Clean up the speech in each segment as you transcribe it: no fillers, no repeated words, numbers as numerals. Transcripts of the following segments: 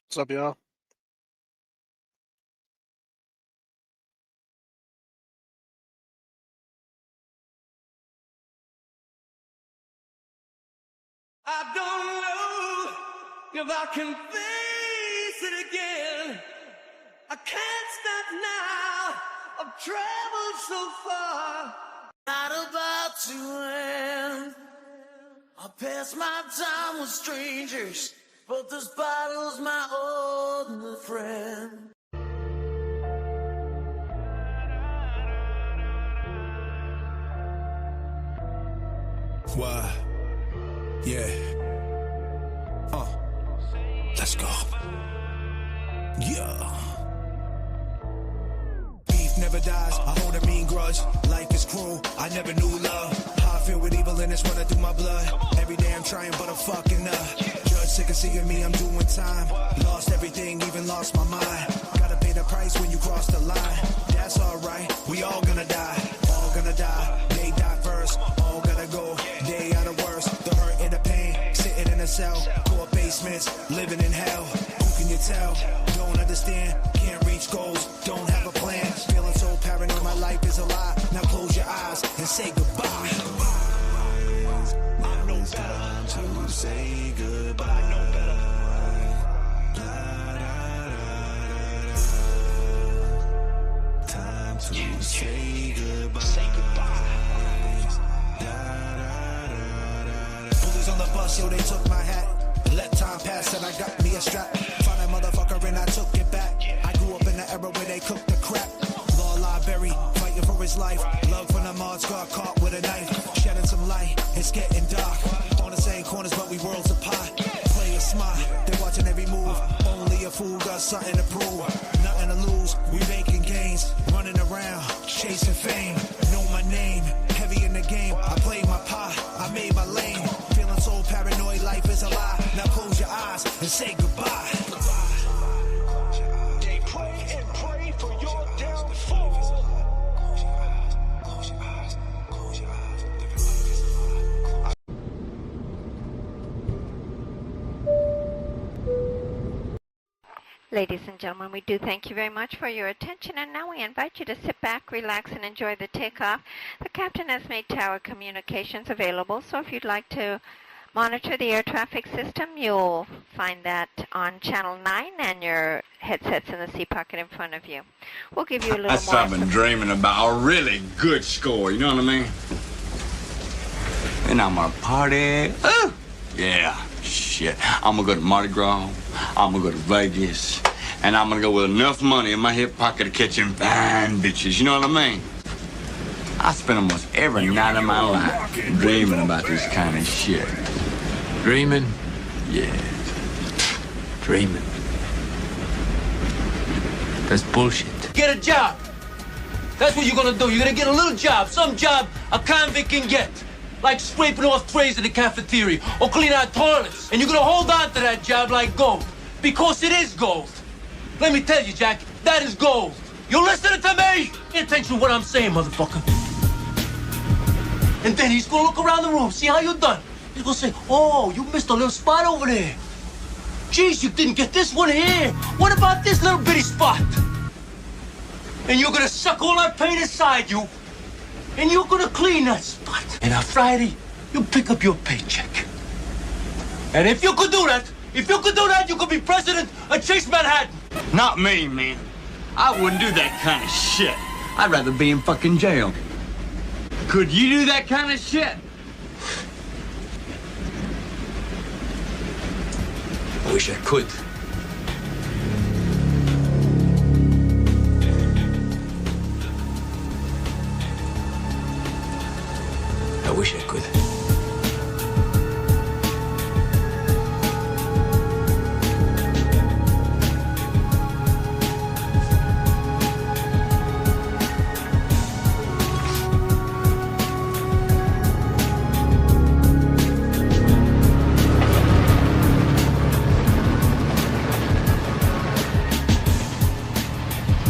What's up, y'all? I don't know if I can face it again. I can't stop now. I've traveled so far. Not about to end. I pass my time with strangers, but this battle's my only friend. Why? Yeah. Let's go. Yeah. Beef never dies. I hold a mean grudge. Life is cruel. I never knew love. How I feel with evil and it's running through my blood. Every day I'm trying, but I'm fucking up. Judge sick of seeing me. I'm doing time. Lost everything, even lost my mind. Gotta pay the price when you cross the line. That's alright. We all gonna die. All gonna die. They die first. All gotta go. Day out of worse. The hurt and the pain. Sitting in a cell. Poor basements. Living in hell. Who can you tell? Don't understand. Can't reach goals. Don't have a plan. Feeling so paranoid. My life is a lie. Now close your eyes and say goodbye. I know time to say goodbye. Time to say goodbye. Police on the bus, yo, they took my hat. Let time pass and I got me a strap. Found that motherfucker and I took it back. I grew up in the era where they cooked the crap. Law library, fighting for his life. Love from the mods, got caught with a knife. Shedding some light, it's getting dark. On the same corners, but we worlds apart. Play it smart, they're watching every move. Only a fool got something to prove. Nothing to lose, we making gains. Running around, chasing fame. Know my name, heavy in the game. I played my part, I made my lane. Feeling so paranoid, life is a lie. Now close your eyes and say goodbye. They pray and pray for your downfall. Ladies and gentlemen, we do thank you very much for your attention, and now we invite you to sit back, relax, and enjoy the takeoff. The captain has made tower communications available, so if you'd like to monitor the air traffic system, you'll find that on channel 9 and your headsets in the seat pocket in front of you. We'll give you a little That's more. what I've been dreaming about, a really good score, you know what I mean? And I'm gonna party. Ooh. Yeah, shit. I'm gonna go to Mardi Gras, I'm gonna go to Vegas, and I'm gonna go with enough money in my hip pocket to catch them fine bitches, you know what I mean? I spend almost every night of my life dreaming about this kind of shit. Dreaming? Yeah. Dreaming. That's bullshit. Get a job. That's what you're gonna do. You're gonna get a little job, some job a convict can get. Like scraping off trays in the cafeteria or cleaning out toilets. And you're gonna hold on to that job like gold. Because it is gold. Let me tell you, Jack, that is gold. You listening to me? Pay attention to what I'm saying, motherfucker. And then he's gonna look around the room, see how you done. He's gonna say, oh, you missed a little spot over there. Geez, you didn't get this one here. What about this little bitty spot? And you're gonna suck all that paint inside you, and you're gonna clean that spot. And on Friday, you pick up your paycheck. And if you could do that, you could be president of Chase Manhattan. Not me, man. I wouldn't do that kind of shit. I'd rather be in fucking jail. Could you do that kind of shit? I wish I could. I wish I could.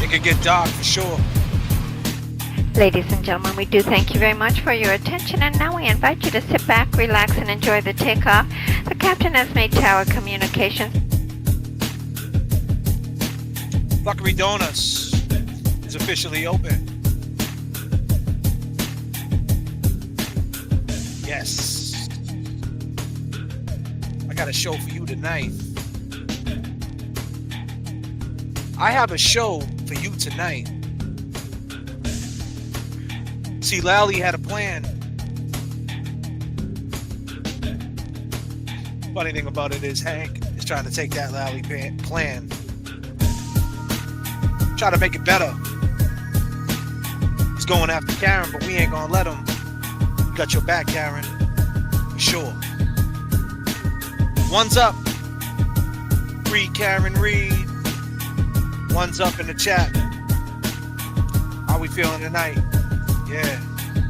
It could get dark for sure. Ladies and gentlemen, we do thank you very much for your attention, and now we invite you to sit back, relax, and enjoy the takeoff. The captain has made tower communications. Fuckery Donuts is officially open. Yes. I got a show for you tonight. I have a show for you tonight. See, Lally had a plan. Funny thing about it is Hank is trying to take that Lally plan, try to make it better. He's going after Karen, but we ain't gonna let him. We got your back, Karen. For sure. One's up. Free Karen Reed. One's up in the chat. How we feeling tonight? Yeah.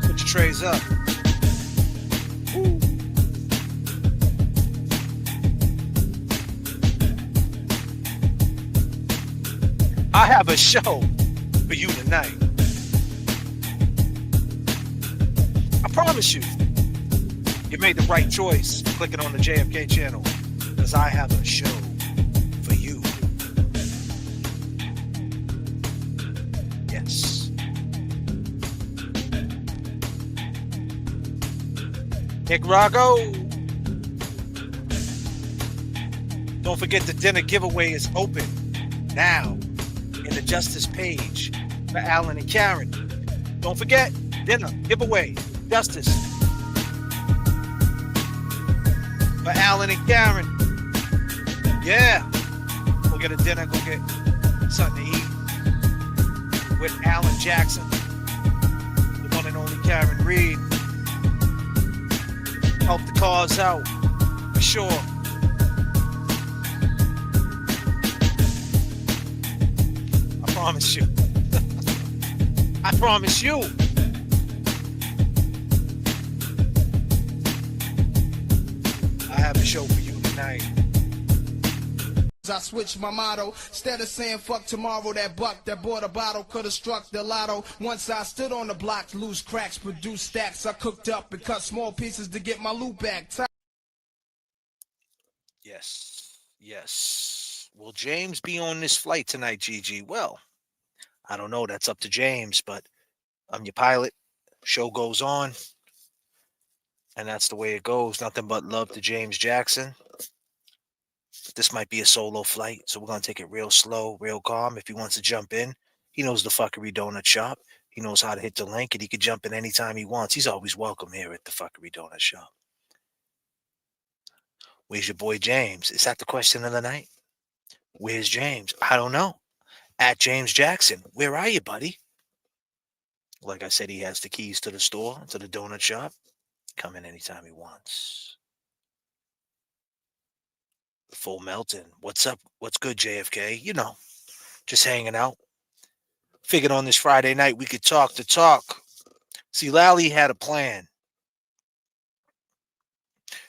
Put your trays up. Woo. I have a show for you tonight. I promise you, you made the right choice clicking on the J.F.K. channel, because I have a show for you. Yes. Nicaragua. Don't forget the dinner giveaway is open now in the Justice page for Alan and Karen. Don't forget, dinner giveaway, Justice. For Alan and Karen. Yeah. Go get a dinner, go get something to eat with Alan Jackson, the one and only Karen Reed. Help the cause out, for sure. I promise you. I promise you. I have a show for you tonight. I switched my motto. Instead of saying fuck tomorrow, that buck that bought a bottle could have struck the lotto. Once I stood on the block, loose cracks, produced stacks. I cooked up and cut small pieces to get my loot back. Yes. Yes. Will James be on this flight tonight, Gigi? Well, I don't know. That's up to James, but I'm your pilot. Show goes on. And that's the way it goes. Nothing but love to James Jackson. This might be a solo flight, so we're going to take it real slow, real calm. If he wants to jump in, he knows the Fuckery Donut Shop. He knows how to hit the link, and he can jump in anytime he wants. He's always welcome here at the Fuckery Donut Shop. Where's your boy James? Is that the question of the night? Where's James? I don't know. At James Jackson. Where are you, buddy? Like I said, he has the keys to the store, to the donut shop. Come in anytime he wants. Full Melton. What's up? What's good, JFK? You know, just hanging out. Figured on this Friday night we could talk the talk. See, Lally had a plan.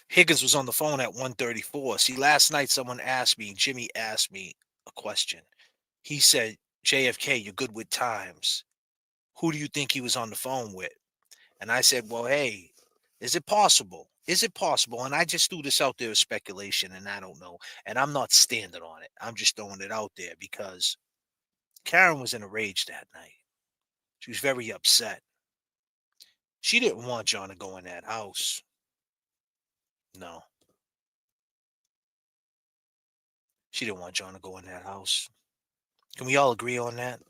Higgins was on the phone at 1:34. See, last night Jimmy asked me a question. He said, JFK, you're good with times. Who do you think he was on the phone with? And I said, well, hey, is it possible? Is it possible? And I just threw this out there as speculation, and I don't know. And I'm not standing on it. I'm just throwing it out there because Karen was in a rage that night. She was very upset. She didn't want John to go in that house. No. She didn't want John to go in that house. Can we all agree on that?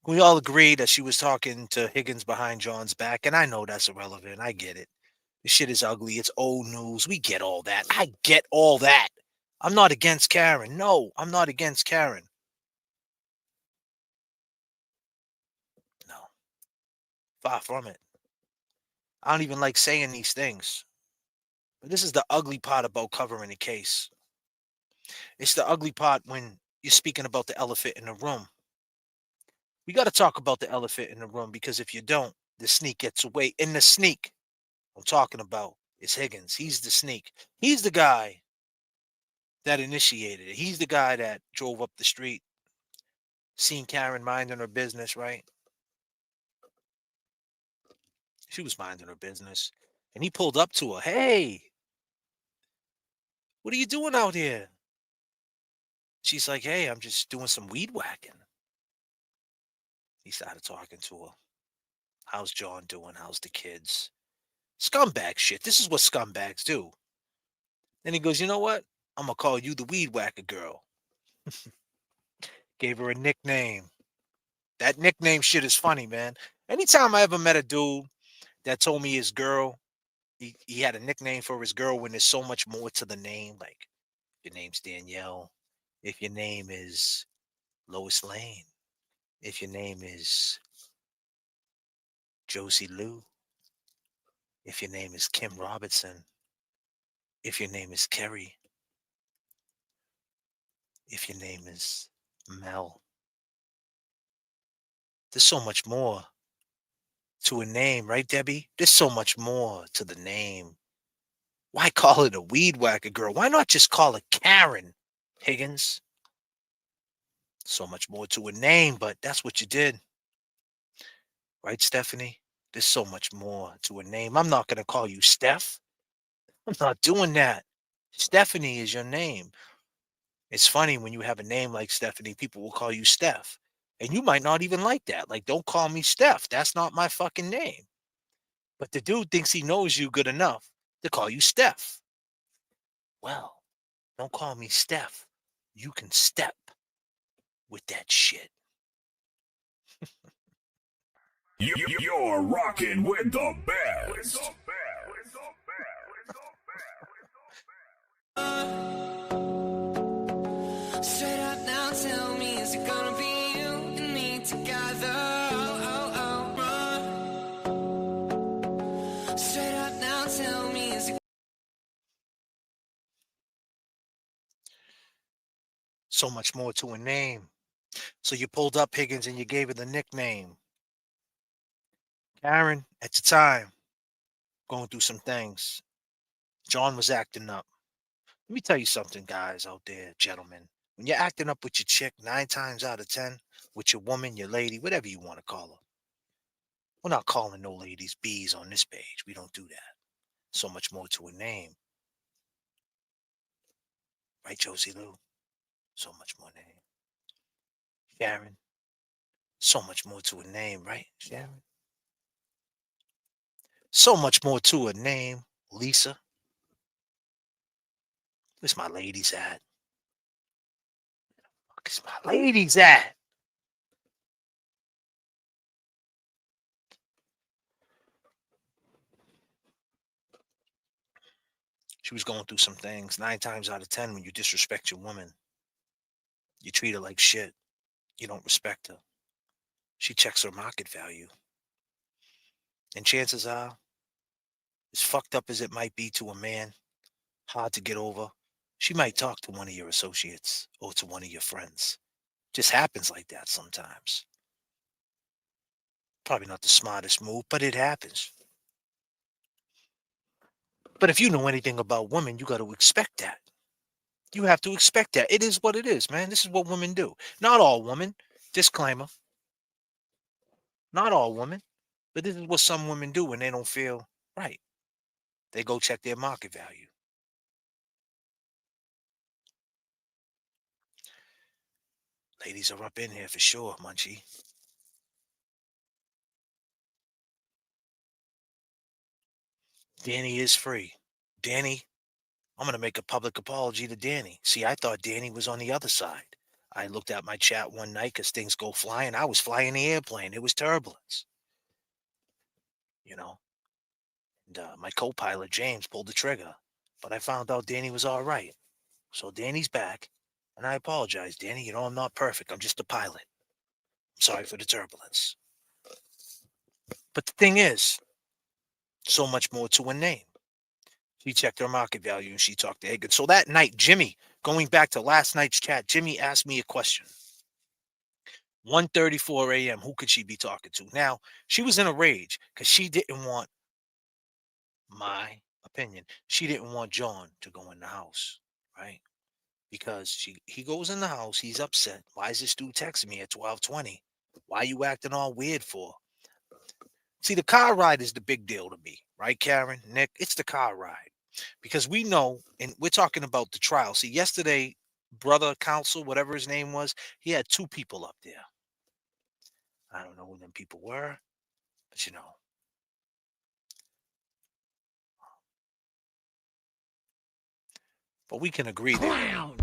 Can we all agree that she was talking to Higgins behind John's back? And I know that's irrelevant. I get it. This shit is ugly. It's old news. We get all that. I get all that. I'm not against Karen. No, I'm not against Karen. No. Far from it. I don't even like saying these things. But this is the ugly part about covering a case. It's the ugly part when you're speaking about the elephant in the room. We got to talk about the elephant in the room, because if you don't, the sneak gets away. And the sneak I'm talking about is Higgins. He's the sneak. He's the guy that initiated it. He's the guy that drove up the street, seen Karen minding her business, right? She was minding her business. And he pulled up to her. Hey, what are you doing out here? She's like, hey, I'm just doing some weed whacking. He started talking to her. How's John doing? How's the kids? Scumbag shit. This is what scumbags do. Then he goes, you know what? I'm going to call you the weed whacker girl. Gave her a nickname. That nickname shit is funny, man. Anytime I ever met a dude that told me his girl, he had a nickname for his girl when there's so much more to the name. Like, your name's Danielle. If your name is Lois Lane. If your name is Josie Lou. If your name is Kim Robertson. If your name is Kerry. If your name is Mel. There's so much more to a name, right, Debbie? There's so much more to the name. Why call it a weed whacker girl? Why not just call it Karen, Higgins? So much more to a name, but that's what you did. Right, Stephanie? There's so much more to a name. I'm not going to call you Steph. I'm not doing that. Stephanie is your name. It's funny when you have a name like Stephanie, people will call you Steph. And you might not even like that. Like, don't call me Steph. That's not my fucking name. But the dude thinks he knows you good enough to call you Steph. Well, don't call me Steph. You can step with that shit. You're rocking with the best. Straight up now, tell me, is it gonna be you and me together? Straight up now, tell me, is it... So much more to a name. So you pulled up Higgins and you gave her the nickname. Karen, at the time, going through some things. John was acting up. Let me tell you something, guys out there, gentlemen. When you're acting up with your chick 9 times out of 10, with your woman, your lady, whatever you want to call her. We're not calling no ladies bees on this page. We don't do that. So much more to a name. Right, Josie Lou? So much more name. Sharon? So much more to a name, right, Sharon? So much more to a name, Lisa. Where's my ladies at? Where's my ladies at? She was going through some things. 9 times out of 10, when you disrespect your woman, you treat her like shit. You don't respect her. She checks her market value. And chances are, as fucked up as it might be to a man, hard to get over, she might talk to one of your associates or to one of your friends. Just happens like that sometimes. Probably not the smartest move, but it happens. But if you know anything about women, you got to expect that. You have to expect that. It is what it is, man. This is what women do. Not all women. Disclaimer. Not all women. But this is what some women do when they don't feel right. They go check their market value. Ladies are up in here for sure, Munchie. Danny is free. Danny, I'm going to make a public apology to Danny. See, I thought Danny was on the other side. I looked at my chat one night because things go flying. I was flying the airplane. It was turbulence. You know, and my co-pilot, James, pulled the trigger. But I found out Danny was all right. So Danny's back. And I apologize, Danny. You know, I'm not perfect. I'm just a pilot. I'm sorry for the turbulence. But the thing is, so much more to a name. She checked her market value and she talked to Higgins. So that night, Jimmy, going back to last night's chat, Jimmy asked me a question. 1:34 a.m. Who could she be talking to? Now, she was in a rage because she didn't want my opinion. She didn't want John to go in the house, right? Because he goes in the house, he's upset. Why is this dude texting me at 12:20? Why are you acting all weird for? See, the car ride is the big deal to me, right, Karen, Nick? It's the car ride. Because we know, and we're talking about the trial. See, yesterday brother counsel, whatever his name was, he had 2 people up there. I don't know who them people were, but you know. But we can agree there. Clown!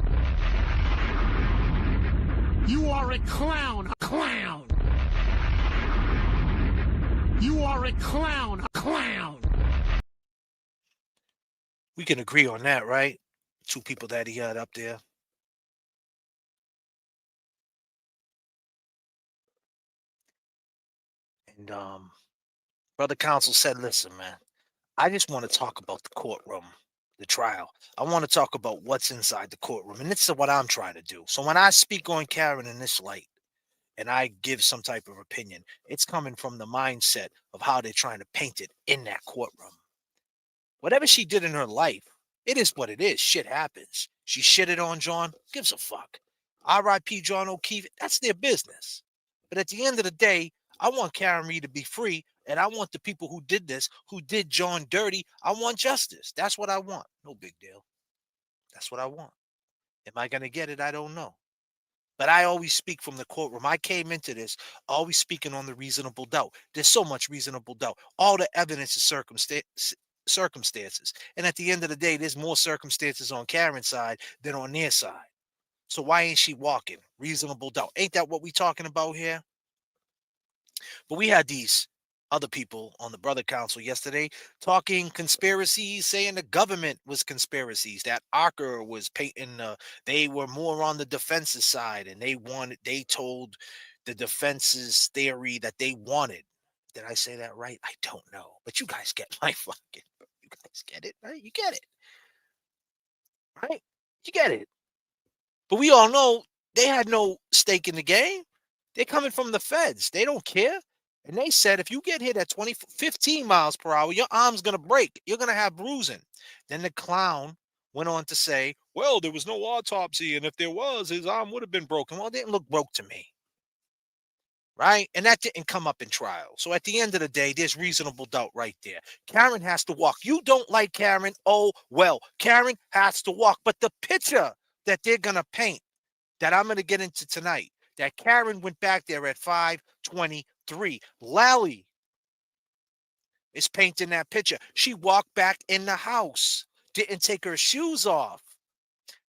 You are a clown! A clown! You are a clown! A clown! We can agree on that, right? 2 people that he had up there. And brother counsel said, listen, man, I just want to talk about the courtroom, the trial. I want to talk about what's inside the courtroom. And this is what I'm trying to do. So when I speak on Karen in this light and I give some type of opinion, it's coming from the mindset of how they're trying to paint it in that courtroom. Whatever she did in her life, it is what it is. Shit happens. She shitted on John. Gives a fuck. R.I.P. John O'Keefe. That's their business. But at the end of the day, I want Karen Reed to be free, and I want the people who did this, who did John dirty, I want justice. That's what I want. No big deal. That's what I want. Am I going to get it? I don't know. But I always speak from the courtroom. I came into this always speaking on the reasonable doubt. There's so much reasonable doubt. All the evidence is circumstances. And at the end of the day, there's more circumstances on Karen's side than on their side. So why ain't she walking? Reasonable doubt. Ain't that what we talking about here? But we had these other people on the brother council yesterday talking conspiracies, saying the government was conspiracies, that Archer was painting, they were more on the defense's side, and they told the defense's theory that they wanted. Did I say that right? I don't know. But you guys get my fucking, you guys get it, right? You get it. Right? You get it. But we all know they had no stake in the game. They're coming from the feds. They don't care. And they said if you get hit at 15 miles per hour, your arm's going to break. You're going to have bruising. Then the clown went on to say, well, there was no autopsy. And if there was, his arm would have been broken. Well, it didn't look broke to me. Right? And that didn't come up in trial. So at the end of the day, there's reasonable doubt right there. Karen has to walk. You don't like Karen? Oh, well, Karen has to walk. But the picture that they're going to paint, that I'm going to get into tonight, that Karen went back there at 5:23. Lally is painting that picture. She walked back in the house, didn't take her shoes off.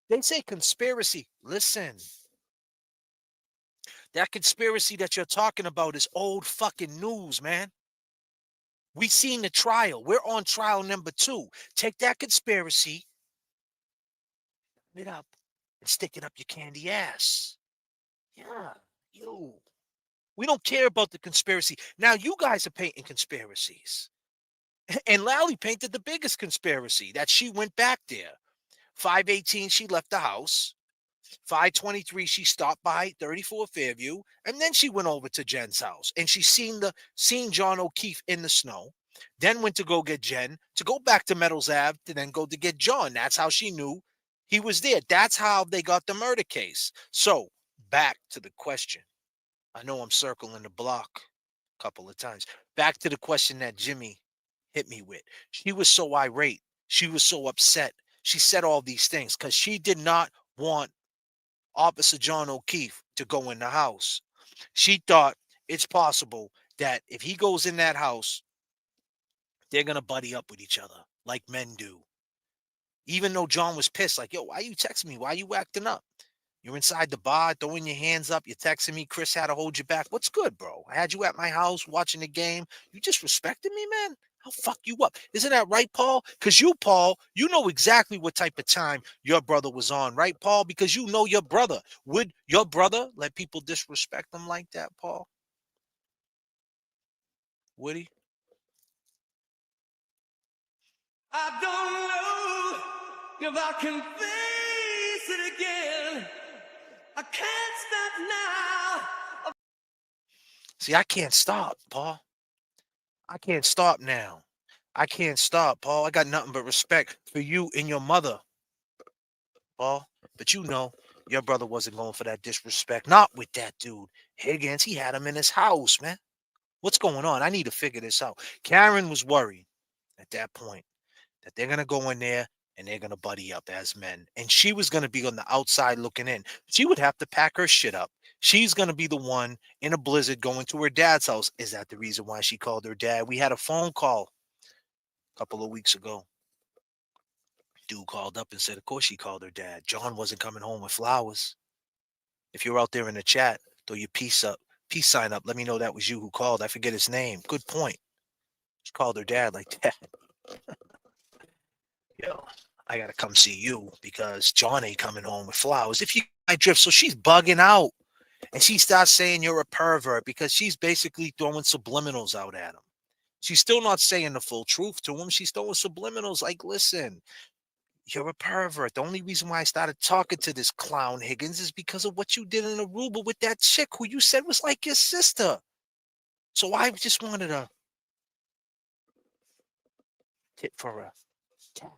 They say conspiracy. Listen, that conspiracy that you're talking about is old fucking news, man. We seen the trial. We're on trial number 2. Take that conspiracy, it up, and stick it up your candy ass. Yeah, you. We don't care about the conspiracy. Now you guys are painting conspiracies. And Lally painted the biggest conspiracy, that she went back there. 5:18, she left the house. 5:23, she stopped by 34 Fairview, and then she went over to Jen's house, and she seen John O'Keefe in the snow. Then went to go get Jen, to go back to Meadows Ave, to then go to get John. That's how she knew he was there. That's how they got the murder case. So back to the question. I know I'm circling the block a couple of times. Back to the question that Jimmy hit me with. She was so irate. She was so upset. She said all these things because she did not want Officer John O'Keefe to go in the house. She thought it's possible that if he goes in that house, they're going to buddy up with each other like men do. Even though John was pissed, like, yo, why you texting me? Why you acting up? You're inside the bar, throwing your hands up. You're texting me. Chris had to hold you back. What's good, bro? I had you at my house watching the game. You just respected me, man? I'll fuck you up. Isn't that right, Paul? Because you, Paul, you know exactly what type of time your brother was on, right, Paul? Because you know your brother. Would your brother let people disrespect him like that, Paul? Would he? I don't know if I can face it again. I can't stop now. See, I can't stop, Paul. I can't stop now. I can't stop, Paul. I got nothing but respect for you and your mother, Paul. But you know, your brother wasn't going for that disrespect. Not with that dude, Higgins. He had him in his house, man. What's going on? I need to figure this out. Karen was worried at that point that they're going to go in there and they're going to buddy up as men. And she was going to be on the outside looking in. She would have to pack her shit up. She's going to be the one in a blizzard going to her dad's house. Is that the reason why she called her dad? We had a phone call a couple of weeks ago. Dude called up and said, of course she called her dad. John wasn't coming home with flowers. If you're out there in the chat, throw your peace sign up. Let me know that was you who called. I forget his name. Good point. She called her dad like that. Yo, I gotta come see you because John ain't coming home with flowers. If you I drift, so she's bugging out. And she starts saying you're a pervert because she's basically throwing subliminals out at him. She's still not saying the full truth to him. She's throwing subliminals like, listen, you're a pervert. The only reason why I started talking to this clown Higgins is because of what you did in Aruba with that chick who you said was like your sister. So I just wanted to tit for a tat.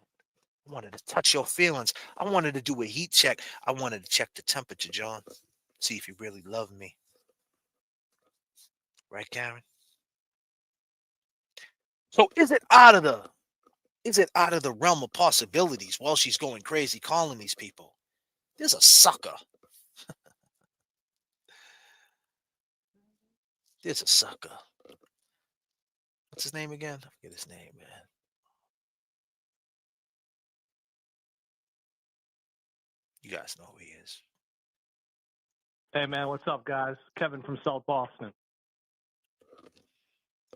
I wanted to touch your feelings. I wanted to do a heat check. I wanted to check the temperature, John. See if you really love me. Right, Karen? So is it out of the realm of possibilities while she's going crazy calling these people? There's a sucker. There's a sucker. What's his name again? I forget his name, man. You guys know who he is. Hey, man, what's up, guys? Kevin from South Boston.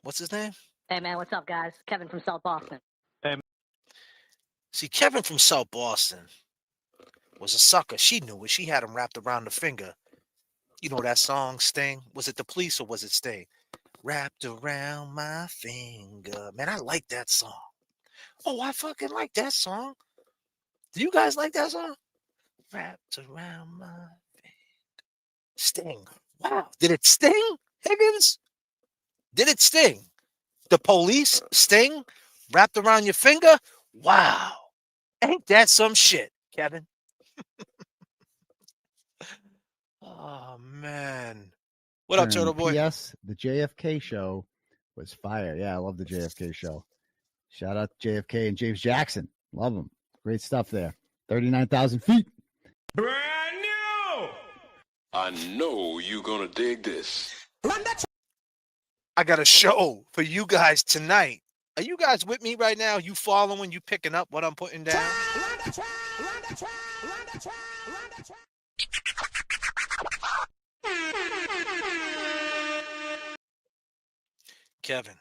What's his name? Hey, man, what's up, guys? Kevin from South Boston. Hey, see, Kevin from South Boston was a sucker. She knew it. She had him wrapped around the finger. You know that song, Sting? Was it The Police or was it Sting? Wrapped around my finger. Man, I like that song. Oh, I fucking like that song. Do you guys like that song? Wrapped around my finger. Sting. Wow. Did it sting, Higgins? Did it sting? The Police, Sting, wrapped around your finger? Wow. Ain't that some shit, Kevin? Oh, man. What up, Turtle Boy? P.S. The JFK show was fire. Yeah, I love the JFK show. Shout out to JFK and James Jackson. Love them. Great stuff there. 39,000 feet. Brand new! I know you're going to dig this. I got a show for you guys tonight. Are you guys with me right now? You following? You picking up what I'm putting down? Kevin,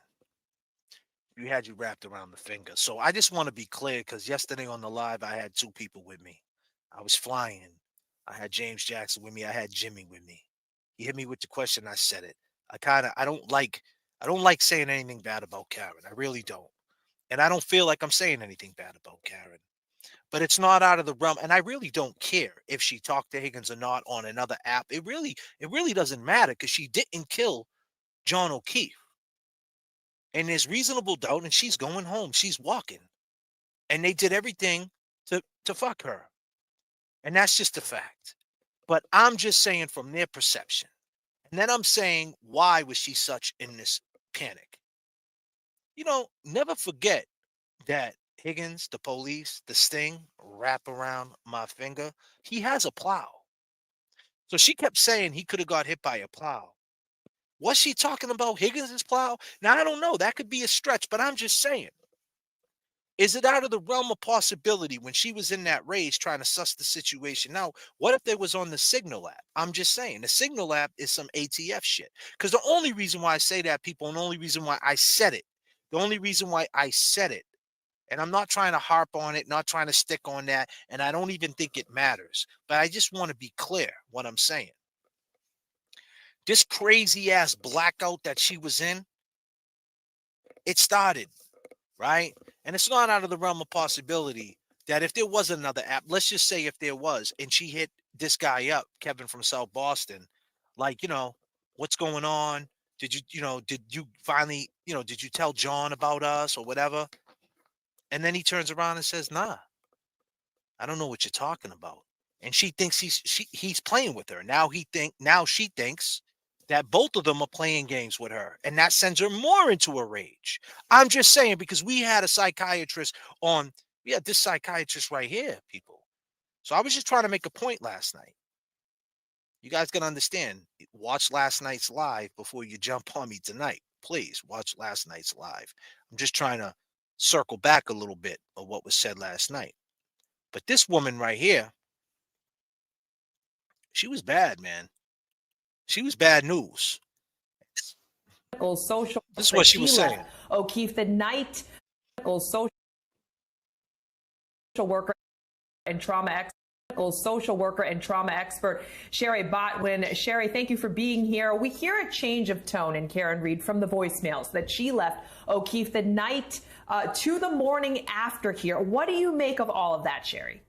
you had you wrapped around the finger. So I just want to be clear because yesterday on the live, I had two people with me. I was flying. I had James Jackson with me. I had Jimmy with me. He hit me with the question. I said it. I don't like saying anything bad about Karen. I really don't. And I don't feel like I'm saying anything bad about Karen. But it's not out of the realm. And I really don't care if she talked to Higgins or not on another app. It really doesn't matter because she didn't kill John O'Keefe. And there's reasonable doubt, and she's going home. She's walking. And they did everything to fuck her. And that's just a fact. But I'm just saying from their perception. And then I'm saying, why was she such in this panic? You know, never forget that Higgins, the Police, the Sting, wrap around my finger. He has a plow. So she kept saying he could have got hit by a plow. Was she talking about Higgins' plow? Now, I don't know. That could be a stretch, but I'm just saying. Is it out of the realm of possibility when she was in that rage trying to suss the situation? Now, what if they was on the Signal app? I'm just saying. The Signal app is some ATF shit. Because the only reason why I say that, people, and the only reason why I said it, and I'm not trying to harp on it, not trying to stick on that, and I don't even think it matters. But I just want to be clear what I'm saying. This crazy ass blackout that she was in, it started, right? And it's not out of the realm of possibility that if there was another app, let's just say if there was, and she hit this guy up, Kevin from South Boston, like, what's going on? Did you finally, did you tell John about us or whatever? And then he turns around and says, nah, I don't know what you're talking about. And she thinks he's playing with her. Now she thinks that both of them are playing games with her. And that sends her more into a rage. I'm just saying, because we had a psychiatrist on We had this psychiatrist right here, people. So I was just trying to make a point last night. You guys got to understand, watch last night's live before you jump on me tonight. Please watch last night's live. I'm just trying to circle back a little bit of what was said last night. But this woman right here, she was bad, man. She was bad news. Social. This is what she was saying. O'Keefe, the night social worker and trauma social worker and trauma expert Sherry Botwin. Sherry, thank you for being here. We hear a change of tone in Karen Reed from the voicemails that she left O'Keefe the night to the morning after here. What do you make of all of that, Sherry?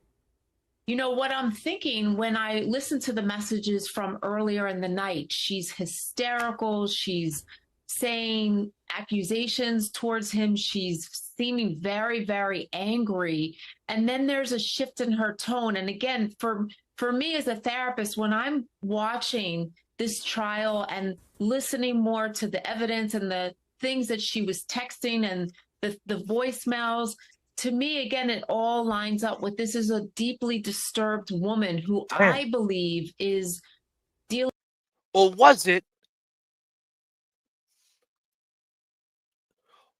You know what I'm thinking when I listen to the messages from earlier in the night? She's hysterical. She's saying accusations towards him. She's seeming very, very angry. And then there's a shift in her tone. And again, for me as a therapist, when I'm watching this trial and listening more to the evidence and the things that she was texting and the voicemails, to me, again, it all lines up with this is a deeply disturbed woman who I believe is dealing. Or was it?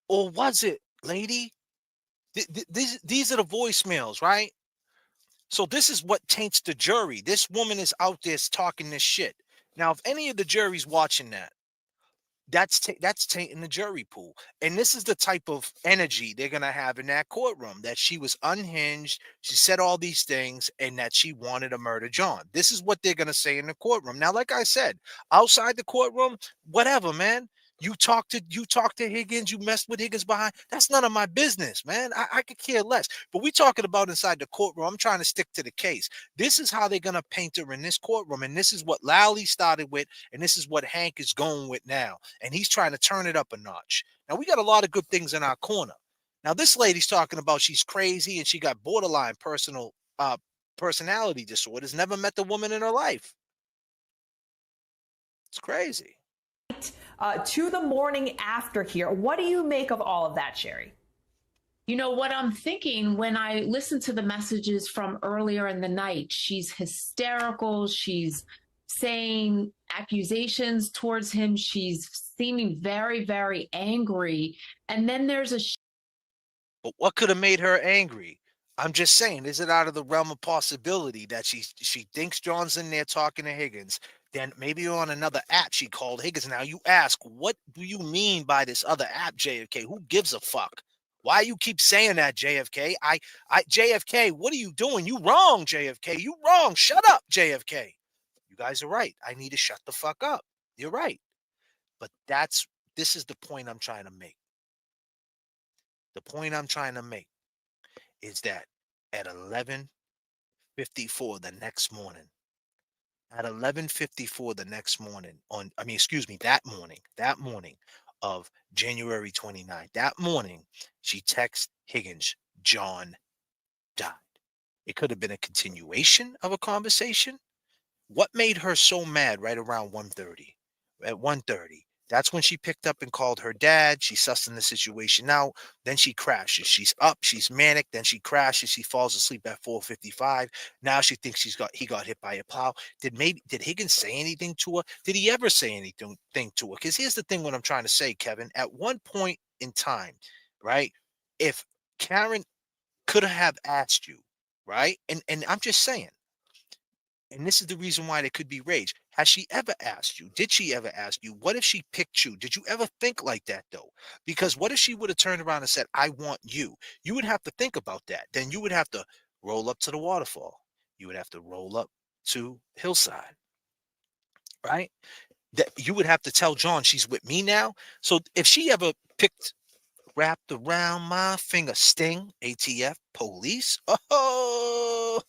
Or was it, lady? These are the voicemails, right? So this is what taints the jury. This woman is out there talking this shit. Now, if any of the jury's watching that, that's tainting the jury pool. And this is the type of energy they're going to have in that courtroom, that she was unhinged, she said all these things, and that she wanted to murder John. This is what they're going to say in the courtroom. Now, like I said, outside the courtroom, whatever, man. You talk to Higgins, you messed with Higgins behind. That's none of my business, man. I could care less. But we talking about inside the courtroom. I'm trying to stick to the case. This is how they're gonna paint her in this courtroom. And this is what Lally started with, and this is what Hank is going with now. And he's trying to turn it up a notch. Now we got a lot of good things in our corner. Now, this lady's talking about she's crazy and she got borderline personality disorders, never met the woman in her life. It's crazy. To the morning after here. What do you make of all of that, Sherry? You know what I'm thinking when I listen to the messages from earlier in the night? She's hysterical. She's saying accusations towards him. She's seeming very, very angry. And then there's a... But what could have made her angry? I'm just saying, is it out of the realm of possibility that she thinks John's in there talking to Higgins? Then maybe on another app she called Higgins. Now you ask, what do you mean by this other app, JFK? Who gives a fuck? Why you keep saying that, JFK? JFK, what are you doing? You wrong, JFK. You wrong. Shut up, JFK. You guys are right. I need to shut the fuck up. You're right. But this is the point I'm trying to make. The point I'm trying to make is that at 11:54 the next morning, at 11:54 the next morning that morning of January 29th, that morning, she texts Higgins, John died. It could have been a continuation of a conversation. What made her so mad right around 1:30? At 1:30, that's when she picked up and called her dad. She's sussing the situation out. Then she crashes. She's up. She's manic. Then she crashes. She falls asleep at 4:55. Now she thinks he got hit by a plow. Did Higgins say anything to her? Did he ever say anything to her? Because here's the thing, what I'm trying to say, Kevin. At one point in time, right? If Karen could have asked you, right? And I'm just saying, and this is the reason why there could be rage. Has she ever asked you? Did she ever ask you? What if she picked you? Did you ever think like that, though? Because what if she would have turned around and said, I want you? You would have to think about that. Then you would have to roll up to the waterfall. You would have to roll up to Hillside, right? That you would have to tell John she's with me now. So if she ever picked, wrapped around my finger, Sting, ATF, police, oh,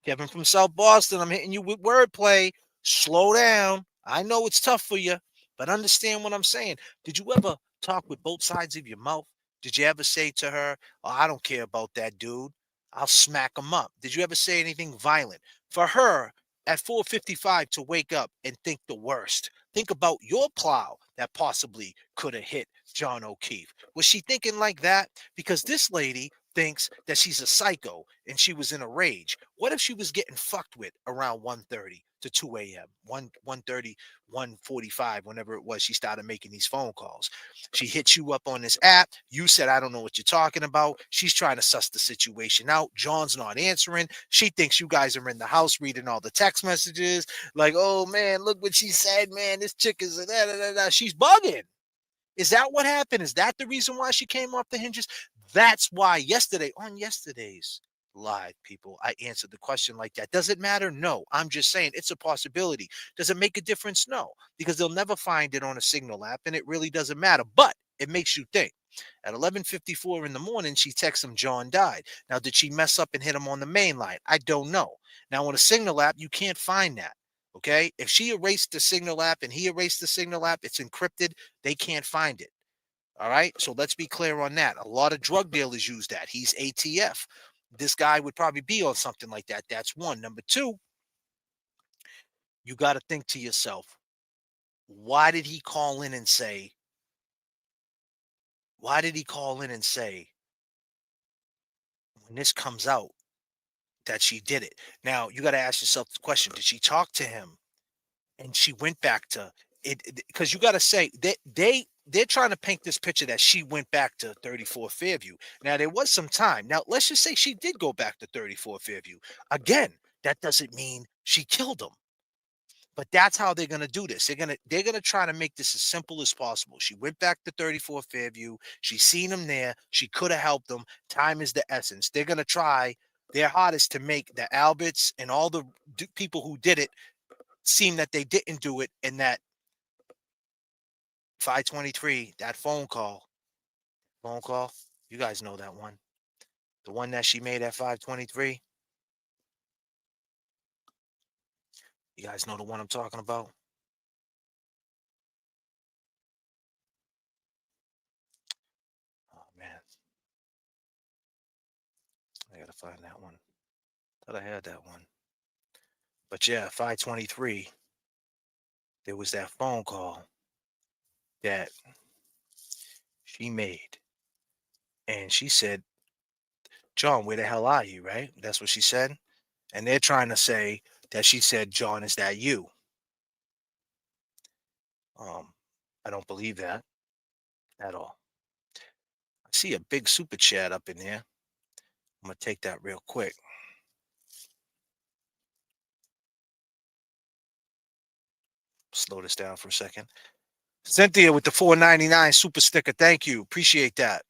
Kevin from South Boston, I'm hitting you with wordplay. Slow down. I know it's tough for you, but understand what I'm saying. Did you ever talk with both sides of your mouth? Did you ever say to her, oh, I don't care about that dude. I'll smack him up. Did you ever say anything violent? For her, at 4:55 to wake up and think the worst. Think about your plow that possibly could have hit John O'Keefe. Was she thinking like that? Because this lady thinks that she's a psycho and she was in a rage. What if she was getting fucked with around 1:30 to 2 a.m., 1:30, 1:45, whenever it was she started making these phone calls? She hit you up on this app. You said, I don't know what you're talking about. She's trying to suss the situation out. John's not answering. She thinks you guys are in the house reading all the text messages. Like, oh, man, look what she said, man. This chick is a da, da, da, da. She's bugging. Is that what happened? Is that the reason why she came off the hinges? That's why yesterday's live, people, I answered the question like that. Does it matter? No. I'm just saying it's a possibility. Does it make a difference? No, because they'll never find it on a Signal app, and it really doesn't matter. But it makes you think. At 11:54 in the morning, she texts him, John died. Now, did she mess up and hit him on the main line? I don't know. Now, on a Signal app, you can't find that. Okay, if she erased the Signal app and he erased the Signal app, it's encrypted. They can't find it. All right, so let's be clear on that. A lot of drug dealers use that. He's ATF. This guy would probably be on something like that. That's one. Number two, you got to think to yourself, why did he call in and say, when this comes out that she did it? Now, you got to ask yourself the question, did she talk to him and she went back to it? Because you got to say they're trying to paint this picture that she went back to 34 Fairview. Now, there was some time. Now, let's just say she did go back to 34 Fairview. Again, that doesn't mean she killed him. But that's how they're gonna do this. They're gonna try to make this as simple as possible. She went back to 34 Fairview. She seen him there. She could have helped him. Time is the essence. They're gonna try their hardest to make the Alberts and all the people who did it seem that they didn't do it, and that 523, that phone call, you guys know that one. The one that she made at 523. You guys know the one I'm talking about? Oh, man. I got to find that one. Thought I had that one. But yeah, 523, there was that phone call that she made. And she said, John, where the hell are you, right? That's what she said. And they're trying to say that she said, John, is that you? I don't believe that at all. I see a big super chat up in there. I'm going to take that real quick. Slow this down for a second. Cynthia with the $4.99 super sticker. Thank you. Appreciate that.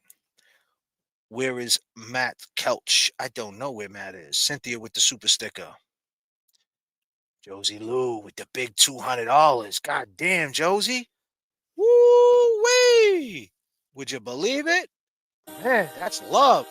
Where is Matt Kelch? I don't know where Matt is. Cynthia with the super sticker. Josie Lou with the big $200. God damn, Josie. Woo-wee. Would you believe it? Man, that's love.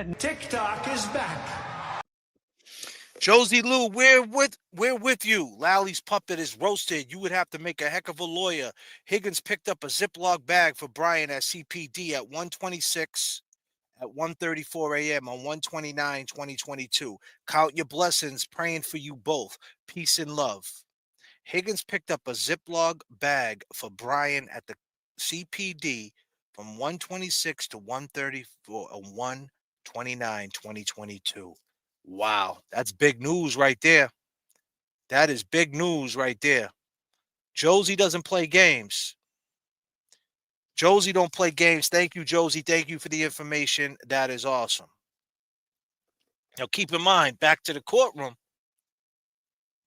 And TikTok is back. Josie Lou, we're with you. Lally's puppet is roasted. You would have to make a heck of a lawyer. Higgins picked up a Ziploc bag for Brian at CPD at 1:26 at 1:34 a.m. on 1/29/2022. Count your blessings, praying for you both. Peace and love. Higgins picked up a Ziploc bag for Brian at the CPD from 1:26 to 1:34 on 1/29/2022. Wow, that's big news right there. That is big news right there. Josie doesn't play games. Josie don't play games. Thank you, Josie. Thank you for the information. That is awesome. Now, keep in mind, back to the courtroom,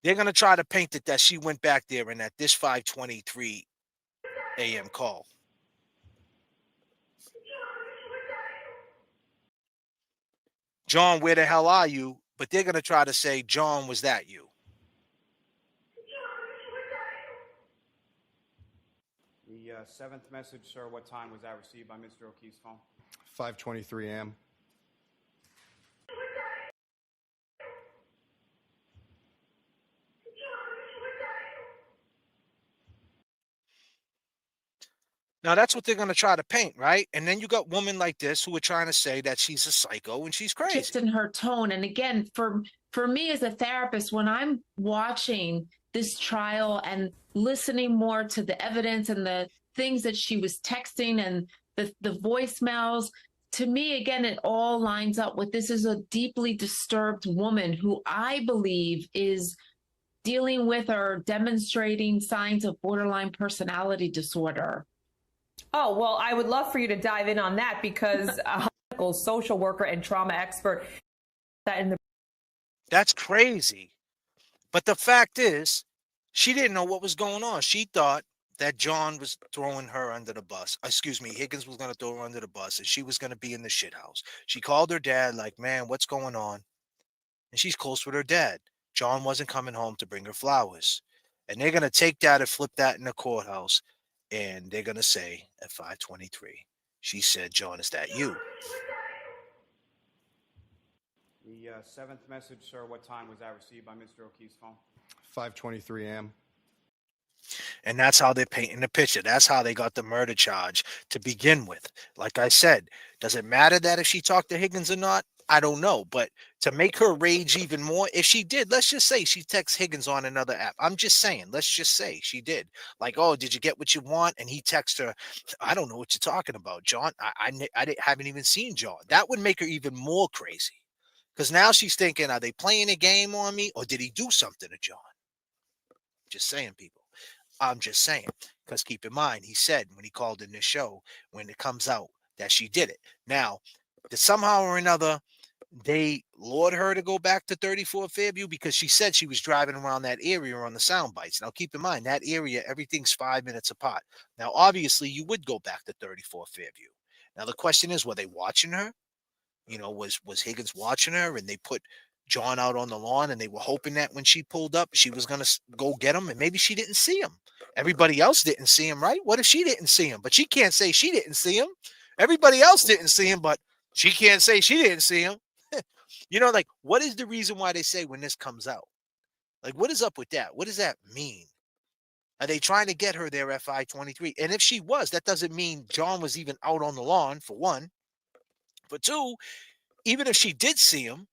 they're going to try to paint it that she went back there and at this 5:23 a.m. call. John, where the hell are you? But they're going to try to say, John, was that you? The seventh message, sir, what time was that received by Mr. O'Keefe's phone? 5:23 a.m. Now, that's what they're going to try to paint, right? And then you got women like this who are trying to say that she's a psycho and she's crazy. Just in her tone. And again, for me as a therapist, when I'm watching this trial and listening more to the evidence and the things that she was texting and the voicemails, to me, again, it all lines up with this is a deeply disturbed woman who I believe is dealing with or demonstrating signs of borderline personality disorder. Oh, well, I would love for you to dive in on that because a social worker and trauma expert That's crazy. But the fact is, she didn't know what was going on. She thought that John was throwing her under the bus. Excuse me, Higgins was going to throw her under the bus and she was going to be in the shit house. She called her dad like, man, what's going on? And she's close with her dad. John wasn't coming home to bring her flowers. And they're going to take that and flip that in the courthouse. And they're going to say at 5:23, she said, John, is that you? The seventh message, sir, what time was that received by Mr. O'Keefe's phone? 5:23 a.m. And that's how they're painting the picture. That's how they got the murder charge to begin with. Like I said, does it matter that if she talked to Higgins or not? I don't know. But to make her rage even more, if she did, let's just say she texts Higgins on another app. I'm just saying, let's just say she did. Like, oh, did you get what you want? And he texts her, I don't know what you're talking about, John. I haven't even seen John. That would make her even more crazy. Because now she's thinking, are they playing a game on me? Or did he do something to John? Just saying, people. I'm just saying, because keep in mind, he said when he called in this show, when it comes out that she did it. Now, that somehow or another, they lured her to go back to 34 Fairview because she said she was driving around that area on the sound bites. Now, keep in mind, that area, everything's 5 minutes apart. Now, obviously, you would go back to 34 Fairview. Now, the question is, were they watching her? You know, was Higgins watching her and they put John out on the lawn and they were hoping that when she pulled up, she was going to go get him and maybe she didn't see him. Everybody else didn't see him, right? What if she didn't see him? But she can't say she didn't see him. Everybody else didn't see him, but she can't say she didn't see him. You know, like, what is the reason why they say when this comes out? Like, what is up with that? What does that mean? Are they trying to get her there at 5:23? And if she was, that doesn't mean John was even out on the lawn, for one. For two, even if she did see him,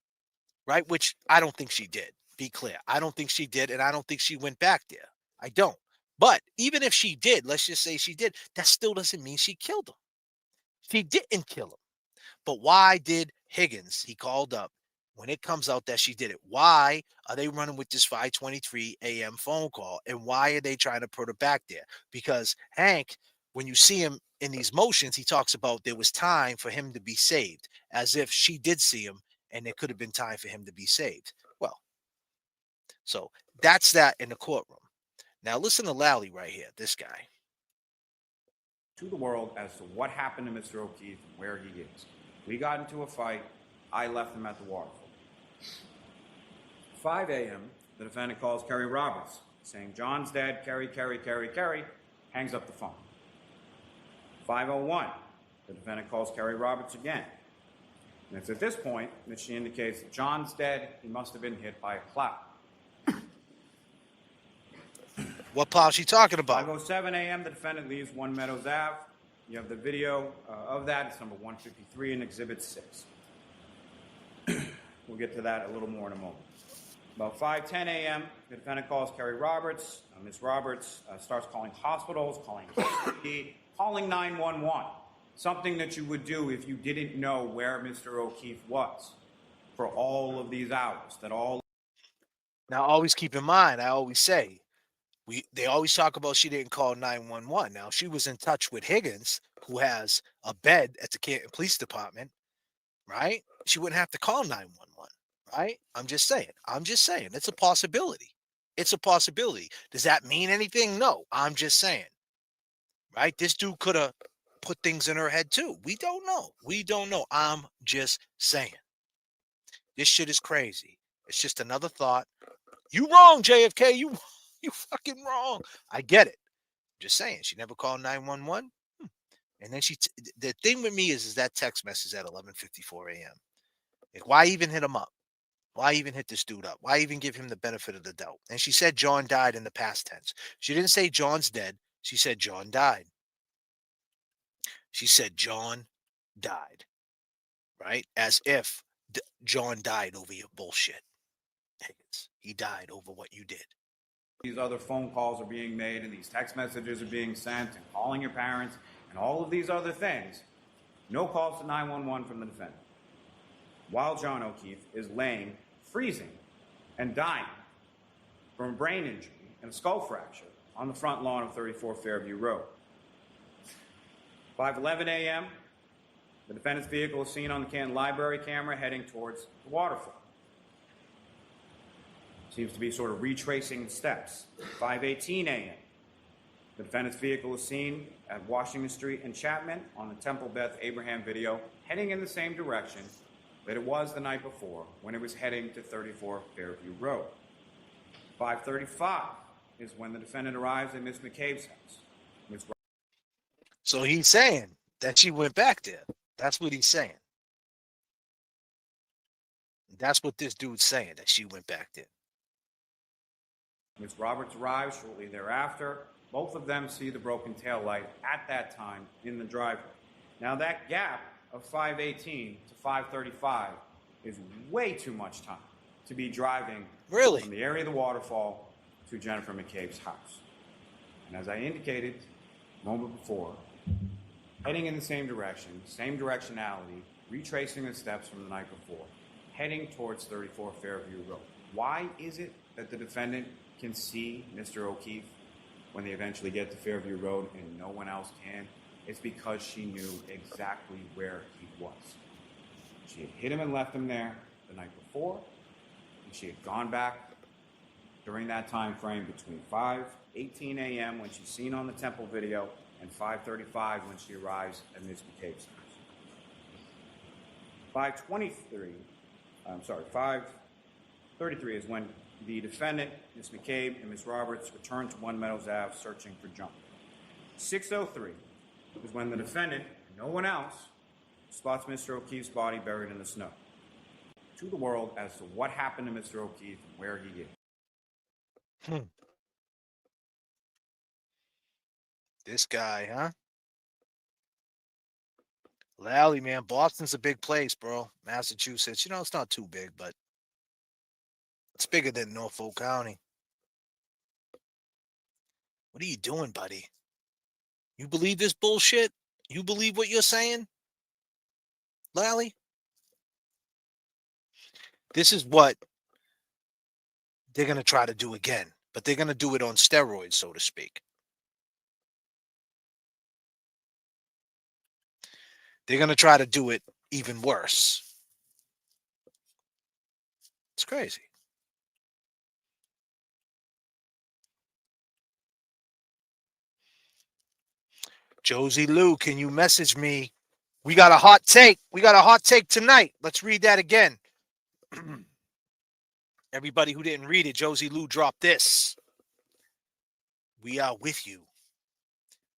right, which I don't think she did, be clear. I don't think she did, and I don't think she went back there. I don't. But even if she did, let's just say she did, that still doesn't mean she killed him. She didn't kill him. But why did Higgins, he called up, when it comes out that she did it, why are they running with this 5:23 a.m. phone call? And why are they trying to put her back there? Because Hank, when you see him in these motions, he talks about there was time for him to be saved, as if she did see him and there could have been time for him to be saved. Well, so that's that in the courtroom. Now listen to Lally right here, this guy. To the world as to what happened to Mr. O'Keefe and where he is. We got into a fight. I left him at the waterfall. 5 a.m., the defendant calls Kerry Roberts, saying, John's dead, Kerry, hangs up the phone. 5:01, the defendant calls Kerry Roberts again. And it's at this point that she indicates that John's dead. He must have been hit by a plow. What plow is she talking about? 5:07 a.m., the defendant leaves One Meadows Ave. You have the video of that. It's number 153 in Exhibit 6. We'll get to that a little more in a moment. About 5:10 a.m., the defendant calls Carrie Roberts. Ms. Roberts starts calling hospitals, calling KPD, calling 911. Something that you would do if you didn't know where Mr. O'Keefe was for all of these hours. Now, always keep in mind, I always say, they always talk about she didn't call 911. Now, she was in touch with Higgins, who has a bed at the Canton Police Department, right? She wouldn't have to call 911, right? I'm just saying. It's a possibility. It's a possibility. Does that mean anything? No. I'm just saying, right? This dude could have put things in her head too. We don't know. I'm just saying. This shit is crazy. It's just another thought. You wrong, JFK. You fucking wrong. I get it. Just saying. She never called 911. And then the thing with me is that text message at 11:54 a.m. Like, why even hit him up? Why even hit this dude up? Why even give him the benefit of the doubt? And she said John died in the past tense. She didn't say John's dead. She said John died. She said John died, right? As if John died over your bullshit. Higgins, he died over what you did. These other phone calls are being made and these text messages are being sent and calling your parents and all of these other things. No calls to 911 from the defendant. While John O'Keefe is laying, freezing, and dying from a brain injury and a skull fracture on the front lawn of 34 Fairview Road. 5:11 a.m., the defendant's vehicle is seen on the Canton Library camera heading towards the waterfront. Seems to be sort of retracing the steps. 5:18 a.m., the defendant's vehicle is seen at Washington Street and Chapman on the Temple Beth Abraham video, heading in the same direction that it was the night before when it was heading to 34 Fairview Road. 5:35 is when the defendant arrives at Miss McCabe's house. So he's saying that she went back there. That's what he's saying. That's what this dude's saying, that she went back there. Ms. Roberts arrives shortly thereafter. Both of them see the broken taillight at that time in the driveway. Now that gap of 5:18 to 5:35 is way too much time to be driving from the area of the waterfall to Jennifer McCabe's house. And as I indicated a moment before, heading in the same direction, same directionality, retracing the steps from the night before, heading towards 34 Fairview Road. Why is it that the defendant can see Mr. O'Keefe when they eventually get to Fairview Road and no one else can? It's because she knew exactly where he was. She had hit him and left him there the night before, and she had gone back during that time frame between 5:18 a.m. when she's seen on the Temple video and 5:35 when she arrives at Ms. McCabe's house. 5:33 is when the defendant, Ms. McCabe, and Ms. Roberts return to One Meadows Ave searching for John. 6:03 is when the defendant, no one else, spots Mr. O'Keefe's body buried in the snow. To the world as to what happened to Mr. O'Keefe and where he is. This guy, huh? Lally, man, Boston's a big place, bro. Massachusetts, it's not too big, but it's bigger than Norfolk County. What are you doing, buddy? You believe this bullshit? You believe what you're saying? Lally? This is what they're going to try to do again, but they're going to do it on steroids, so to speak. They're going to try to do it even worse. It's crazy. Josie Lou, can you message me? We got a hot take. We got a hot take tonight. Let's read that again. Everybody who didn't read it, Josie Lou dropped this. We are with you.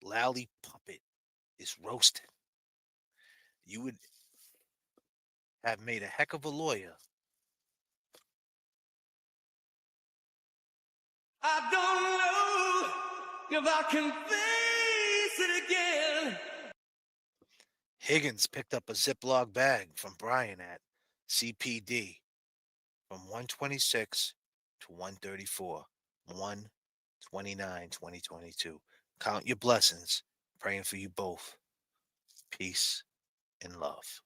Lally Puppet is roasted. You would have made a heck of a lawyer. I don't know if I can face it again. Higgins picked up a Ziploc bag from Brian at CPD from 126 to 134, 1/29/2022. Count your blessings. Praying for you both. Peace and love.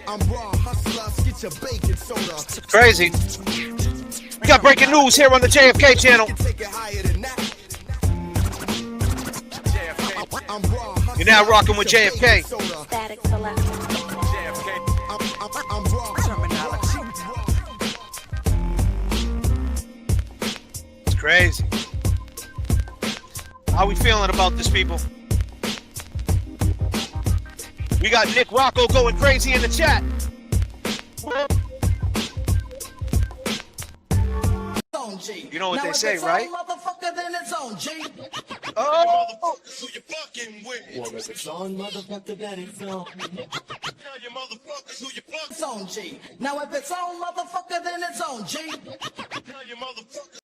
I'm raw hustler, get your baking soda. Crazy. We got breaking news here on the JFK channel. You're now rocking with JFK. Static selection. It's crazy. How we feeling about this, people? We got Nick Rocco going crazy in the chat. You know what they say, right? Oh! Who you fucking with? Well, if it's on, motherfucker, that it's on. Tell your motherfuckers who you fucking it's on, G. Now if it's on, motherfucker, then it's on, G. Tell your motherfuckers.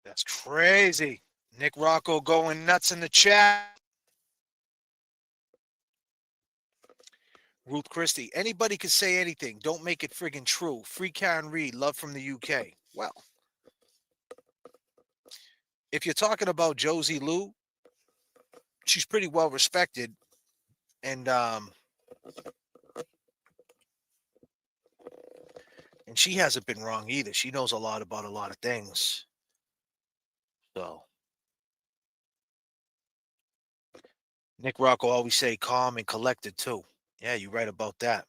That's crazy. Nick Rocco going nuts in the chat. Ruth Christie, anybody could say anything. Don't make it friggin' true. Free Karen Reed, love from the UK. Well, if you're talking about Josie Lou, she's pretty well respected. And she hasn't been wrong either. She knows a lot about a lot of things. So Nick Rocco always say calm and collected too. Yeah, you're right about that.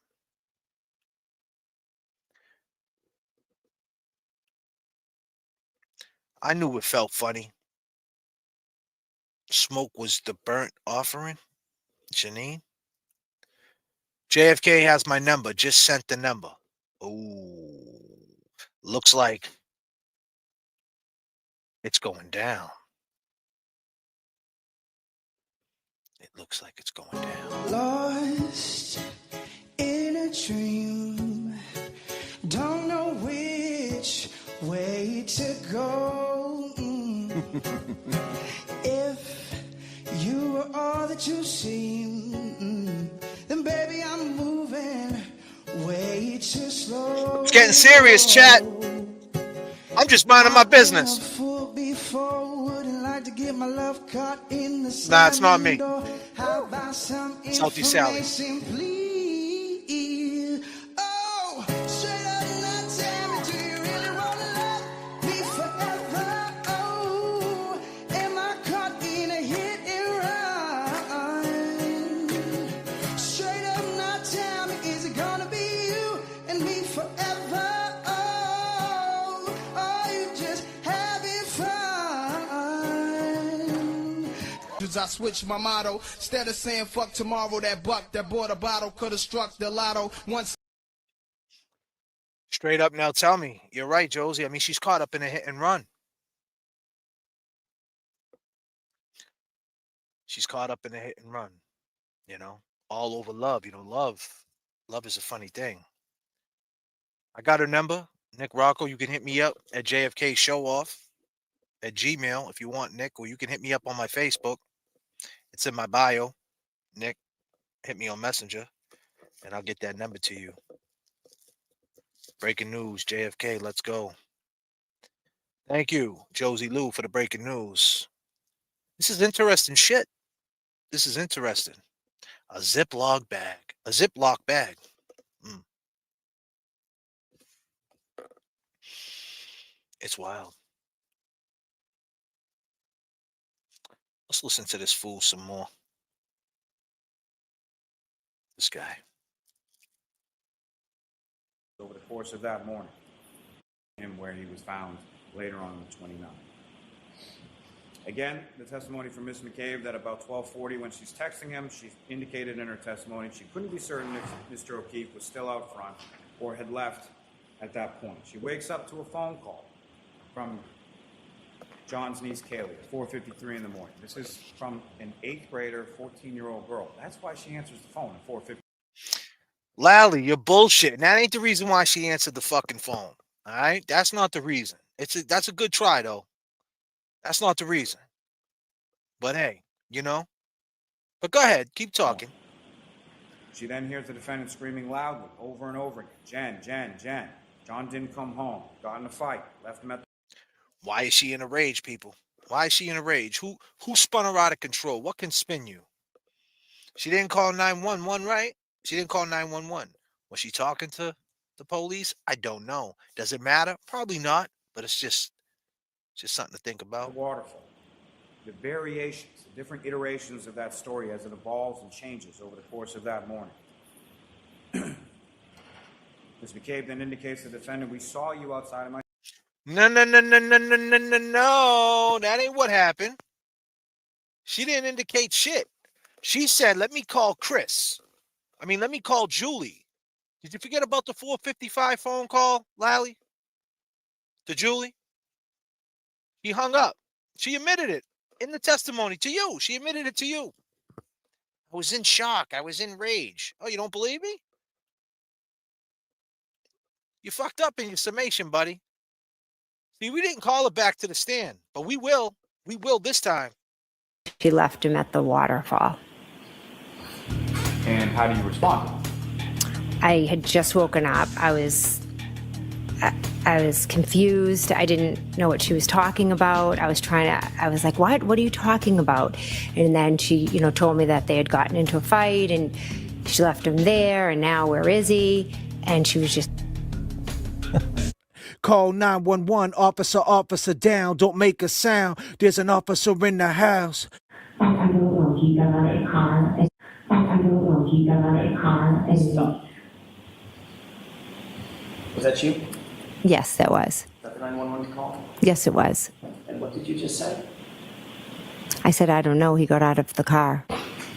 I knew it felt funny. Smoke was the burnt offering. Janine. JFK has my number. Just sent the number. Oh, looks like it's going down. It looks like it's going down. Lost in a dream, don't know which way to go. If you were all that you seem, then baby I'm moving way too slow. It's getting serious, chat. I'm just minding my business. Nah, it's not me. Salty Sally. I switched my motto. Instead of saying fuck tomorrow, that buck that bought a bottle could have struck the lotto once. Straight up now, tell me. You're right, Josie. I mean, she's caught up in a hit and run. She's caught up in a hit and run. You know, all over love. You know, love is a funny thing. I got her number. Nick Rocco, you can hit me up at Jfkshowoff at Gmail if you want, Nick, or you can hit me up on my Facebook. It's in my bio. Nick, hit me on Messenger, and I'll get that number to you. Breaking news, JFK, let's go. Thank you, Josie Lou, for the breaking news. This is interesting shit. This is interesting. A Ziploc bag. A Ziploc bag. It's wild. Let's listen to this fool some more. This guy. Over the course of that morning, him where he was found later on the 29th. Again, the testimony from Ms. McCabe that about 12:40 when she's texting him, she indicated in her testimony she couldn't be certain if Mr. O'Keefe was still out front or had left at that point. She wakes up to a phone call from John's niece Kaylee at 4:53 in the morning. This is from an 8th grader, 14-year-old girl. That's why she answers the phone at 4:50. Lally, you're bullshit. That ain't the reason why she answered the fucking phone. All right? That's not the reason. That's a good try, though. That's not the reason. But hey, you know. But go ahead. Keep talking. She then hears the defendant screaming loudly over and over again, Jen. John didn't come home. Got in a fight. Left him at the... Why is she in a rage, people? Why is she in a rage? Who spun her out of control? What can spin you? She didn't call 911, right? She didn't call 911. Was she talking to the police? I don't know. Does it matter? Probably not, but it's just something to think about. The waterfall. The variations, the different iterations of that story as it evolves and changes over the course of that morning. Ms. McCabe then indicates to the defendant, we saw you outside of my... No. That ain't what happened. She didn't indicate shit. She said, let me call Chris. Let me call Julie. Did you forget about the 4:55 phone call, Lally? To Julie? He hung up. She admitted it in the testimony to you. She admitted it to you. I was in shock. I was in rage. Oh, you don't believe me? You fucked up in your summation, buddy. See, we didn't call her back to the stand, but we will. We will this time. She left him at the waterfall. And how do you respond? I had just woken up. I was confused. I didn't know what she was talking about. I was like, what are you talking about? And then she, told me that they had gotten into a fight and she left him there and now where is he? And she was just... Call 911, officer down, don't make a sound. There's an officer in the house. Was that you? Yes, that was. Is that the 911 call? Yes, it was. And what did you just say? I said, I don't know. He got out of the car.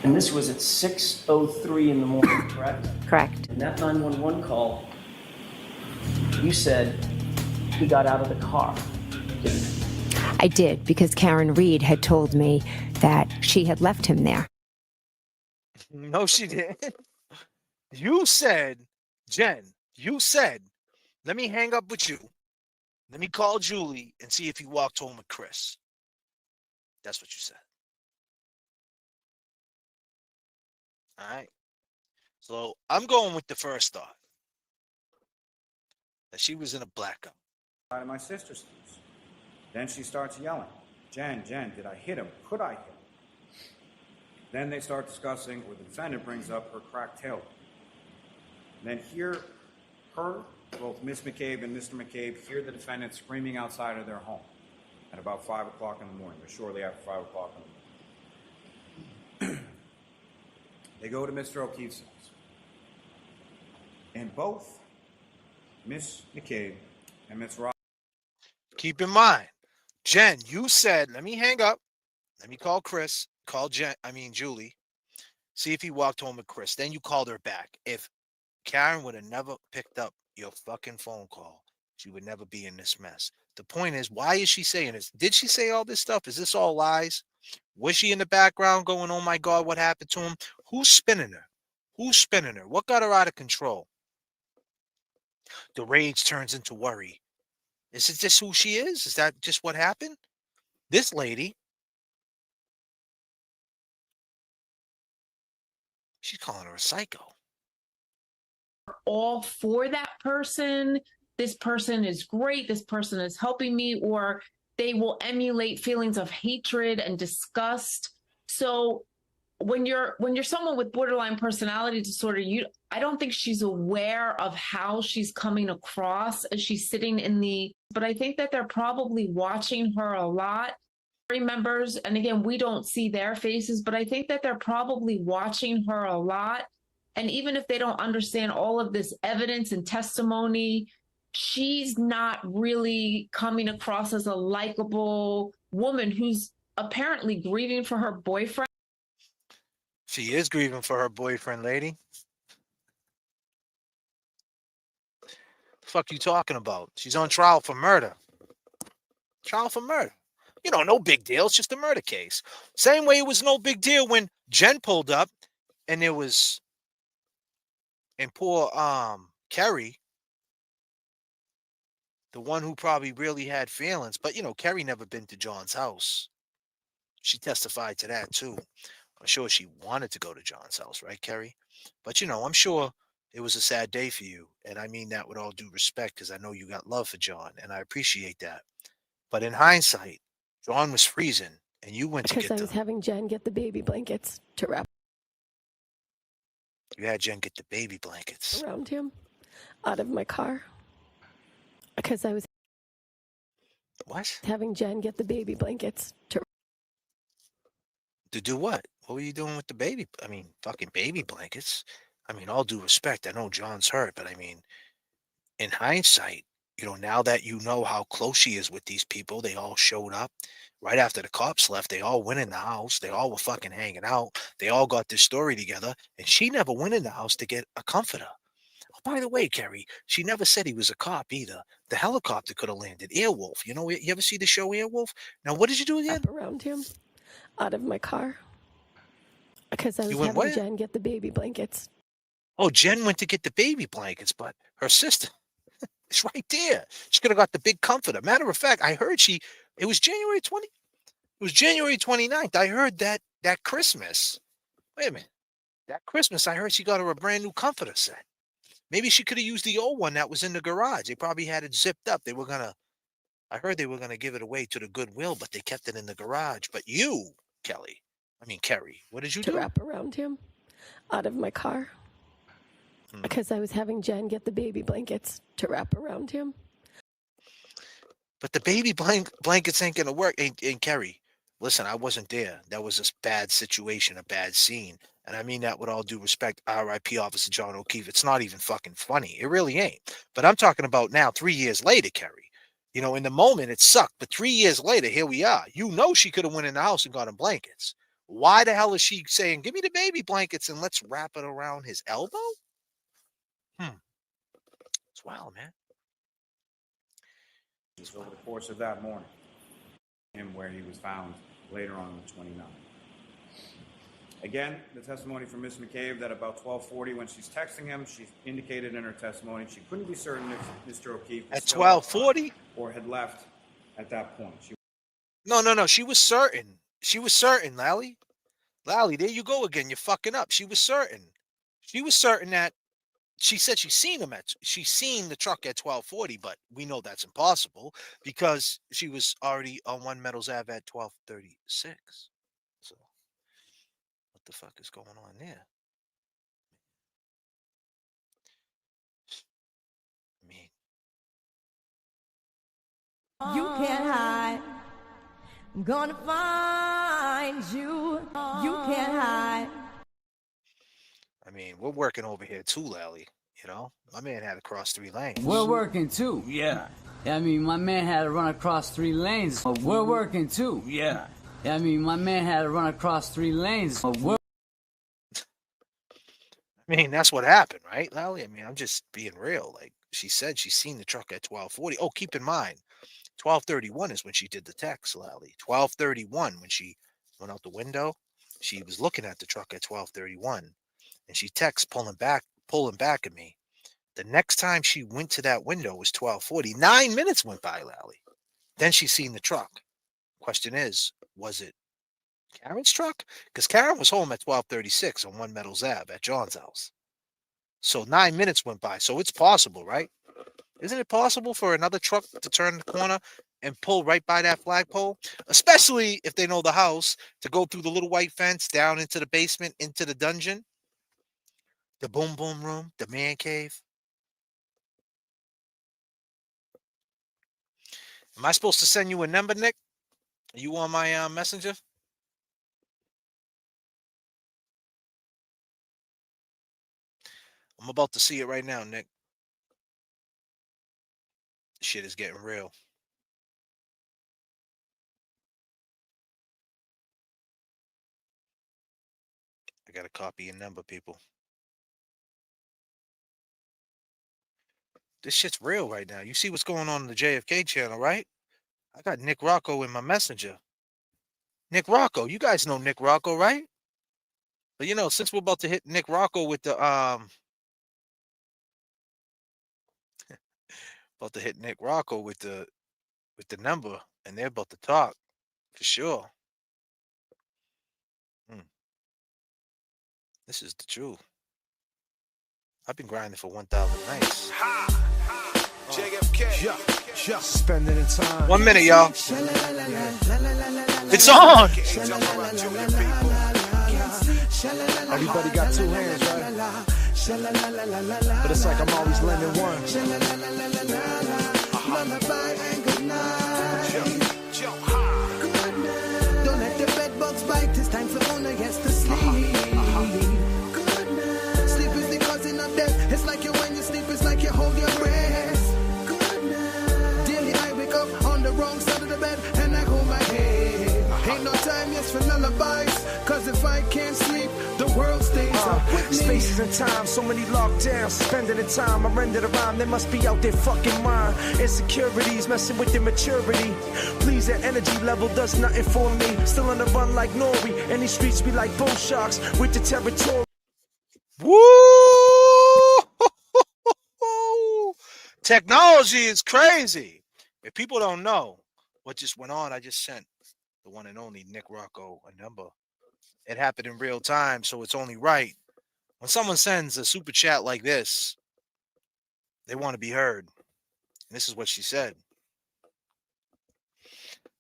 And this was at 6:03 in the morning, correct? Correct. And that 911 call, you said he got out of the car, didn't you? I did, because Karen Reed had told me that she had left him there. No, she didn't. You said, Jen, let me hang up with you. Let me call Julie and see if he walked home with Chris. That's what you said. All right. So I'm going with the first thought. That she was in a blackout. Out of my sister's house. Then she starts yelling, Jen, did I hit him? Could I hit him? Then they start discussing, or the defendant brings up her cracked tail. Then both Miss McCabe and Mr. McCabe hear the defendant screaming outside of their home at about 5 o'clock in the morning, or shortly after 5 o'clock in the morning. They go to Mr. O'Keefe's house. And both Miss McCabe and Miss Ross. Keep in mind, Jen, you said, let me hang up. Let me call Chris. Call Julie. See if he walked home with Chris. Then you called her back. If Karen would have never picked up your fucking phone call, she would never be in this mess. The point is, why is she saying this? Did she say all this stuff? Is this all lies? Was she in the background going, oh my God, what happened to him? Who's spinning her? What got her out of control? The rage turns into worry. Is it just who she is? Is that just what happened? This lady, she's calling her a psycho. All for that person. This person is great. This person is helping me, or they will emulate feelings of hatred and disgust. So when you're someone with borderline personality disorder, I don't think she's aware of how she's coming across as she's sitting but I think that they're probably watching her a lot. Members, and again, we don't see their faces, but I think that they're probably watching her a lot. And even if they don't understand all of this evidence and testimony, she's not really coming across as a likable woman who's apparently grieving for her boyfriend. She is grieving for her boyfriend, lady. The fuck you talking about? She's on trial for murder. Trial for murder. You know, no big deal. It's just a murder case. Same way it was no big deal when Jen pulled up and there was, and poor Kerry, the one who probably really had feelings. But, you know, Kerry never been to John's house. She testified to that, too. I'm sure she wanted to go to John's house, right, Kerry? But, you know, I'm sure it was a sad day for you. And I mean that with all due respect, because I know you got love for John, and I appreciate that. But in hindsight, John was freezing, and you went to Because get I was having Jen get the baby blankets to wrap You had Jen get the baby blankets. around him out of my car. Because I was What? having Jen get the baby blankets To do what? What were you doing with the baby? I mean, fucking baby blankets. I mean, all due respect, I know John's hurt, but I mean, in hindsight, you know, now that you know how close she is with these people, they all showed up right after the cops left. They all went in the house. They all were fucking hanging out. They all got this story together, and she never went in the house to get a comforter. Oh, by the way, Kerry, she never said he was a cop either. The helicopter could have landed. Airwolf. You know, you ever see the show Airwolf? Now, what did you do again? around him out of my car. Because I was You went having where? Jen get the baby blankets. Oh, Jen went to get the baby blankets, but her sister, it's right there. She could have got the big comforter. Matter of fact, I heard it was January 20. It was January 29th. I heard that Christmas. Wait a minute. That Christmas, I heard she got her a brand new comforter set. Maybe she could have used the old one that was in the garage. They probably had it zipped up. I heard they were gonna give it away to the Goodwill, but they kept it in the garage. But you, Kerry, what did you to do? wrap around him out of my car. Because I was having Jen get the baby blankets to wrap around him. But the baby blankets ain't gonna work. And Kerry, listen, I wasn't there. That was a bad situation, a bad scene. And I mean that with all due respect, R.I.P. Officer John O'Keefe. It's not even fucking funny. It really ain't. But I'm talking about now, 3 years later, Kerry. You know, in the moment it sucked, but 3 years later, here we are. You know she could have went in the house and got him blankets. Why the hell is she saying, "Give me the baby blankets and let's wrap it around his elbow"? It's wild, man. Over the course of that morning, him where he was found later on the 29th. Again, the testimony from Ms. McCabe that about 12:40 when she's texting him, she indicated in her testimony she couldn't be certain if Mr. O'Keefe was At still outside 12:40 or had left at that point. No. She was certain. She was certain, Lally. Lally, there you go again. You're fucking up. She was certain. She was certain that she said she's seen the truck at 12:40, but we know that's impossible because she was already on One Metals Ave at 12:36. So what the fuck is going on there? I mean, You can't hide. I'm gonna find you. You can't hide. I mean, we're working over here too, Lally. You know, my man had to cross 3 lanes. We're working too. Yeah. I mean, my man had to run across 3 lanes. We're working too. Yeah. I mean, my man had to run across 3 lanes. I mean, that's what happened, right, Lally? I mean, I'm just being real. Like she said, she's seen the truck at 12:40. Oh, keep in mind, 12:31 is when she did the text, Lally. 12:31 when she went out the window. She was looking at the truck at 12:31, and she texts pulling back at me. The next time she went to that window was 12:40. 9 minutes went by, Lally. Then she seen the truck. Question is, was it Karen's truck? Because Karen was home at 12:36 on One Metals Ave at John's house. So 9 minutes went by. So it's possible, right? Isn't it possible for another truck to turn the corner and pull right by that flagpole? Especially if they know the house, to go through the little white fence down into the basement, into the dungeon, the boom boom room, the man cave. Am I supposed to send you a number, Nick? Are you on my messenger? I'm about to see it right now, Nick. Shit is getting real. I got to copy your number, people. This shit's real right now. You see what's going on the JFK channel, right? I got Nick Rocco in my messenger. Nick Rocco, you guys know Nick Rocco, right? But you know, since we're about to hit Nick Rocco with the about to hit Nick Rocco with the number, and they're about to talk for sure. This is the truth. I've been grinding for 1,000 nights. J.F.K. Just spending in time. 1 minute, y'all. It's on. Everybody got two hands, right? But it's like I'm always lending one. Don't let the bed bugs bite. It's time for owner gets to sleep. Sleep is the cousin of death. It's like you when you sleep. It's like you hold your breath. Daily I wake up on the wrong side of the bed and I hold my head. Ain't no time yes for lullabies. Cause if I can't sleep, the world stays up with me. Spaces and time, so many lockdowns. Spending the time, I render the rhyme. They must be out their fucking mind. Insecurities messing with their maturity. Please, their energy level does nothing for me. Still on the run like Nori. And these streets be like bull sharks with the territory. Woo! Technology is crazy. If people don't know what just went on, I just sent the one and only Nick Rocco a number. It happened in real time, so it's only right. When someone sends a super chat like this, they want to be heard. And this is what she said.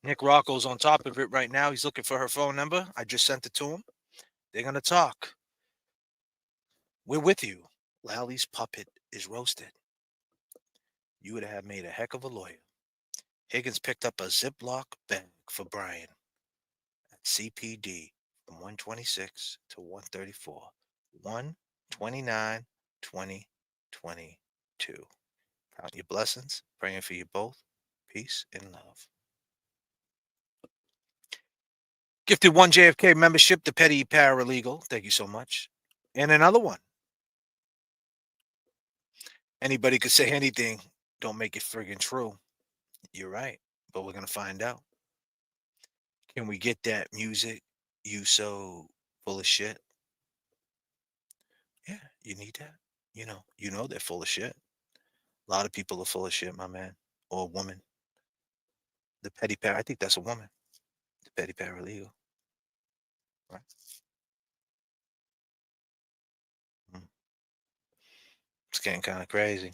Nick Rocco's on top of it right now. He's looking for her phone number. I just sent it to him. They're going to talk. We're with you. Lally's puppet is roasted. You would have made a heck of a lawyer. Higgins picked up a Ziploc bag for Brian at CPD from 126 to 134. 129 2022. Count your blessings. Praying for you both. Peace and love. Gifted 1 J.F.K. membership to Petty Paralegal. Thank you so much. And another one. Anybody could say anything. Don't make it friggin' true. You're right. But we're going to find out. Can we get that music? You so full of shit. Yeah, you need that. You know they're full of shit. A lot of people are full of shit, my man. Or a woman. The petty I think that's a woman. The petty paralegal. Right? It's getting kind of crazy.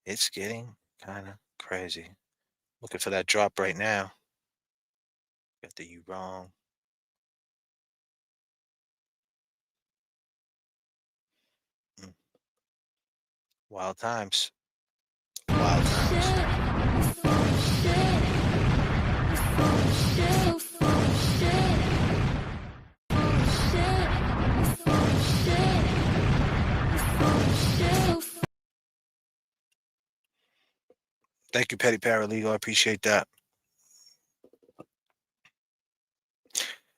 It's getting kind of crazy. Looking for that drop right now. Got the you wrong. Wild times. Wild times. Thank you, Petty Paralegal. I appreciate that.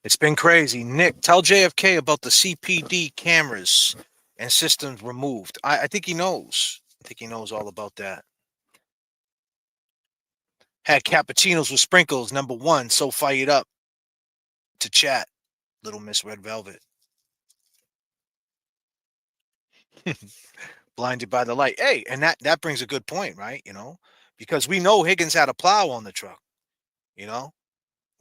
It's been crazy. Nick, tell JFK about the CPD cameras and systems removed. I think he knows. I think he knows all about that. Had cappuccinos with sprinkles, number 1, so fired up to chat. Little Miss Red Velvet. Blinded by the light. Hey, and that brings a good point, right? Because we know Higgins had a plow on the truck. We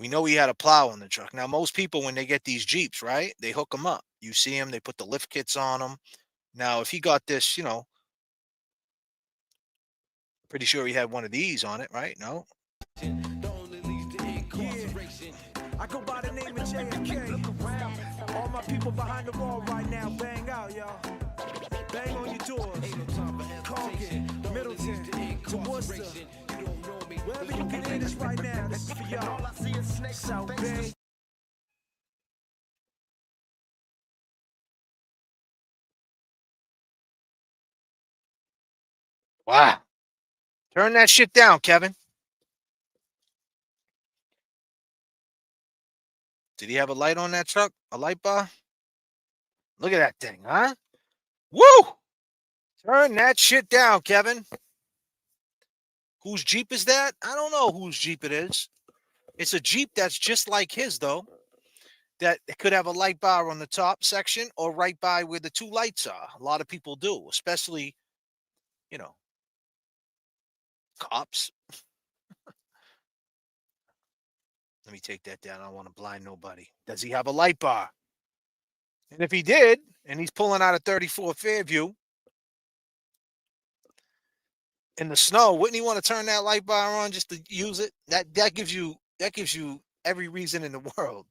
know he had a plow on the truck. Now, most people, when they get these Jeeps, right, they hook them up. You see them, they put the lift kits on them. Now, if he got this, pretty sure he had one of these on it, right? No? I go by the name of J.F.K. All my people behind the wall right now, bang out, y'all. Bang on your doors. Concord, Middleton, to Worcester. Wherever you can hear this right now, this is for y'all. South Bay. Wow. Turn that shit down, Kevin. Did he have a light on that truck? A light bar? Look at that thing, huh? Woo! Turn that shit down, Kevin. Whose Jeep is that? I don't know whose Jeep it is. It's a Jeep that's just like his, though. That could have a light bar on the top section or right by where the two lights are. A lot of people do, especially, cops. Let me take that down. I don't want to blind nobody. Does he have a light bar? And if he did, and he's pulling out of 34 Fairview in the snow, wouldn't he want to turn that light bar on just to use it? That gives you every reason in the world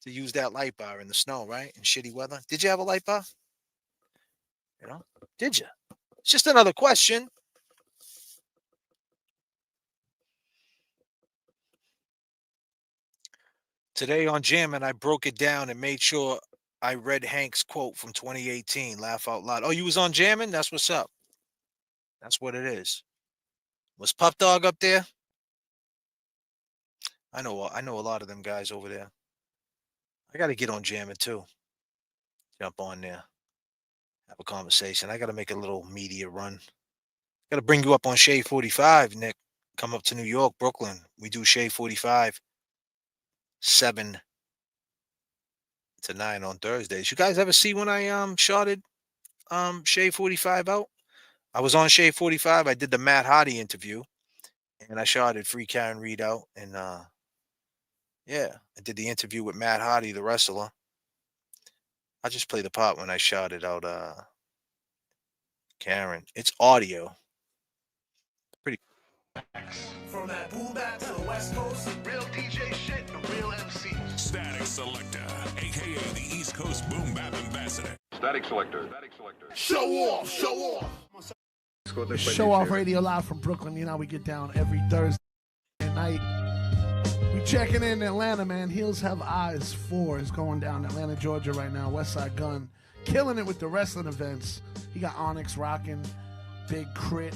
to use that light bar in the snow, right? In shitty weather. Did you have a light bar? Did you? It's just another question. Today on Jammin', I broke it down and made sure I read Hank's quote from 2018. Laugh out loud. Oh, you was on Jammin'? That's what's up. That's what it is. Was Pup Dog up there? I know a lot of them guys over there. I got to get on Jammin' too. Jump on there. Have a conversation. I got to make a little media run. Got to bring you up on Shade 45, Nick. Come up to New York, Brooklyn. We do Shade 45, 7 to 9 on Thursdays. You guys ever see when I shotted Shade 45 out? I was on Shade 45. I did the Matt Hardy interview, and I shotted Free Karen Reed out. And yeah, I did the interview with Matt Hardy, the wrestler. I just play the part when I shouted out Karen. It's audio. Pretty. From that boom bap to the West Coast, real DJ shit, the real MC. Static Selector, aka the East Coast boom bap ambassador. Static Selector. Show off, show off. Show Off Radio live from Brooklyn. You know, we get down every Thursday night. We checking in Atlanta, man. Heels Have Eyes 4 is going down in Atlanta, Georgia right now. Westside Gun killing it with the wrestling events. He got Onyx rocking, Big Crit,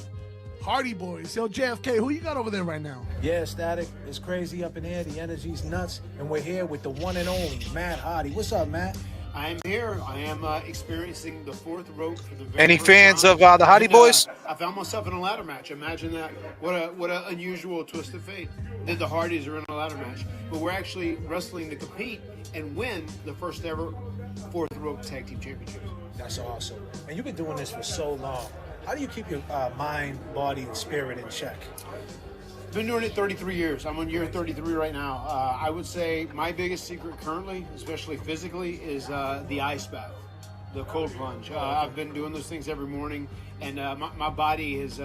Hardy Boys. Yo, J.F.K, who you got over there right now? Yeah, Static. It's crazy up in here. The energy's nuts. And we're here with the one and only Matt Hardy. What's up, Matt? I am here. I am experiencing the fourth rope for the very Any first fans time. of the Hardy Boys? I found myself in a ladder match. Imagine that. What a unusual twist of fate. That the Hardys are in a ladder match, but we're actually wrestling to compete and win the first ever fourth rope tag team championships. That's awesome. And you've been doing this for so long. How do you keep your mind, body, and spirit in check? Been doing it 33 years. I'm on year 33 right now. I would say my biggest secret currently, especially physically, is the ice bath, the cold plunge. I've been doing those things every morning, and my body has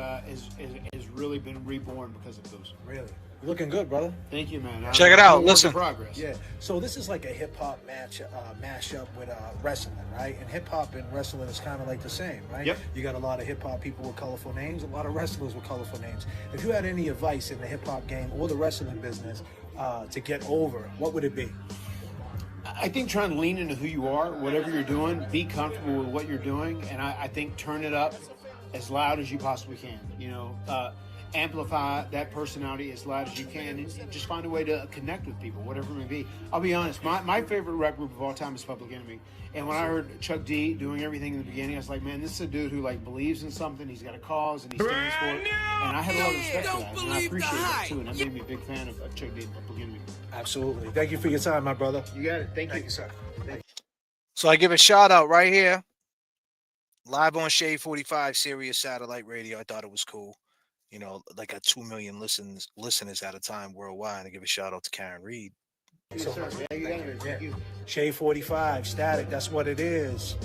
really been reborn because of those. Really? You're looking good, brother. Thank you, man. Check it out. Work in Listen. progress. Yeah. So this is like a hip hop mashup with wrestling, right? And hip hop and wrestling is kind of like the same, right? Yep. You got a lot of hip hop people with colorful names, a lot of wrestlers with colorful names. If you had any advice in the hip hop game or the wrestling business to get over, what would it be? I think trying to lean into who you are, whatever you're doing, be comfortable with what you're doing, and I think turn it up as loud as you possibly can. You know, amplify that personality as loud as you can, and just find a way to connect with people, whatever it may be. I'll be honest, my favorite rap group of all time is Public Enemy. And when I heard Chuck D doing everything in the beginning, I was like, man, this is a dude who like believes in something, he's got a cause, and he stands for it. And I had a lot of respect for that, and I appreciate that too, and that made me a big fan of Chuck D and Public Enemy. Absolutely. Thank you for your time, my brother. You got it. Thank you, you. sir. So I give a shout out right here, live on Shade 45, Sirius Satellite Radio. I thought it was cool. You know, like a 2 million listeners at a time worldwide. And I give a shout out to Karen Reed. So much. Thank you. Shade 45, Static, that's what it is.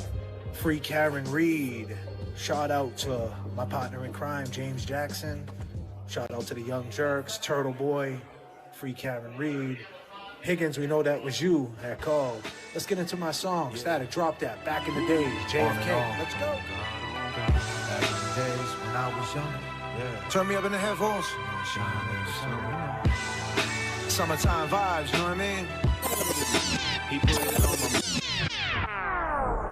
Free Karen Reed. Shout out to my partner in crime, James Jackson. Shout out to the Young Jerks, Turtle Boy, Free Karen Reed. Higgins, we know that was you that called. Let's get into my song. Static, drop that. Back in the days, J.F.K. Let's go. Back in the days when I was young. Yeah. Turn me up in the headphones. Summertime vibes, you know what I mean? He put it on my...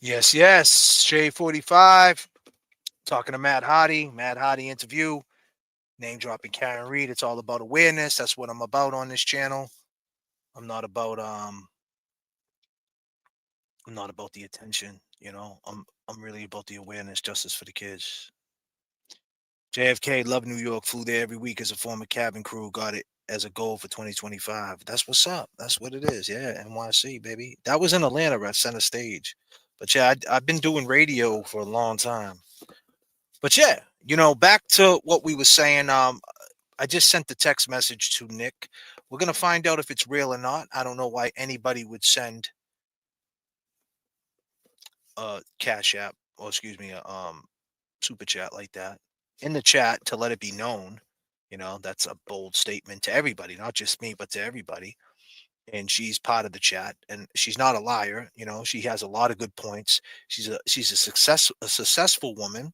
Yes. Shade 45. Talking to Matt Hardy. Matt Hardy interview. Name dropping Karen Reed. It's all about awareness. That's what I'm about on this channel. I'm not about I'm not about the attention, you know. I'm really about the awareness, justice for the kids. JFK, love New York, flew there every week as a former cabin crew, got it as a goal for 2025. That's what's up. That's what it is. Yeah, NYC, baby. That was in Atlanta at Center Stage. But yeah, I've been doing radio for a long time. But yeah, back to what we were saying. I just sent the text message to Nick. We're gonna find out if it's real or not. I don't know why anybody would send a cash app, or excuse me, a super chat like that in the chat to let it be known. That's a bold statement to everybody, not just me, but to everybody. And she's part of the chat, and she's not a liar. She has a lot of good points. She's a successful woman.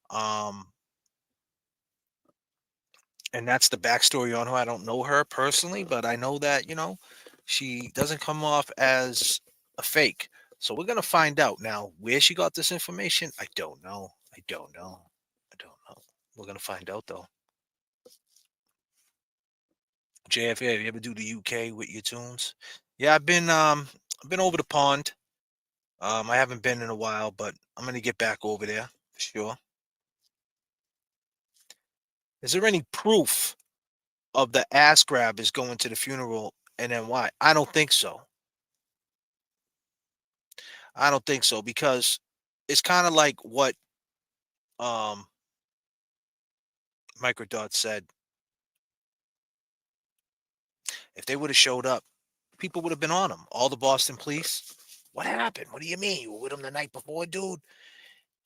Um, and that's the backstory on her. I don't know her personally, but I know that she doesn't come off as a fake. So we're gonna find out now where she got this information. I don't know. I don't know. We're gonna find out though. JFA, have you ever do the UK with your tunes? Yeah, I've been over the pond. I haven't been in a while, but I'm gonna get back over there for sure. Is there any proof of the ass grab is going to the funeral and then why? I don't think so. I don't think so, because it's kind of like what um Microdot said. If they would have showed up, people would have been on them. All the Boston police. What happened? What do you mean? You were with him the night before, dude?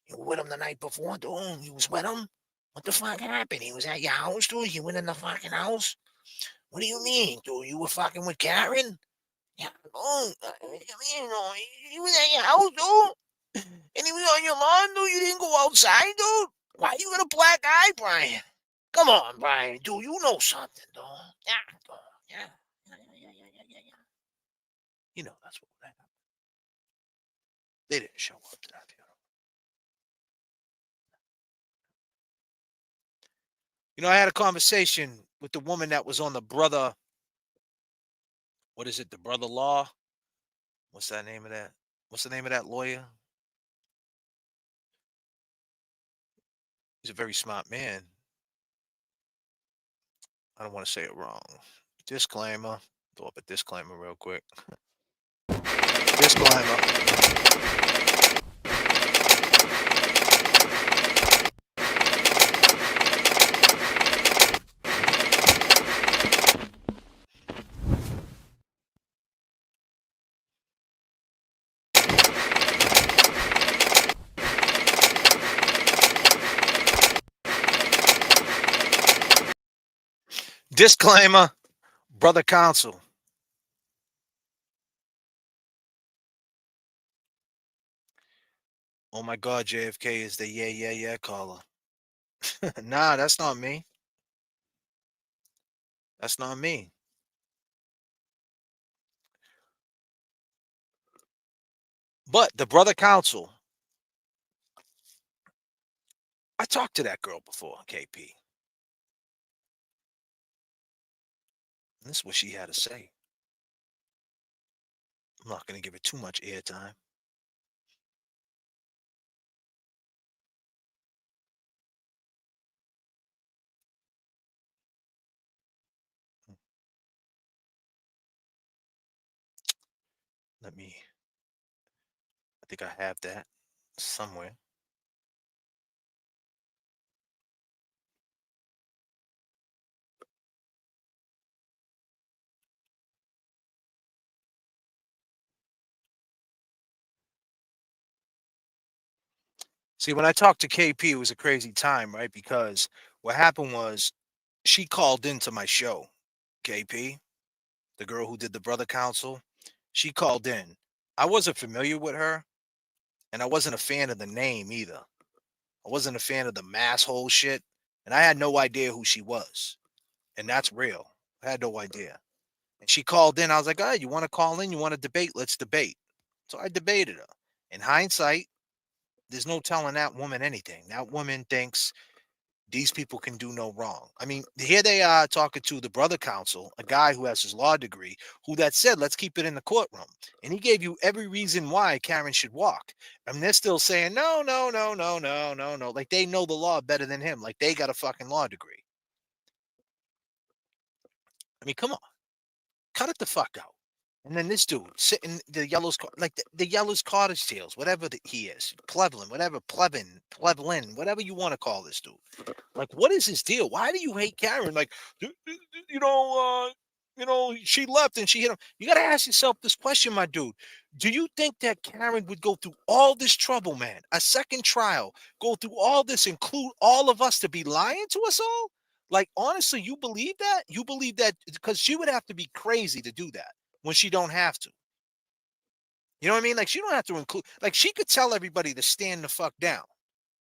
You were with him the night before, dude? You was with him? What the fuck happened? He was at your house, dude? You went in the fucking house? What do you mean, dude? You were fucking with Karen? Yeah, dude. He was at your house, dude? And he was on your lawn, dude? You didn't go outside, dude? Why you got a black eye, Brian? Come on, Brian, dude. You know something, dude. Yeah, dude. Yeah. That's what happened. They didn't show up to that funeral. I had a conversation with the woman that was on the brother. What is it? The brother law? What's that name of that? What's the name of that lawyer? He's a very smart man. I don't want to say it wrong. Disclaimer. Throw up a disclaimer real quick. Disclaimer. Disclaimer, brother counsel. Oh my God, JFK is the yeah caller. Nah, that's not me. That's not me. But the brother counsel, I talked to that girl before, KP. And this is what she had to say. I'm not going to give it too much airtime. I think I have that somewhere. See, when I talked to KP, it was a crazy time, right? Because what happened was she called into my show, KP, the girl who did the brother counsel. She called in. I wasn't familiar with her, and I wasn't a fan of the name either. I wasn't a fan of the mass hole shit, and I had no idea who she was. And that's real. I had no idea. And she called in. I was like, oh, you want to call in? You want to debate? Let's debate. So I debated her. In hindsight, there's no telling that woman anything. That woman thinks these people can do no wrong. I mean, here they are talking to the brother counsel, a guy who has his law degree, who that said, let's keep it in the courtroom. And he gave you every reason why Karen should walk. And they're still saying, no, no, no, no, no, no, no. Like they know the law better than him. Like they got a fucking law degree. I mean, come on. Cut it the fuck out. And then this dude sitting the yellow's like the yellow's cottage tails, whatever he is, Plevlin, whatever Plevlin, whatever you want to call this dude. Like, what is his deal? Why do you hate Karen? Like, you know, she left and she hit him. You got to ask yourself this question, my dude. Do you think that Karen would go through all this trouble, man? A second trial, go through all this, include all of us to be lying to us all? Like, honestly, you believe that? You believe that because she would have to be crazy to do that when she don't have to. You know what I mean? Like, she don't have to include, like, she could tell everybody to stand the fuck down.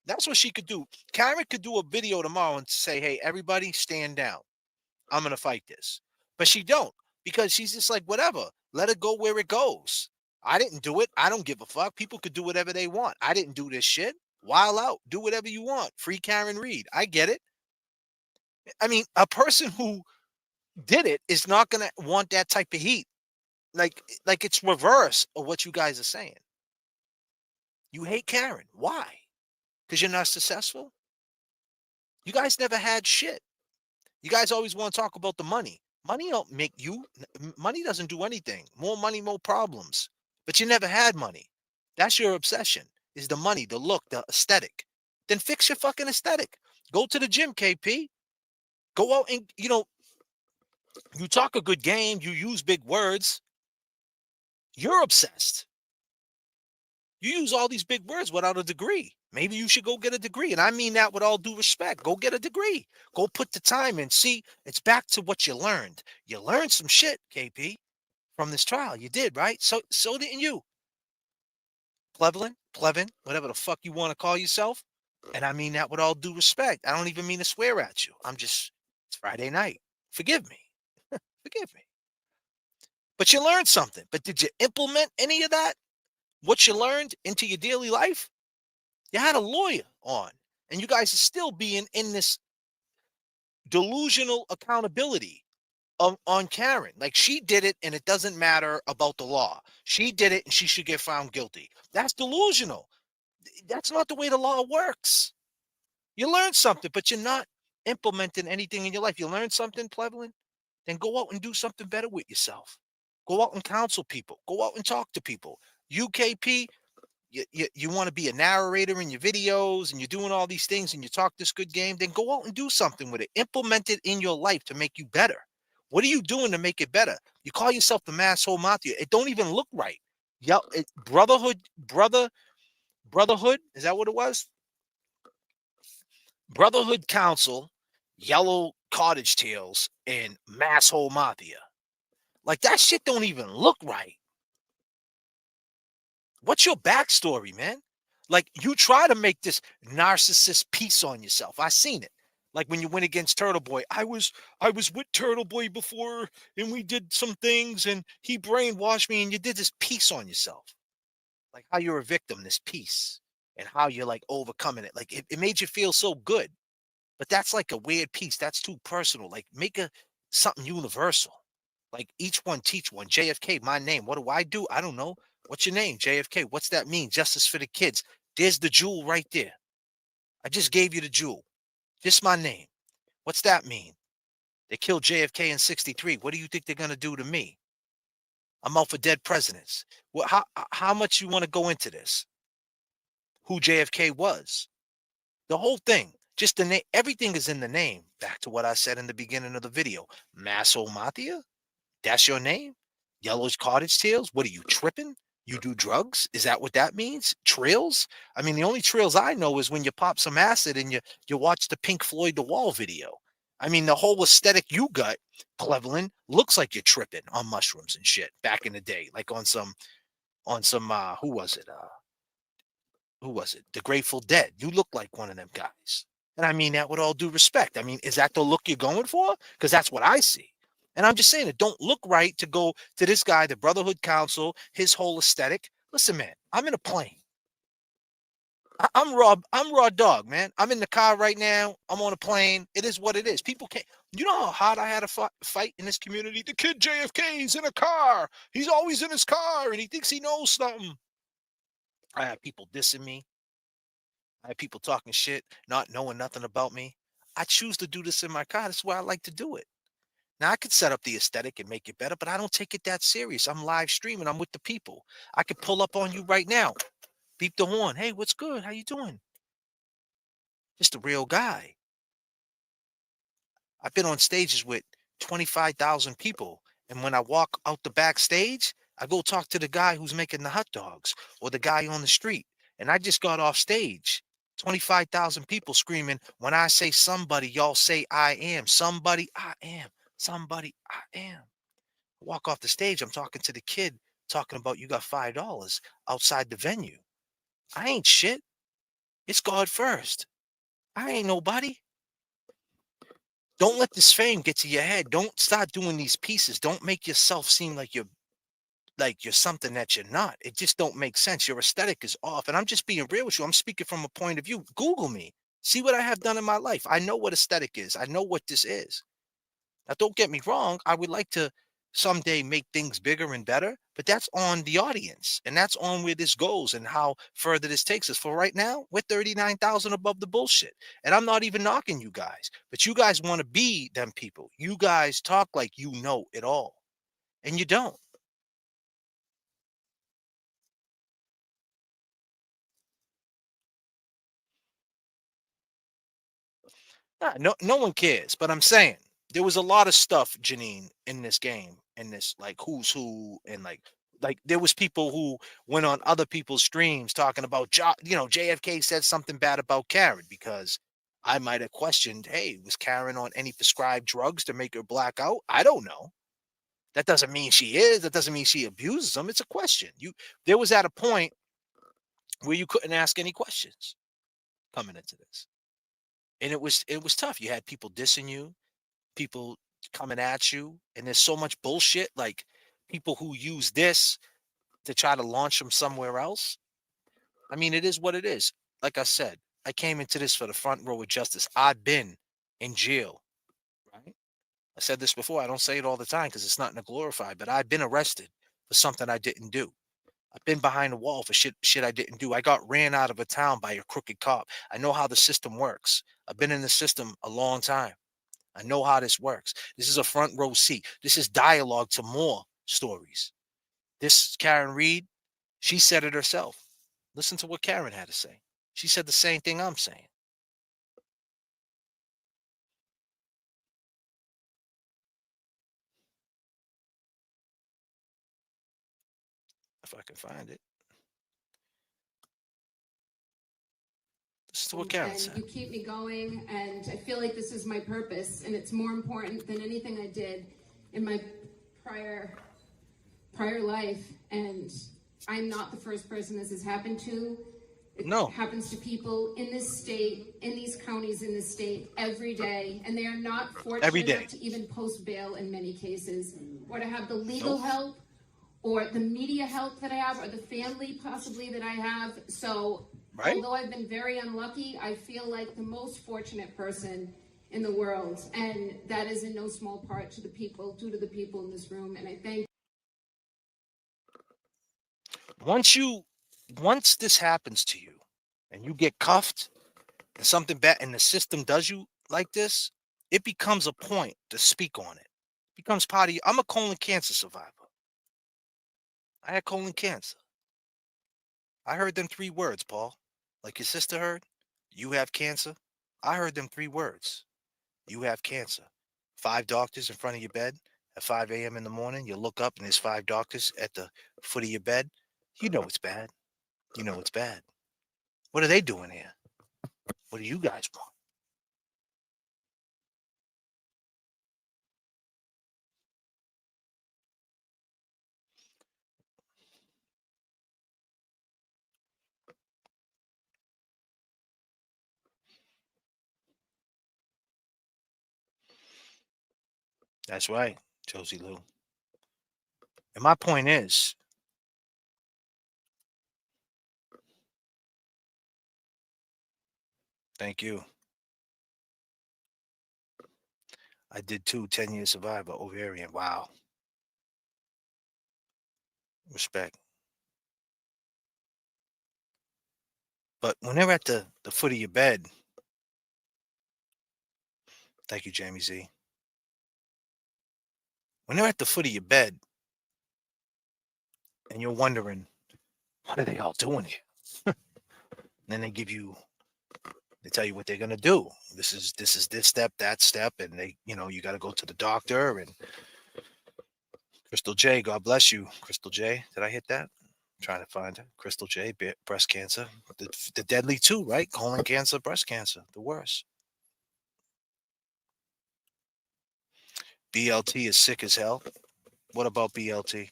That's what she could do. Karen could do a video tomorrow and say, hey, everybody stand down. I'm going to fight this. But she don't, because she's just like, whatever. Let it go where it goes. I didn't do it. I don't give a fuck. People could do whatever they want. I didn't do this shit. Wild out. Do whatever you want. Free Karen Reed. I get it. I mean, a person who did it is not going to want that type of heat. Like it's reverse of what you guys are saying. You hate Karen. Why? Because you're not successful? You guys never had shit. You guys always want to talk about the money. Money don't make you, money doesn't do anything. More money, more problems. But you never had money. That's your obsession, is the money, the look, the aesthetic. Then fix your fucking aesthetic. Go to the gym, KP. Go out and, you talk a good game. You use big words. You're obsessed. You use all these big words without a degree. Maybe you should go get a degree. And I mean that with all due respect. Go get a degree. Go put the time in. See, it's back to what you learned. You learned some shit, KP, from this trial. You did, right? So didn't you. Plevin, whatever the fuck you want to call yourself. And I mean that with all due respect. I don't even mean to swear at you. It's Friday night. Forgive me. Forgive me. But you learned something. But did you implement any of that? What you learned into your daily life? You had a lawyer on, and you guys are still being in this delusional accountability on Karen. Like, she did it, and it doesn't matter about the law. She did it, and she should get found guilty. That's delusional. That's not the way the law works. You learned something, but you're not implementing anything in your life. You learned something, Plevlin? Then go out and do something better with yourself. Go out and counsel people. Go out and talk to people. UKP, you want to be a narrator in your videos and you're doing all these things and you talk this good game, then go out and do something with it. Implement it in your life to make you better. What are you doing to make it better? You call yourself the Masshole Mafia. It don't even look right. Brotherhood, is that what it was? Brotherhood Council, Yellow Cottage Tails, and Masshole Mafia. Like, that shit don't even look right. What's your backstory, man? Like, you try to make this narcissist piece on yourself. I seen it. Like when you went against Turtle Boy. I was with Turtle Boy before, and we did some things, and he brainwashed me, and you did this piece on yourself. Like how you're a victim, this piece, and how you're like overcoming it. Like it made you feel so good. But that's like a weird piece. That's too personal. Like, make something universal. Like, each one teach one. JFK, my name. What do I do? I don't know. What's your name? JFK. What's that mean? Justice for the kids. There's the jewel right there. I just gave you the jewel. Just my name. What's that mean? They killed JFK in 63. What do you think they're going to do to me? I'm out for dead presidents. Well, how much you want to go into this? Who JFK was? The whole thing. Just the name. Everything is in the name. Back to what I said in the beginning of the video. Masshole Mafia? That's your name? Yellow's Cottage Tails? What are you, tripping? You do drugs? Is that what that means? Trails? I mean, the only trails I know is when you pop some acid and you watch the Pink Floyd The Wall video. I mean, the whole aesthetic you got, Cleveland, looks like you're tripping on mushrooms and shit back in the day. Like on some who was it? Who was it? The Grateful Dead. You look like one of them guys. And I mean that with all due respect. I mean, is that the look you're going for? Because that's what I see. And I'm just saying, it don't look right to go to this guy, the Brotherhood Council, his whole aesthetic. Listen, man, I'm in a plane. I'm raw dog, man. I'm in the car right now. I'm on a plane. It is what it is. People can't. You know how hard I had to fight in this community? The kid JFK, he's in a car. He's always in his car and he thinks he knows something. I had people dissing me. I had people talking shit, not knowing nothing about me. I choose to do this in my car. That's why I like to do it. Now I could set up the aesthetic and make it better, but I don't take it that serious. I'm live streaming. I'm with the people. I could pull up on you right now. Beep the horn. Hey, what's good? How you doing? Just a real guy. I've been on stages with 25,000 people. And when I walk out the backstage, I go talk to the guy who's making the hot dogs or the guy on the street. And I just got off stage. 25,000 people screaming, when I say somebody, y'all say I am. Somebody, I am. Somebody, I am. Walk off the stage, I'm talking to the kid, talking about you got $5 outside the venue. I ain't shit. It's God first. I ain't nobody. Don't let this fame get to your head. Don't start doing these pieces. Don't make yourself seem like you're something that you're not. It just don't make sense. Your aesthetic is off. And I'm just being real with you. I'm speaking from a point of view. Google me. See what I have done in my life. I know what aesthetic is. I know what this is. Now, don't get me wrong. I would like to someday make things bigger and better, but that's on the audience. And that's on where this goes and how further this takes us. For right now, we're 39,000 above the bullshit. And I'm not even knocking you guys, but you guys want to be them people. You guys talk like you know it all, and you don't. No one cares. But I'm saying there was a lot of stuff, Janine, in this game, in this like who's who, and like there was people who went on other people's streams talking about JFK said something bad about Karen because I might have questioned, hey, was Karen on any prescribed drugs to make her black out? I don't know. That doesn't mean she is. That doesn't mean she abuses them. It's a question. There was at a point where you couldn't ask any questions coming into this. And it was tough. You had people dissing you, people coming at you, and there's so much bullshit, like people who use this to try to launch them somewhere else. I mean, it is what it is. Like I said, I came into this for the front row of justice. I've been in jail, right? I said this before. I don't say it all the time because it's not in a glorified, but I've been arrested for something I didn't do. I've been behind a wall for shit I didn't do. I got ran out of a town by a crooked cop. I know how the system works. I've been in the system a long time. I know how this works. This is a front row seat. This is dialogue to more stories. This Karen Reed, she said it herself. Listen to what Karen had to say. She said the same thing I'm saying. If I can find it. Listen to what Karen And said. you keep me going, and I feel like this is my purpose, and it's more important than anything I did in my prior life. And I'm not the first person this has happened to. It happens to people in this state, in these counties in this state every day, and they are not fortunate enough to even post bail in many cases, or to have the legal help, or the media help that I have, or the family possibly that I have. So although I've been very unlucky, I feel like the most fortunate person in the world, and that is in no small part to the people, due to the people in this room. And I thank Once this happens to you and you get cuffed and something bad and the system does you like this, it becomes a point to speak on it. It becomes part of you. I'm a colon cancer survivor. I had colon cancer. I heard them 3 words, Paul. Like your sister heard, you have cancer. I heard them 3 words. You have cancer. 5 doctors in front of your bed at 5 a.m. in the morning. You look up and there's 5 doctors at the foot of your bed. You know it's bad. You know it's bad. What are they doing here? What do you guys want? That's right, Josie Lou. And my point is, Thank you. I did too. 10-year survivor, ovarian. Wow. Respect. But when they're at the foot of your bed, thank you, Jamie Z. When they're at the foot of your bed and you're wondering, what are they all doing here? Then they tell you what they're gonna do. This is this step, that step, and you got to go to the doctor. And Crystal J, God bless you, Crystal J. Did I hit that? I'm trying to find it. Crystal J, breast cancer, the deadly too, right? Colon cancer, breast cancer, the worst. BLT is sick as hell. What about BLT?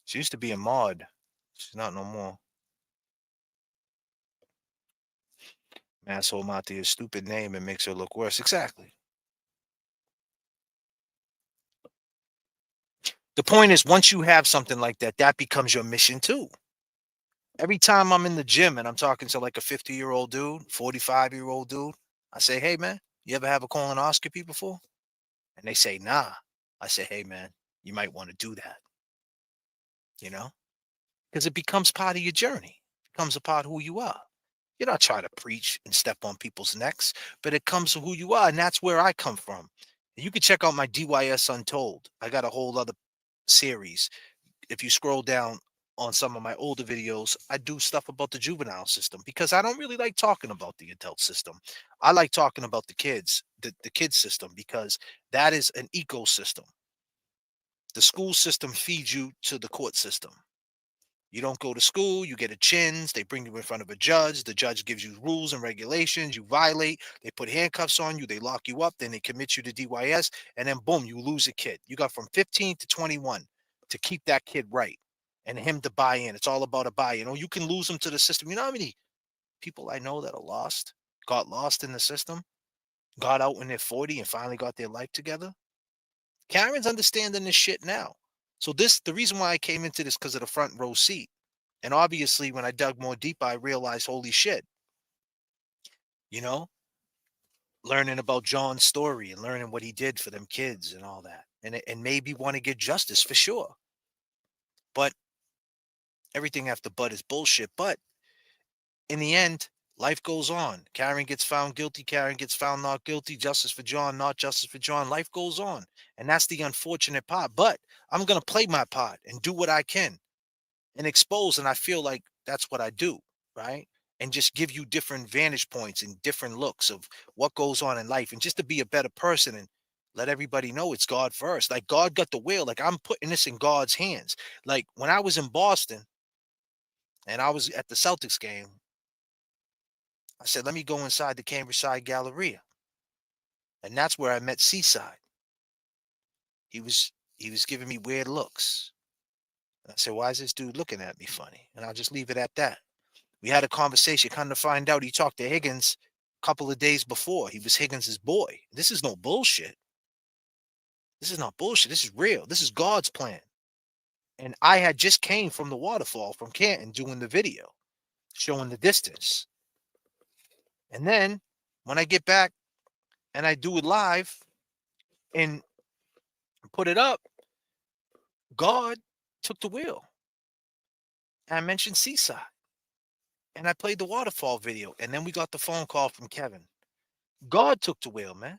She used to be a mod. She's not no more. Asshole Mati, a stupid name and makes her look worse. Exactly. The point is, once you have something like that, that becomes your mission too. Every time I'm in the gym and I'm talking to like a 50-year-old dude, 45-year-old dude, I say, hey, man, you ever have a colonoscopy before? And they say, nah. I say, hey, man, you might want to do that. Because it becomes part of your journey. It becomes a part of who you are. You're not trying to preach and step on people's necks, but it comes to who you are. And that's where I come from. You can check out my DYS Untold. I got a whole other series. If you scroll down on some of my older videos, I do stuff about the juvenile system because I don't really like talking about the adult system. I like talking about the kids, the kids system, because that is an ecosystem. The school system feeds you to the court system. You don't go to school, you get a chins, they bring you in front of a judge, the judge gives you rules and regulations, you violate, they put handcuffs on you, they lock you up, then they commit you to DYS, and then boom, you lose a kid. You got from 15 to 21 to keep that kid right and him to buy in. It's all about a buy-in. You can lose them to the system. You know how many people I know that are got lost in the system, got out when they're 40 and finally got their life together? Karen's understanding this shit now. So the reason why I came into this because of the front row seat. And obviously, when I dug more deep, I realized, holy shit, learning about John's story and learning what he did for them kids and all that. And maybe want to get justice for sure. But everything after but is bullshit. But in the end, life goes on. Karen gets found guilty. Karen gets found not guilty. Justice for John, not justice for John. Life goes on. And that's the unfortunate part. But I'm going to play my part and do what I can and expose. And I feel like that's what I do, right? And just give you different vantage points and different looks of what goes on in life and just to be a better person and let everybody know it's God first. Like God got the will. Like I'm putting this in God's hands. Like when I was in Boston and I was at the Celtics game, I said, let me go inside the Canton Galleria. And that's where I met Seaside. He was giving me weird looks. And I said, why is this dude looking at me funny? And I'll just leave it at that. We had a conversation, kind of find out he talked to Higgins a couple of days before. He was Higgins's boy. This is no bullshit. This is not bullshit. This is real. This is God's plan. And I had just came from the waterfall from Canton doing the video, showing the distance. And then when I get back and I do it live and put it up, God took the wheel. And I mentioned Seaside. And I played the waterfall video. And then we got the phone call from Kevin. God took the wheel, man.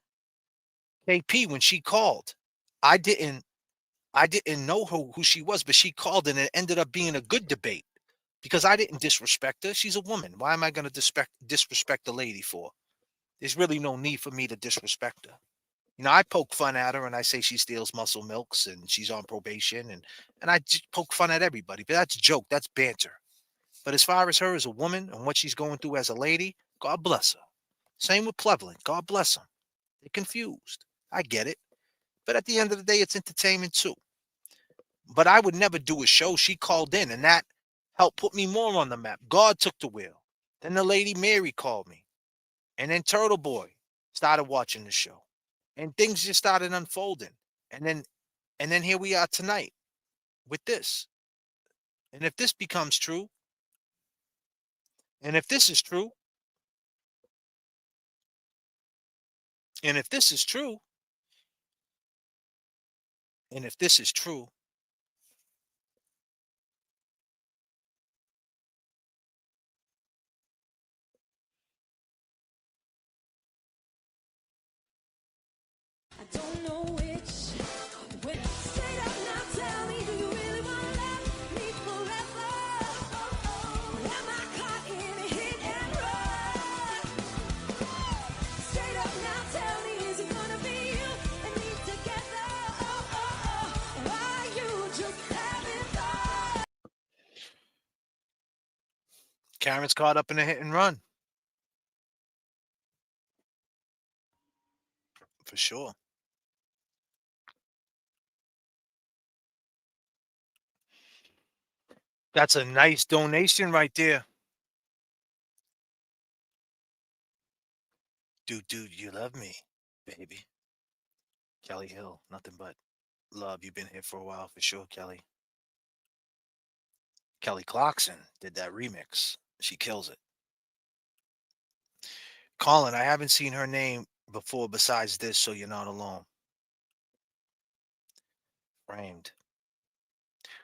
KP, when she called, I didn't know who she was, but she called and it ended up being a good debate because I didn't disrespect her. She's a woman. Why am I going to disrespect the lady for? There's really no need for me to disrespect her. I poke fun at her and I say she steals muscle milks and she's on probation and I just poke fun at everybody. But that's a joke. That's banter. But as far as her as a woman and what she's going through as a lady, God bless her. Same with Plevlin. God bless them. They're confused. I get it. But at the end of the day, it's entertainment too. But I would never do a show. She called in and that helped put me more on the map. God took the wheel. Then the lady Mary called me. And then Turtle Boy started watching the show. And things just started unfolding. And then here we are tonight with this. And if this becomes true, And if this is true, and if this is true, and if this is true, I don't know which. Straight up now, tell me, do you really want to love me forever? Or am I caught in a hit and run? Straight up now, tell me, is it gonna be you and me together? Or are you just having fun? Karen's caught up in a hit and run. For sure. That's a nice donation right there. Dude, you love me, baby. Kelly Hill, nothing but love. You've been here for a while for sure, Kelly. Kelly Clarkson did that remix. She kills it. Colin, I haven't seen her name before besides this, so you're not alone. Framed.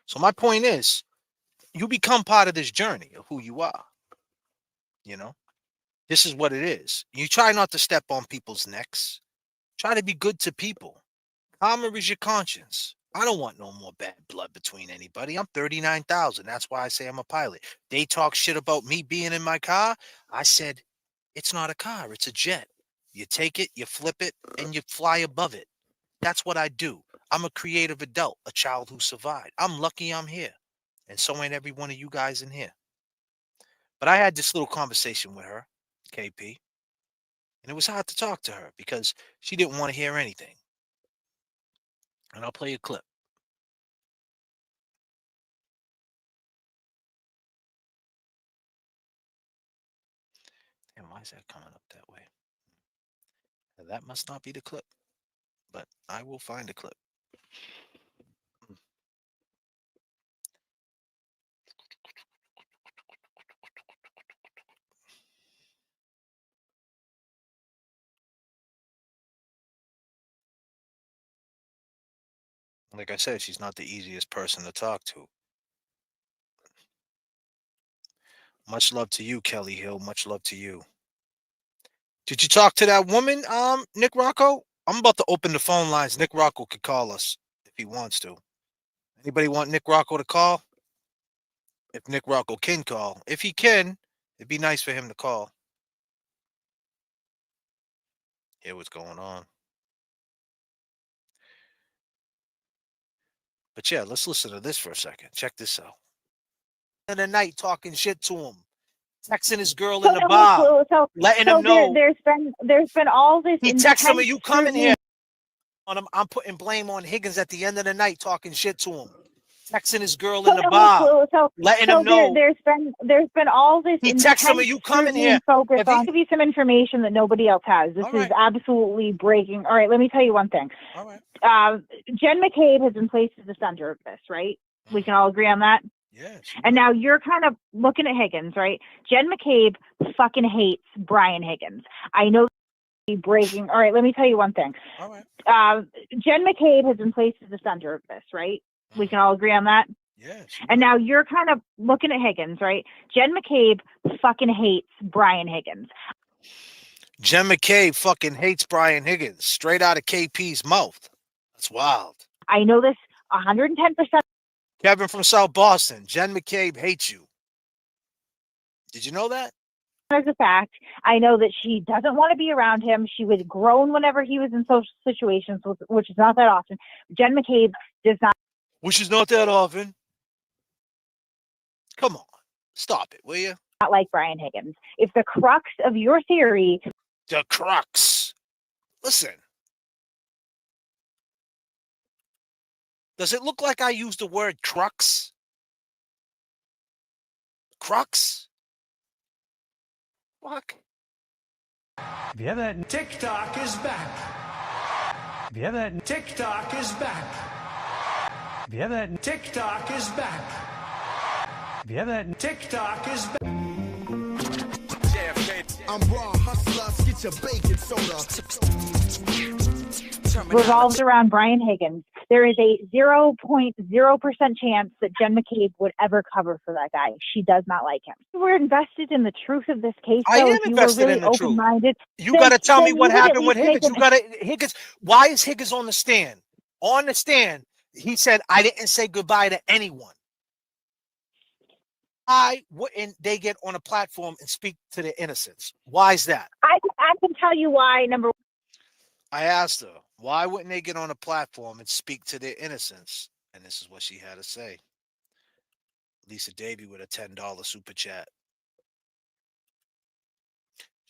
So my point is, you become part of this journey of who you are. You know, this is what it is. You try not to step on people's necks. Try to be good to people. Karma is your conscience. I don't want no more bad blood between anybody. I'm 39,000. That's why I say I'm a pilot. They talk shit about me being in my car. I said, it's not a car. It's a jet. You take it, you flip it, and you fly above it. That's what I do. I'm a creative adult, a child who survived. I'm lucky I'm here. And so ain't every one of you guys in here. But I had this little conversation with her, KP. And it was hard to talk to her because she didn't want to hear anything. And I'll play a clip. And why is that coming up that way? Now, that must not be the clip. But I will find a clip. Like I said, she's not the easiest person to talk to. Much love to you, Kelly Hill. Much love to you. Did you talk to that woman, Nick Rocco? I'm about to open the phone lines. Nick Rocco could call us if he wants to. Anybody want Nick Rocco to call? If Nick Rocco can call. If he can, it'd be nice for him to call. Hear what's going on. But yeah, let's listen to this for a second. Check this out. In the night, talking shit to him, texting his girl in the bar, letting him know. There's been all this. He texts him, "Are you coming here?" I'm putting blame on Higgins at the end of the night, talking shit to him, texting his girl in the bar, letting him know. There's been all this. He texts him, "Are you coming here?" Focus on give you some information that nobody else has. This is absolutely breaking. All right, let me tell you one thing. All right. Jen McCabe has been placed as the center of this, right? We can all agree on that. Yes. And now you're kind of looking at Higgins, right? Jen McCabe fucking hates Brian Higgins. I know breaking. All right, let me tell you one thing. All right. Jen McCabe has been placed as the center of this, right? We can all agree on that. Yes. And now you're kind of looking at Higgins, right? Jen McCabe fucking hates Brian Higgins. Jen McCabe fucking hates Brian Higgins, straight out of KP's mouth. That's wild. I know this 110%. Kevin from South Boston. Jen McCabe hates you. Did you know that? As a fact, I know that she doesn't want to be around him. She was grown whenever he was in social situations, which is not that often. Jen McCabe does not. Which is not that often. Come on. Stop it, will you? Not like Brian Higgins. If the crux of your theory. The crux. Listen. Does it look like I used the word crux? Crux? Fuck. If you have that, TikTok is back. if you have that, TikTok is back. if you have that, TikTok is back. if you have that, TikTok is back. I'm raw hustler, get your bacon soda. Revolves around Brian Higgins. There is a 0.0% chance that Jen McCabe would ever cover for that guy. She does not like him. We're invested in the truth of this case. I So am if you invested were really in the truth. open-minded, You got to tell me then what you would at happened with least make Higgins. You got to Higgins. Why is Higgins on the stand? On the stand, he said, "I didn't say goodbye to anyone." Why wouldn't they get on a platform and speak to their innocence? Why is that? I can tell you why. Number one. I asked her, why wouldn't they get on a platform and speak to their innocence? And this is what she had to say. Lisa Davy with a $10 super chat.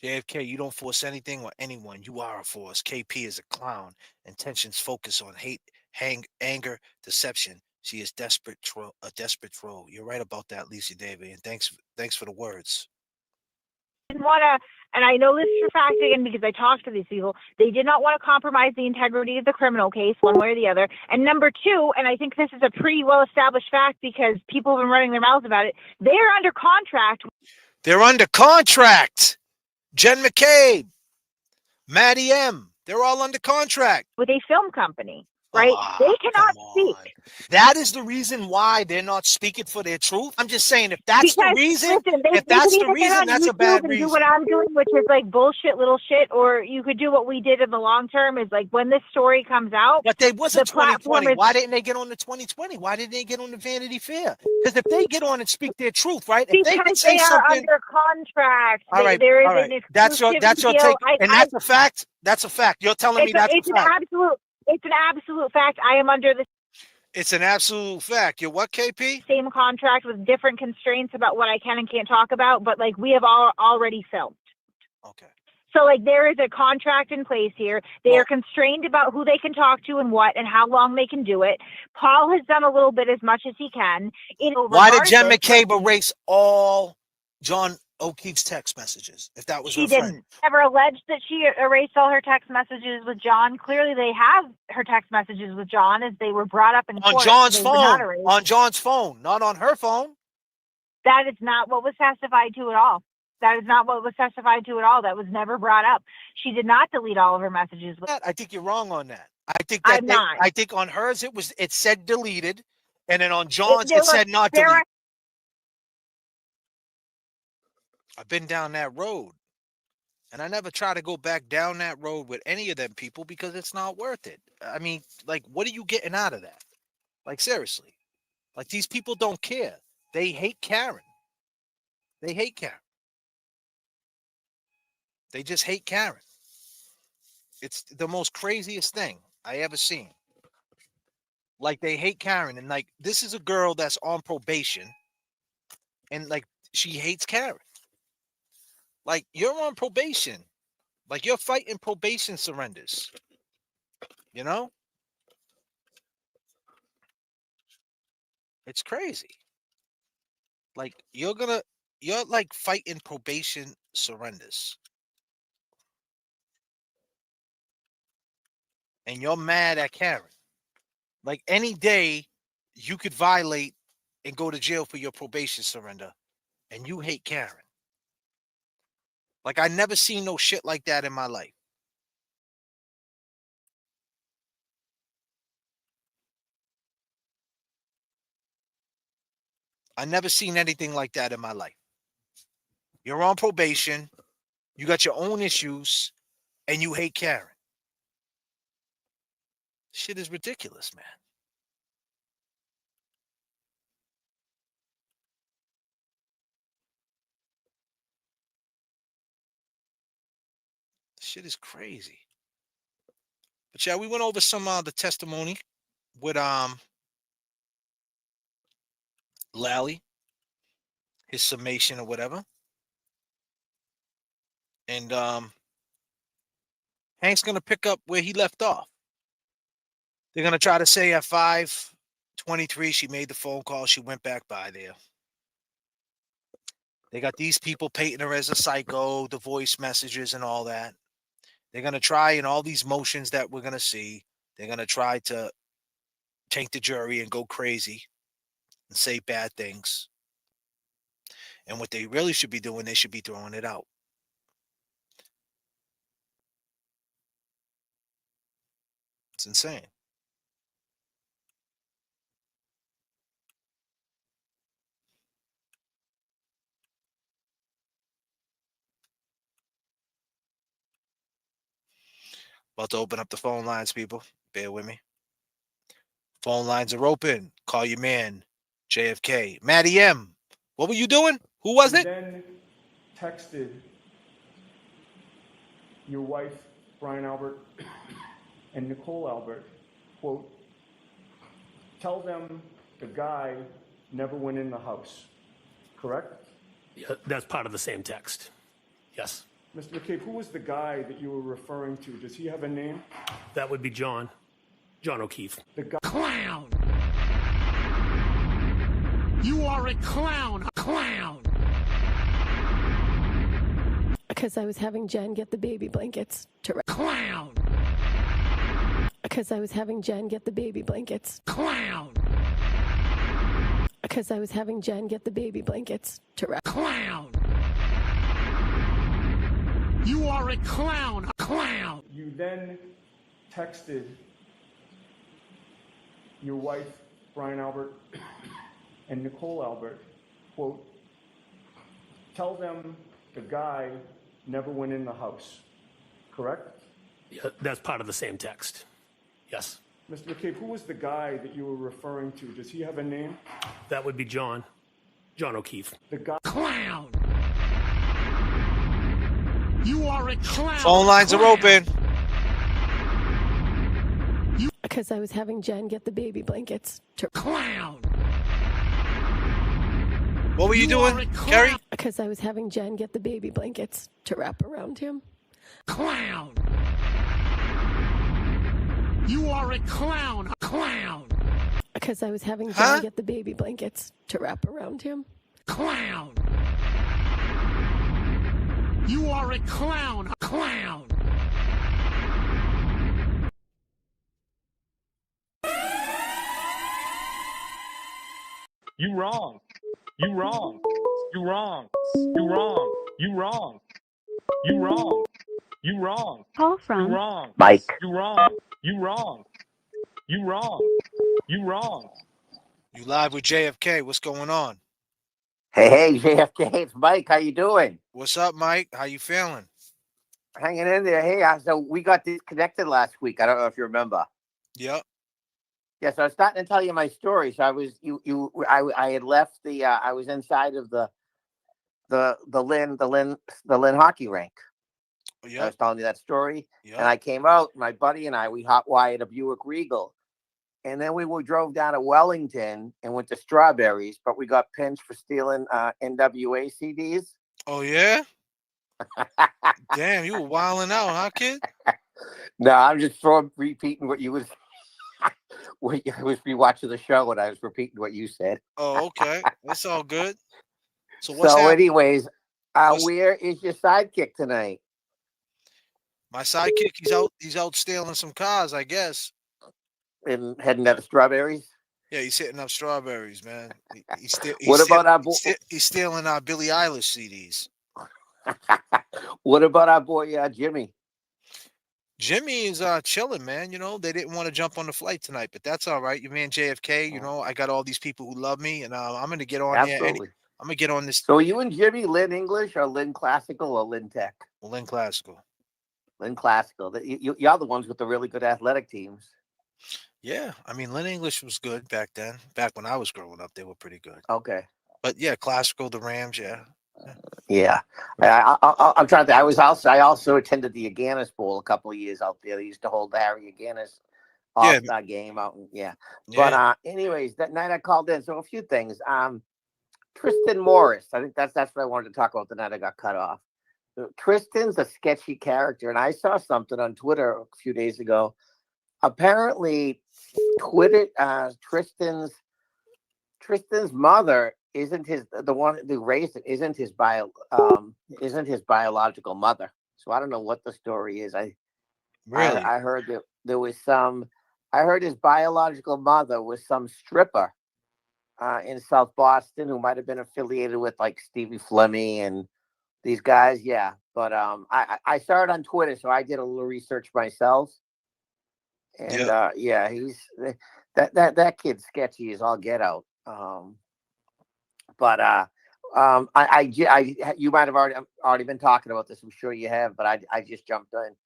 JFK, you don't force anything or anyone. You are a force. KP is a clown. Intentions focus on hate, anger, deception. She is a desperate troll. You're right about that, Lisa Davy. And thanks for the words. Didn't want to, and I know this for a fact again because I talked to these people, they did not want to compromise the integrity of the criminal case one way or the other. And number two, and I think this is a pretty well-established fact because people have been running their mouths about it, they're under contract. They're under contract. Jen McCabe, Maddie M. They're all under contract. With a film company, right? They cannot speak. That is the reason why they're not speaking for their truth. I'm just saying, if that's the reason, listen, if that's the reason, that's a bad reason. Do what I'm doing, which is like bullshit little shit, or you could do what we did in the long term is like when this story comes out. But they wasn't the platform 2020. Why didn't they get on the 2020? Why didn't they get on the Vanity Fair? Because if they get on and speak their truth, right? If they could say are something under contract. All right, there is all right. an That's your exclusivity take, deal. and that's a fact. That's a fact. You're telling me that's a fact. It's an absolute fact. I am under the It's an absolute fact. You're what, KP? same contract with different constraints about what I can and can't talk about, but like we have already filmed. Okay. So like there is a contract in place here. They are constrained about who they can talk to and what and how long they can do it. Paul has done a little bit as much as he can. Why did Jen McCabe erase all John O'Keefe's text messages? If that was she her didn't friend. ever alleged that she erased all her text messages with John. Clearly, they have her text messages with John as they were brought up in On court. John's They were not phone. erased. On John's phone, not on her phone. That is not what was testified to at all. That is not what was testified to at all. That was never brought up. She did not delete all of her messages. I think you're wrong on that. I think that I'm not. I think on hers it said deleted, and then on John's it said not there deleted. I've been down that road, and I never try to go back down that road with any of them people because it's not worth it. I mean, like, what are you getting out of that? Like, seriously. Like, these people don't care. They hate Karen. They hate Karen. They just hate Karen. It's the most craziest thing I ever seen. Like, they hate Karen. And, like, this is a girl that's on probation. And, like, she hates Karen. Like, you're on probation. Like, you're fighting probation surrenders. You know? It's crazy. Like, you're like fighting probation surrenders. And you're mad at Karen. Like, any day you could violate and go to jail for your probation surrender. And you hate Karen. Like, I never seen no shit like that in my life. I never seen anything like that in my life. You're on probation. You got your own issues. And you hate Karen. Shit is ridiculous, man. Shit is crazy. But yeah, we went over some the testimony with Lally, his summation or whatever. And Hank's gonna pick up where he left off. They're gonna try to say at 5:23 she made the phone call, she went back by there. They got these people painting her as a psycho, the voice messages and all that. They're gonna try in all these motions that we're gonna see. They're gonna try to take the jury and go crazy and say bad things. And what they really should be doing, they should be throwing it out. It's insane. About to open up the phone lines, people. Bear with me. Phone lines are open. Call your man, JFK. Maddie M. What were you doing? Who was it? Then texted your wife, Brian Albert, and Nicole Albert, quote, tell them the guy never went in the house, correct? Yeah, that's part of the same text. Yes. Mr. McCabe, who was the guy that you were referring to? Does he have a name? That would be John O'Keefe. The guy. Clown! You are a clown! A clown! Because I was having Jen get the baby blankets to Clown! Because I was having Jen get the baby blankets. Clown! Because I was having Jen get the baby blankets to Clown! You are a clown! A clown! You then texted your wife, Brian Albert, and Nicole Albert, quote, tell them the guy never went in the house, correct? Yeah, that's part of the same text. Yes. Mr. McCabe, who was the guy that you were referring to? Does he have a name? That would be John O'Keefe. The guy. Clown! You are a clown! Phone lines are open. Because I was having Jen get the baby blankets to Clown! What were you doing, Kerry? Because I was having Jen get the baby blankets to wrap around him. Clown! You are a clown! A clown! Because I was having Jen get the baby blankets to wrap around him. Clown! You are a clown! A clown! You wrong. You wrong. You wrong. You wrong. You wrong. You wrong. You wrong. Call from You wrong. Mike. You wrong. You wrong. You wrong. You wrong. You live with JFK. What's going on? Hey, J.F.K, it's Mike. How you doing? What's up, Mike? How you feeling? Hanging in there. Hey, so we got disconnected last week. I don't know if you remember. Yep. Yes, I was starting to tell you my story. So I had left I was inside of the Lynn hockey rink. Yep. I was telling you that story. Yep. And I came out, my buddy and I, we hot-wired a Buick Regal. And then we drove down to Wellington and went to Strawberries, but we got pinched for stealing NWA CDs. Oh, yeah? Damn, you were wilding out, huh, kid? No, I'm just repeating what you was when you was watching the show, and I was repeating what you said. Oh, okay. That's all good. So anyways, where is your sidekick tonight? My sidekick, he's out stealing some cars, I guess. And heading out to Strawberries? Yeah, he's hitting up Strawberries, man. He's stealing our Billie Eilish CDs. What about our boy Jimmy? Jimmy is chilling, man. You know, they didn't want to jump on the flight tonight, but that's all right. Your man JFK, you know, I got all these people who love me, and I'm going to get on there. I'm going to get on this. So you and Jimmy, Lynn English or Lynn Classical or Lynn Tech? Lynn Classical. Lynn Classical. You're the ones with the really good athletic teams. Yeah, I mean, Lynn English was good back then. Back when I was growing up, they were pretty good. Okay. But yeah, Classical, the Rams, yeah. Yeah, I'm trying to think. I also attended the Aganis Bowl a couple of years out there. They used to hold the Harry Aganis All-Star game out. But anyways, that night I called in. So a few things. Tristan Morris. I think that's what I wanted to talk about the night I got cut off. Tristan's a sketchy character, and I saw something on Twitter a few days ago. Apparently, Tristan's mother isn't his biological mother. So I don't know what the story is. I heard that there was I heard his biological mother was some stripper in South Boston who might have been affiliated with like Stevie Flemmi and these guys. Yeah, but I saw it on Twitter, so I did a little research myself. And yeah, he's that kid's sketchy as all get out. But you might have already been talking about this. I'm sure you have, but I just jumped in.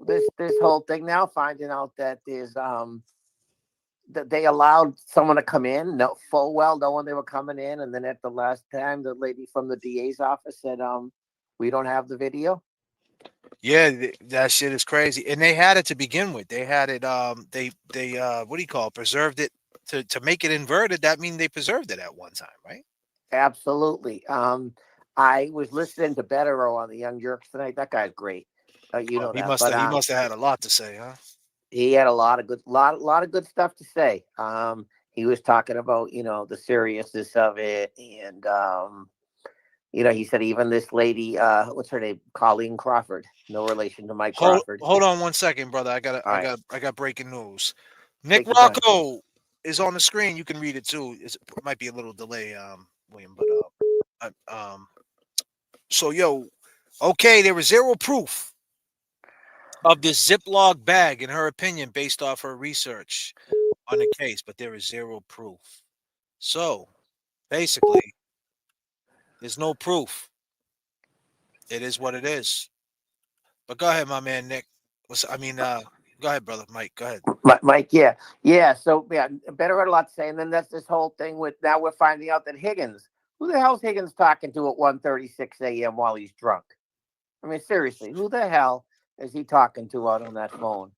This whole thing now, finding out that there's that they allowed someone to come in, no full well knowing they were coming in, and then at the last time, the lady from the DA's office said, we don't have the video. Yeah, that shit is crazy. And they had it to begin with. They had it. They what do you call it? Preserved it to make it inverted. That means they preserved it at one time, right? Absolutely. I was listening to Bettero on the Young Jerks tonight. That guy's great. You know He that. must But have. He must have had a lot to say, huh? he had a lot of good stuff to say. He was talking about the seriousness of it, and he said even this lady, what's her name, Colleen Crawford, no relation to Mike Crawford. Hold on one second, brother. I got breaking news. Nick Take your time. Rocco is on the screen. You can read it too. It might be a little delay, William, but so okay, there was zero proof of this Ziploc bag, in her opinion, based off her research on the case, but there is zero proof. So basically, there's no proof. It is what it is. But go ahead, my man Nick. Go ahead, brother Mike. Go ahead. Mike, yeah. So Better had a lot to say, and then that's this whole thing with now we're finding out that Higgins, who the hell's Higgins talking to at 1:36 a.m. while he's drunk? I mean, seriously, who the hell is he talking to out on that phone?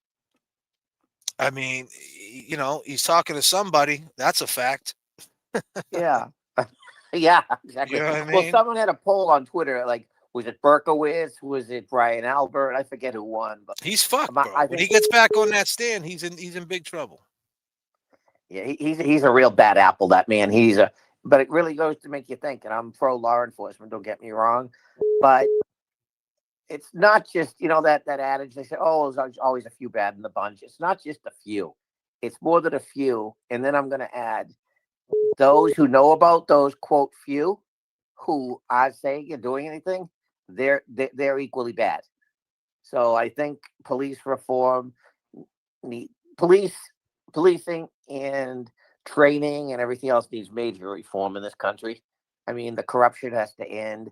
I mean, he's talking to somebody. That's a fact. Yeah. Yeah, exactly. You know what I Well, mean? someone had a poll on Twitter, like, was it Berkowitz? Was it Brian Albert? I forget who won, but he's fucked, bro. When he gets back on that stand, he's in big trouble. Yeah, he's a real bad apple, that man. But it really goes to make you think, and I'm pro law enforcement, don't get me wrong, but it's not just, that adage, they say, oh, there's always a few bad in the bunch. It's not just a few. It's more than a few. And then I'm going to add those who know about those, quote, few who are saying and doing anything, they're equally bad. So I think police reform, policing and training and everything else needs major reform in this country. I mean, the corruption has to end.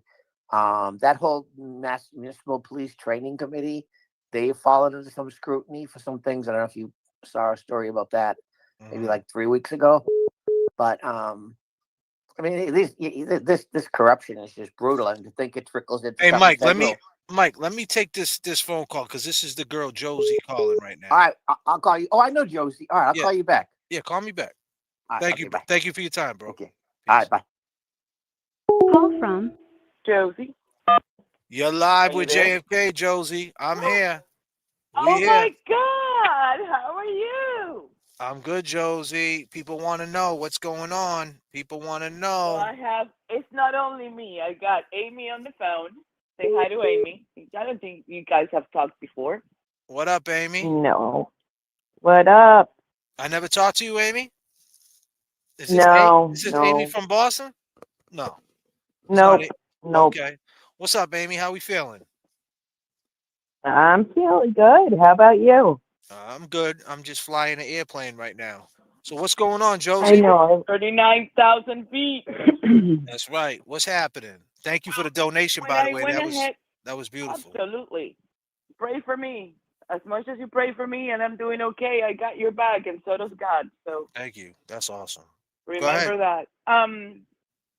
That whole municipal police training committee, they fallen into some scrutiny for some things. I don't know if you saw a story about that maybe like 3 weeks ago. But I mean, this corruption is just brutal, and to think it trickles into. Hey, Mike, let me take this phone call because this is the girl Josie calling right now. All right, I'll call you. Oh, I know Josie. All right, I'll call you back. Yeah, call me back. Right, Thank you. Thank you for your time, bro. Okay. All right, bye. Call from Josie. You're live you with there? J.F.K, Josie. I'm here. Oh my God! How are you? I'm good, Josie. People want to know what's going on. People want to Well, know. it's not only me. I got Amy on the phone. Say hi to Amy. I don't think you guys have talked before. What up, Amy? No. What up? I never talked to you, Amy? Is this Amy from Boston? No. Nope. Okay. What's up, Amy? How we feeling? I'm feeling good. How about you? I'm good. I'm just flying an airplane right now. So what's going on, Josie? I know. 39,000 feet. That's right. What's happening? Thank you for the donation, by the way. That was beautiful. Absolutely. Pray for me. As much as you pray for me and I'm doing okay, I got your back, and so does God. So thank you. That's awesome. Remember that.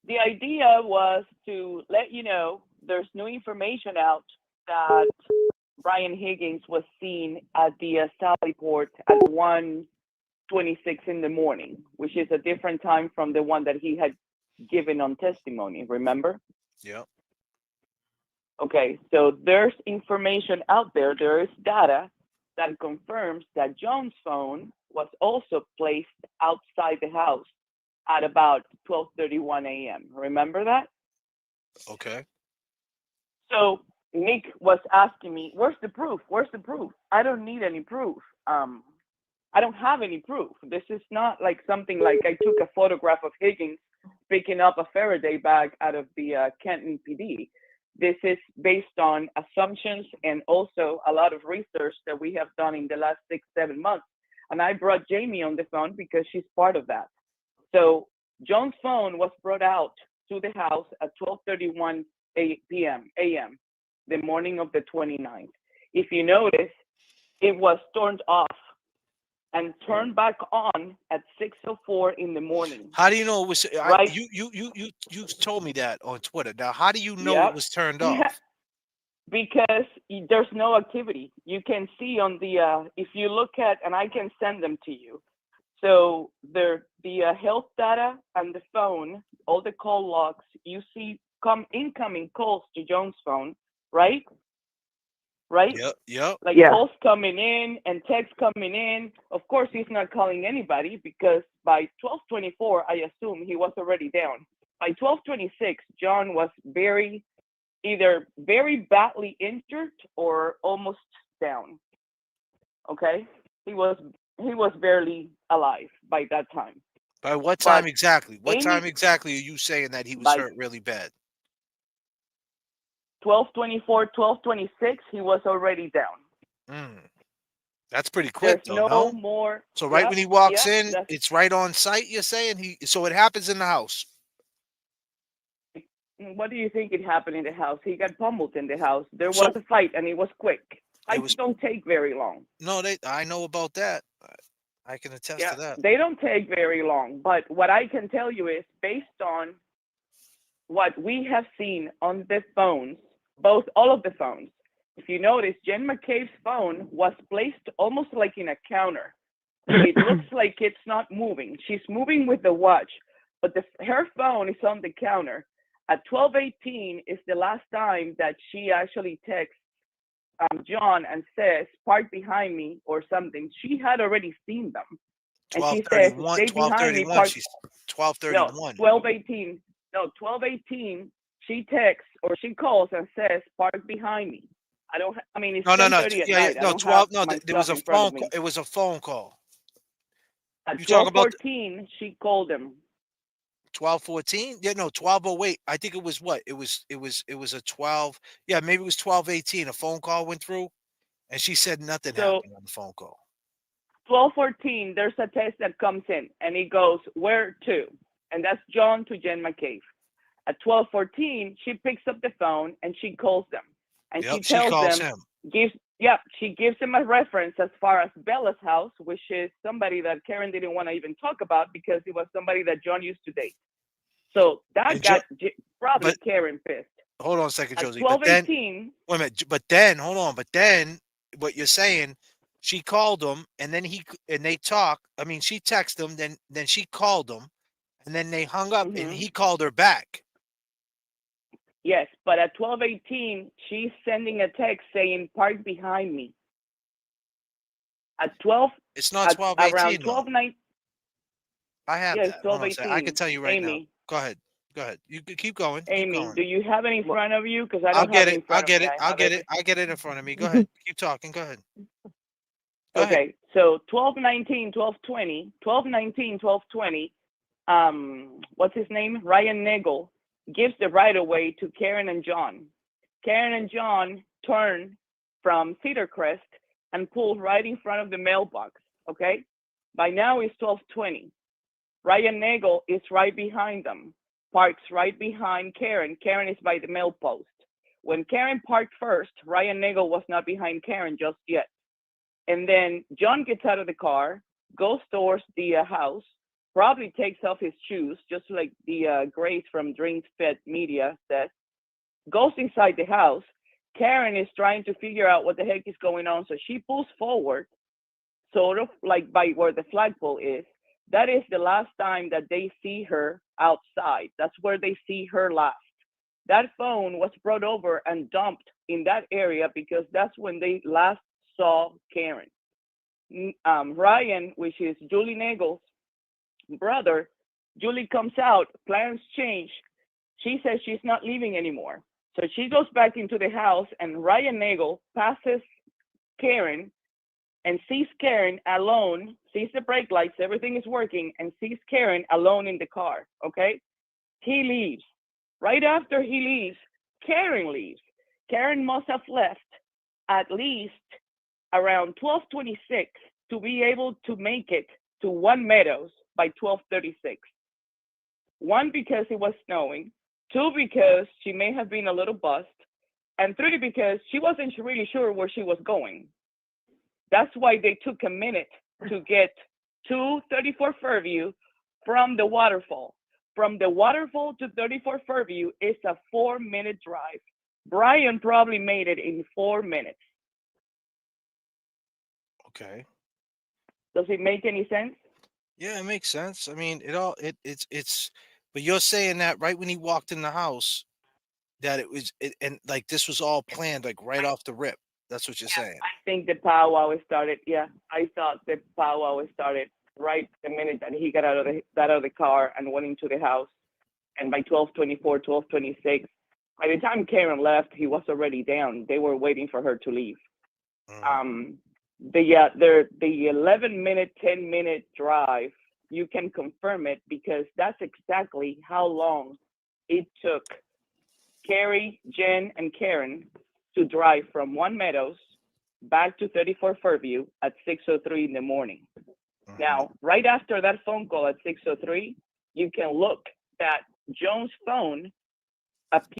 The idea was to let you know there's new information out that Brian Higgins was seen at the Sally Port at 1:26 in the morning, which is a different time from the one that he had given on testimony. Remember? Yeah. Okay, so there's information out there. There is data that confirms that John's phone was also placed outside the house at about 12:31 a.m. Remember that? Okay. So Nick was asking me, where's the proof? Where's the proof? I don't need any proof. I don't have any proof. This is not like something like I took a photograph of Higgins picking up a Faraday bag out of the Canton PD. This is based on assumptions and also a lot of research that we have done in the last 6-7 months And I brought Jamie on the phone because she's part of that. So John's phone was brought out to the house at 12:31 a.m., the morning of the 29th. If you notice, it was turned off and turned back on at 6:04 in the morning. How do you know it was? Right? You told me that on Twitter. Now, how do you know Yep. it was turned off? Because there's no activity. You can see on the if you look at, and I can send them to you. So the health data and the phone, all the call logs, you see incoming calls to John's phone, right? Right? Yep. Like calls coming in and texts coming in. Of course, he's not calling anybody because by 12:24, I assume he was already down. By 12:26, John was either very badly injured or almost down. Okay, he was barely alive by that time. By what time exactly? What Amy- time exactly are you saying that he was hurt really bad? 12:24, 12:26, he was already down. That's pretty quick, There's though. no more. So right when he walks in, that's- it's right on site. You're saying so it happens in the house. What do you think it happened in the house? He got pummeled in the house. There was a fight, and it was quick. Fights don't take very long. No, I know about that. I can attest to that. They don't take very long. But what I can tell you is, based on what we have seen on the phones, all of the phones, if you notice, Jen McCabe's phone was placed almost like in a counter. It looks like it's not moving. She's moving with the watch, but her phone is on the counter. At 12:18 is the last time that she actually texts John and says, "Park behind me" or something. She had already seen them. And she says, "Stay behind me." 12:31. 12:18. No, 12:18. She texts or she calls and says, "Park behind me." It's 10:30 at night. No, 12. No, there was a phone call. It was a phone call. At 12:14, she called him. 12:14? Yeah, no, 12:08. I think it was what? It was a 12. Yeah, maybe it was 12:18. A phone call went through, and she said nothing happened on the phone call. 12:14, there's a text that comes in, and it goes, "Where to?" And that's John to Jen McCabe. At 12:14, she picks up the phone and she calls them, and she tells them, she gives them a reference as far as Bella's house, which is somebody that Karen didn't want to even talk about because it was somebody that John used to date. So that got probably Karen pissed. Hold on a second, Josie. At 12:18. Wait a minute. But then, hold on. But then, what you're saying, she called him, and then they talk. I mean, she texted him, then she called him, and then they hung up, and he called her back. Yes, but at 12:18, she's sending a text saying, "Park behind me." At 12, it's not 12:18. Around 12:19. I have that. It's 12:18. I can tell you right Amy. now. Go ahead. Go ahead. You keep going. Amy, do you have it in front of you? Because I don't have it in front of me. I'll get it. I'll get it in front of me. Go ahead. Keep talking. Go ahead. Okay. So 12:19, 12:20, 12:19, 12:20. What's his name? Ryan Nagel gives the right of way to Karen and John. Karen and John turn from Cedar Crest and pull right in front of the mailbox. Okay. By now it's 12:20. Ryan Nagel is right behind them, parks right behind Karen. Karen is by the mail post. When Karen parked first, Ryan Nagel was not behind Karen just yet. And then John gets out of the car, goes towards the house, probably takes off his shoes, just like the Grace from Dreams Fed Media says, goes inside the house. Karen is trying to figure out what the heck is going on. So she pulls forward, sort of like by where the flagpole is. That is the last time that they see her outside. That's where they see her last. That phone was brought over and dumped in that area because that's when they last saw Karen. Ryan, which is Julie Nagel's brother, Julie comes out, plans change. She says she's not leaving anymore. So she goes back into the house, and Ryan Nagel passes Karen and sees Karen alone, sees the brake lights, everything is working, and sees Karen alone in the car, okay? He leaves. Right after he leaves, Karen leaves. Karen must have left at least around 12:26 to be able to make it to One Meadows by 12:36. One, because it was snowing. Two, because she may have been a little buzzed. And three, because she wasn't really sure where she was going. That's why they took a minute to get to 34 Fairview from the waterfall. From the waterfall to 34 Fairview is a 4-minute drive. Brian probably made it in 4 minutes. Okay. Does it make any sense? Yeah, it makes sense. I mean, it's. But you're saying that right when he walked in the house, that and like this was all planned, like right off the rip. That's what you're saying. I think the powwow started. Yeah, I thought the powwow started right the minute that he got out of the car and went into the house. And by 12:24, 12:26, by the time Karen left, he was already down. They were waiting for her to leave. The 11-minute, 10-minute drive, you can confirm it because that's exactly how long it took Carrie, Jen, and Karen to drive from One Meadows back to 34 Fairview at 6:03 in the morning. Now, right after that phone call at 6:03, you can look that Joan's phone appeared.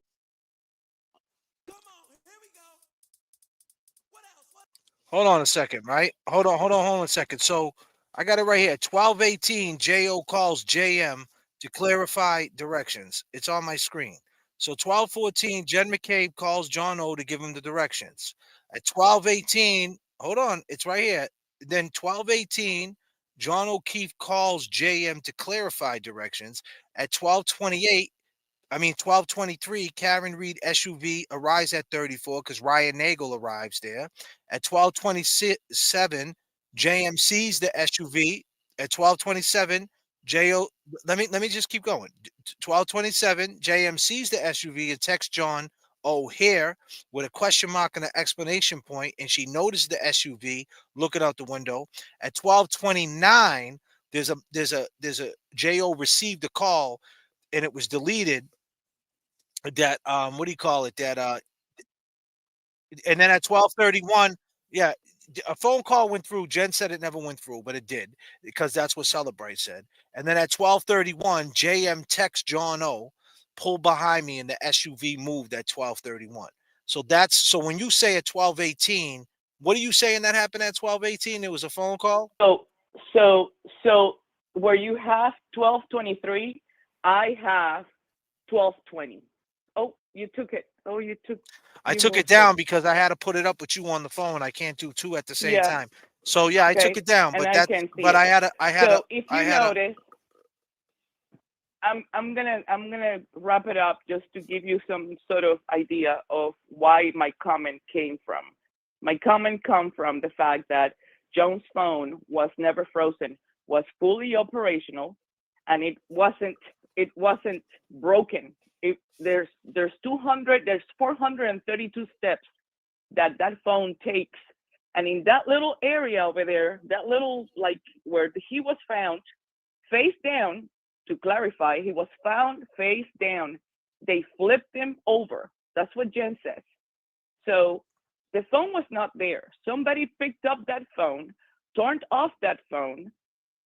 Hold on a second, right? Hold on a second. So I got it right here. 12:18, Jo calls JM to clarify directions. It's on my screen. So 12:14, Jen McCabe calls John O to give him the directions. At 12:18, hold on, it's right here. Then 12:18, John O'Keefe calls JM to clarify directions. At 12:23, Karen Reed SUV arrives at 34 because Ryan Nagel arrives there. At 12:27, JM sees the SUV. At 12:27, JO. Let me just keep going. 12:27, JM sees the SUV and texts John O'Hare with a question mark and an exclamation point, and she noticed the SUV looking out the window. At 12:29, there's a JO received a call and it was deleted. That what do you call it? That and then at 12:31, yeah, a phone call went through. Jen said it never went through, but it did because that's what Celebrate said. And then at 12:31, JM texts John O, pull behind me, and the SUV moved at 12:31. So when you say at 12:18, what are you saying that happened at 12:18? It was a phone call. So where you have 12:23, I have 12:20. Oh, you took it. Oh, you took. I took it down because I had to put it up with you on the phone. I can't do two at the same time. So yeah, I took it down, but I had to. So if you notice, I'm gonna wrap it up just to give you some sort of idea of why my comment came from. My comment come from the fact that Joan's phone was never frozen, was fully operational, and it wasn't broken. There's 432 steps that phone takes, and in that little area over there, that little like where he was found face down, to clarify, he was found face down. They flipped him over. That's what Jen says. So the phone was not there. Somebody picked up that phone, turned off that phone,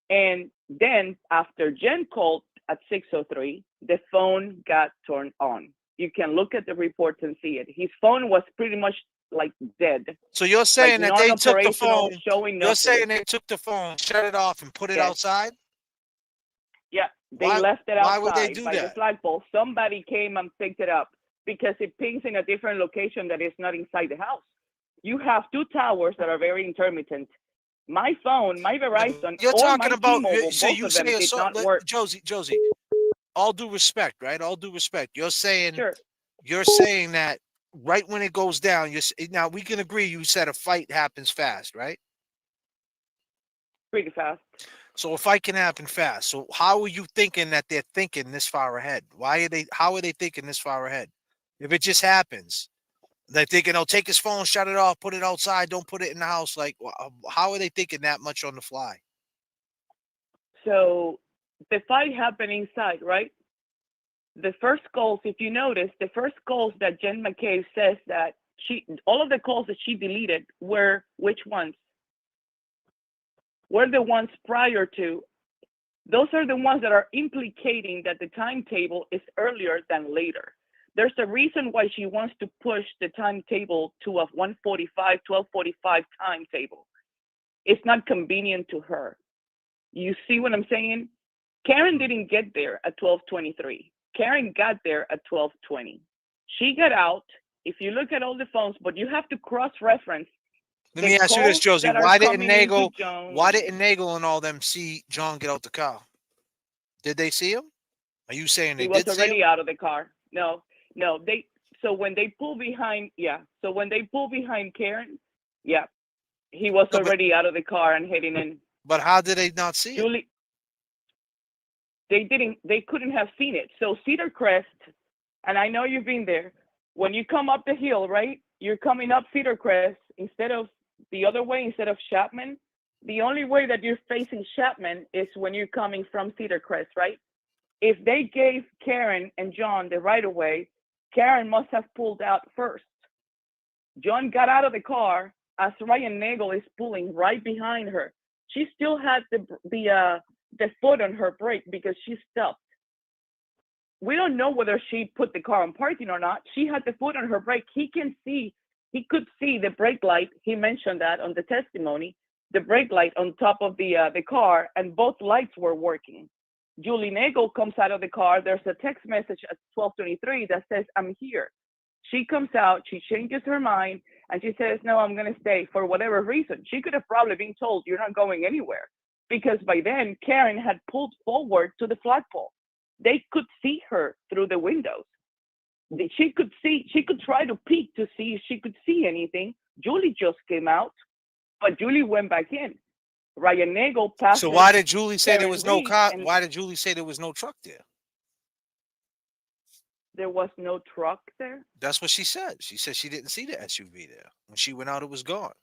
and then after Jen called at 6:03, the phone got turned on. You can look at the reports and see it. His phone was pretty much like dead. So you're saying that they took the phone. You're saying they took the phone, shut it off, and put it outside? Yeah, they left it outside. Why would they do by that? the flagpole. Somebody came and picked it up because it pings in a different location that is not inside the house. You have two towers that are very intermittent. My phone, my Verizon, You're or talking my about. T-Mobile, So both you of them say did not work. Josie. All due respect, right? All due respect. You're saying. Sure. You're saying that right when it goes down. Now we can agree. You said a fight happens fast, right? Pretty fast. So a fight can happen fast. So how are you thinking that they're thinking this far ahead? How are they thinking this far ahead? If it just happens, they're thinking, "Oh, take his phone, shut it off, put it outside, don't put it in the house." Like, how are they thinking that much on the fly? So the fight happened inside, right? The first calls, if you notice, the first calls that Jen McCabe says that all of the calls that she deleted were which ones? were the ones prior to. Those are the ones that are implicating that the timetable is earlier than later. There's a reason why she wants to push the timetable to a 12:45 timetable. It's not convenient to her. You see what I'm saying? Karen didn't get there at 12:23. Karen got there at 12:20. She got out. If you look at all the phones, but you have to cross-reference. Let me ask you this, Josie. Why didn't Nagel and all them see John get out the car? Did they see him? Are you saying they did see him? He was already out of the car. No. So when they pull behind, So when they pull behind Karen, he was already out of the car and heading in. But how did they not see him? They couldn't have seen it. So Cedar Crest, and I know you've been there. When you come up the hill, right? You're coming up Cedar Crest instead of the other way, instead of Chapman. The only way that you're facing Chapman is when you're coming from Cedar Crest, right? If they gave Karen and John the right of way, Karen must have pulled out first. John got out of the car as Ryan Nagel is pulling right behind her. She still had the foot on her brake because she stopped. We don't know whether she put the car on parking or not. She had the foot on her brake. He could see the brake light. He mentioned that on the testimony, the brake light on top of the car, and both lights were working. Julie Nagel comes out of the car. There's a text message at 12:23 that says, "I'm here." She comes out, she changes her mind, and she says, "No, I'm going to stay," for whatever reason. She could have probably been told, "You're not going anywhere," because by then Karen had pulled forward to the flagpole. They could see her through the windows. She could try to peek to see if she could see anything. Julie just came out, but Julie went back in. Ryan Nagel passed. So why did Julie say there was no car? Why did Julie say there was no truck there? There was no truck there? That's what she said. She said she didn't see the SUV there. When she went out, it was gone.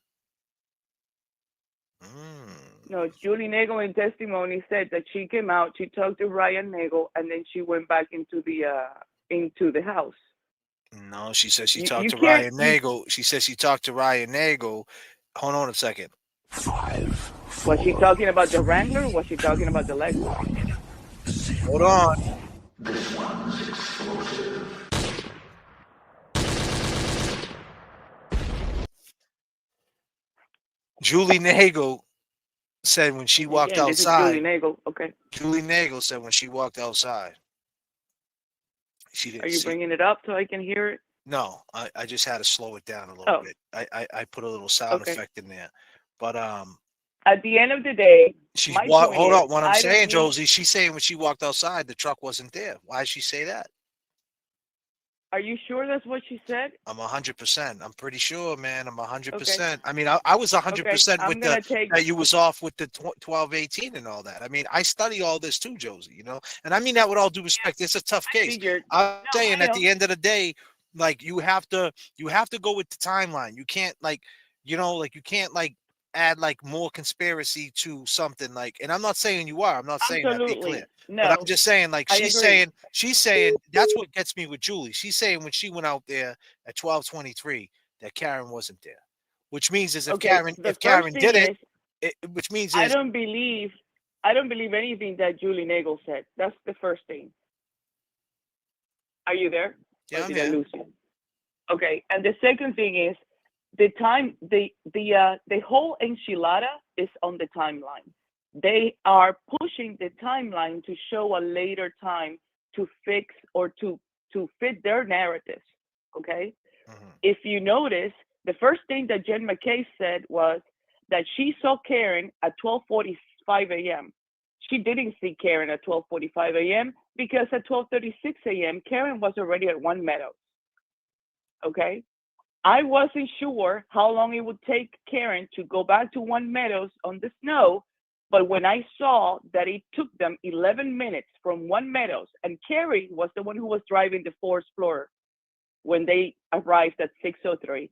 No, Julie Nagel in testimony said that she came out, she talked to Ryan Nagel, and then she went back into the house. No, she said she talked to Ryan Nagel. She said she talked to Ryan Nagel. Hold on a second. 5. Was she talking about the Wrangler or was she talking about the Lexus? Hold on. This one's explosive. Julie Nagel said when she walked outside. Julie Nagel, okay. Julie Nagel said when she walked outside, she didn't. Are you bringing it up so I can hear it? No, I just had to slow it down a little bit. I put a little sound effect in there, but at the end of the day, hold on. What I'm saying, Josie, she's saying when she walked outside, the truck wasn't there. Why did she say that? Are you sure that's what she said? I'm 100%. I'm pretty sure, man. I'm 100%. I mean, I was 100% with that you was off with the 12-18 and all that. I mean, I study all this too, Josie, you know? And I mean that with all due respect. It's a tough case. I'm saying at the end of the day, like you have to go with the timeline. You can't you can't add more conspiracy to something and I'm not saying you are. I'm not saying that, be clear. No, but I'm just saying she's saying that's what gets me with Julie. She's saying when she went out there at 12:23 that Karen wasn't there. Which means if Karen did it, which means I don't believe anything that Julie Nagel said. That's the first thing. Are you there? Yeah, I'm here. here. I lose you? Okay, and the second thing is the whole enchilada is on the timeline. They are pushing the timeline to show a later time to fix or to fit their narratives. Okay, if you notice, the first thing that Jen McKay said was that she saw Karen at 12:45 a.m. She didn't see Karen at 12:45 a.m. because at 12:36 a.m. Karen was already at One Meadows. Okay. I wasn't sure how long it would take Karen to go back to One Meadows on the snow, but when I saw that it took them 11 minutes from One Meadows, and Carrie was the one who was driving the Ford Explorer when they arrived at 6:03,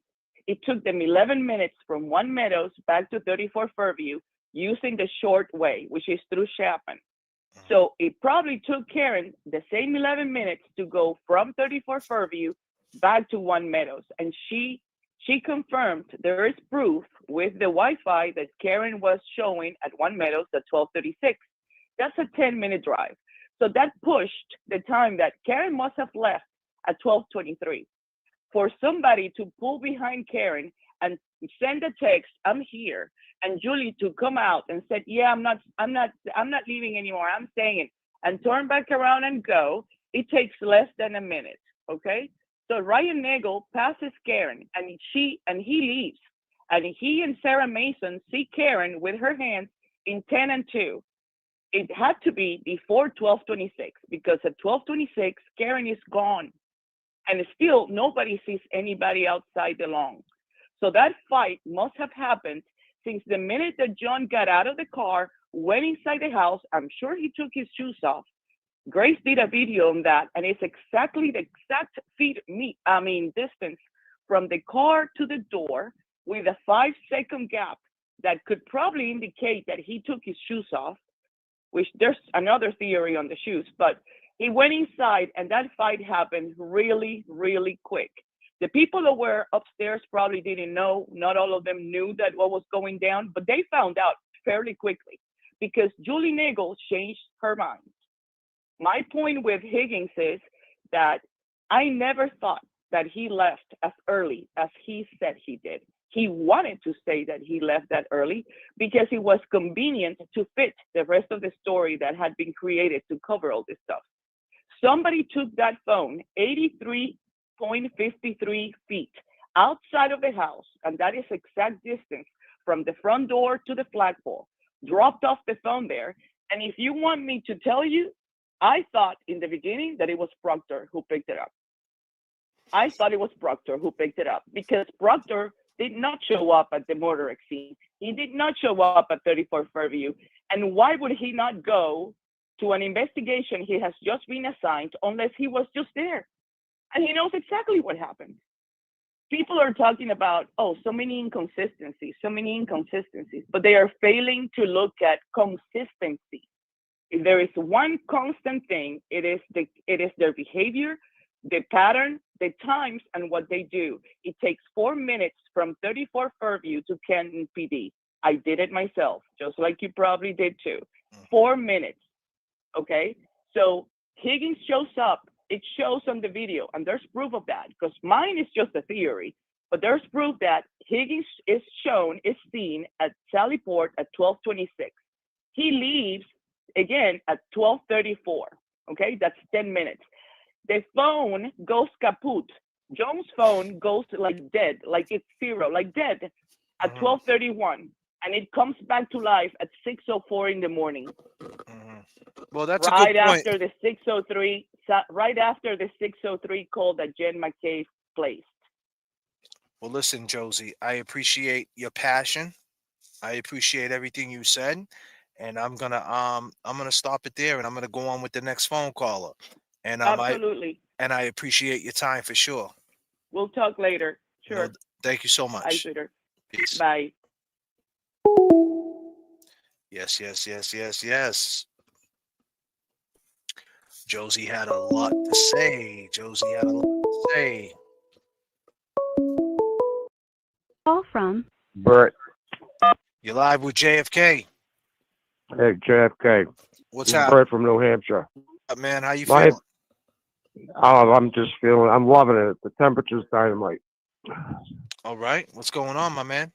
it took them 11 minutes from One Meadows back to 34 Fairview using the short way, which is through Chapman. So it probably took Karen the same 11 minutes to go from 34 Fairview back to One Meadows, and she She confirmed there is proof with the Wi-Fi that Karen was showing at One Meadows at 12:36. That's a 10-minute drive. So that pushed the time that Karen must have left at 12:23. For somebody to pull behind Karen and send a text, "I'm here," and Julie to come out and said, "Yeah, I'm not leaving anymore. I'm staying," and turn back around and go, it takes less than a minute. Okay, so Ryan Nagel passes Karen, and he leaves, and he and Sarah Mason see Karen with her hands in 10 and 2. It had to be before 12:26 because at 12:26 Karen is gone, and still nobody sees anybody outside the lawn. So that fight must have happened since the minute that John got out of the car, went inside the house. I'm sure he took his shoes off. Grace did a video on that, and it's exactly the exact distance from the car to the door with a 5-second gap that could probably indicate that he took his shoes off, which there's another theory on the shoes, but he went inside and that fight happened really, really quick. The people that were upstairs probably didn't know. Not all of them knew that what was going down, but they found out fairly quickly because Julie Nagel changed her mind. My point with Higgins is that I never thought that he left as early as he said he did. He wanted to say that he left that early because it was convenient to fit the rest of the story that had been created to cover all this stuff. Somebody took that phone 83.53 feet outside of the house, and that is exact distance from the front door to the flagpole, dropped off the phone there. And if you want me to tell you, I thought in the beginning that it was Proctor who picked it up. I thought it was Proctor who picked it up because Proctor did not show up at the murder scene. He did not show up at 34 Fairview. And why would he not go to an investigation he has just been assigned unless he was just there? And he knows exactly what happened. People are talking about, oh, so many inconsistencies, but they are failing to look at consistency. If there is one constant thing, it is their behavior, the pattern, the times, and what they do. It takes 4 minutes from 34 Fairview to Canton PD. I did it myself, just like you probably did too. 4 minutes, okay? So Higgins shows up. It shows on the video, and there's proof of that, because mine is just a theory, but there's proof that Higgins is seen at Sallyport at 12:26. He leaves again at 12:34, okay? That's 10 minutes. The phone goes kaput. Joan's phone goes like dead, like it's zero, like dead at 12:31, and it comes back to life at 6:04 in the morning. Well, that's a good point. After the 6:03, right after the 6:03 call that Jen McKay placed. Well, listen, Josie, I appreciate your passion. I appreciate everything you said, and I'm gonna stop it there, and I'm gonna go on with the next phone caller. And Absolutely. I appreciate your time for sure. We'll talk later. Sure. No, thank you so much. Bye, Peter. Peace. Bye. Yes. Josie had a lot to say. Call from Bert. You're live with JFK. Hey, JFK. What's up? Bert from New Hampshire. Man, how you feeling? I'm loving it. The temperature's dynamite. All right. What's going on, my man?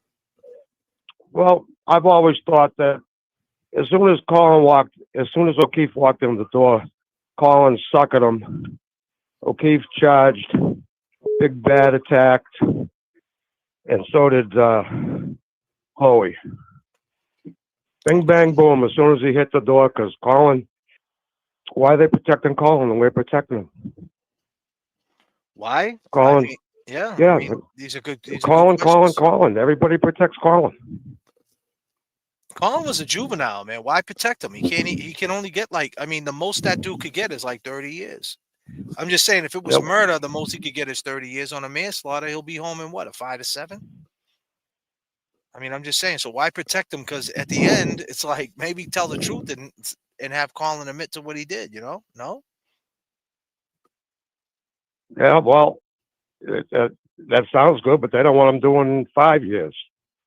Well, I've always thought that as soon as O'Keefe walked in the door, Colin suckered him. O'Keefe charged. Big Bad attacked. And so did Chloe. Bing, bang, boom, as soon as he hit the door, because Colin, why are they protecting Colin and we're protecting him? Why? Colin. Yeah. Yeah. I mean, these are good. Colin. Everybody protects Colin. Colin was a juvenile, man. Why protect him? He can only get the most that dude could get is like 30 years. I'm just saying, if it was murder, the most he could get is 30 years. On a manslaughter, he'll be home in what, a 5 to 7? I mean, I'm just saying. So why protect him? Because at the end, it's like maybe tell the truth and have Colin admit to what he did. No. Yeah. Well, that sounds good, but they don't want him doing 5 years.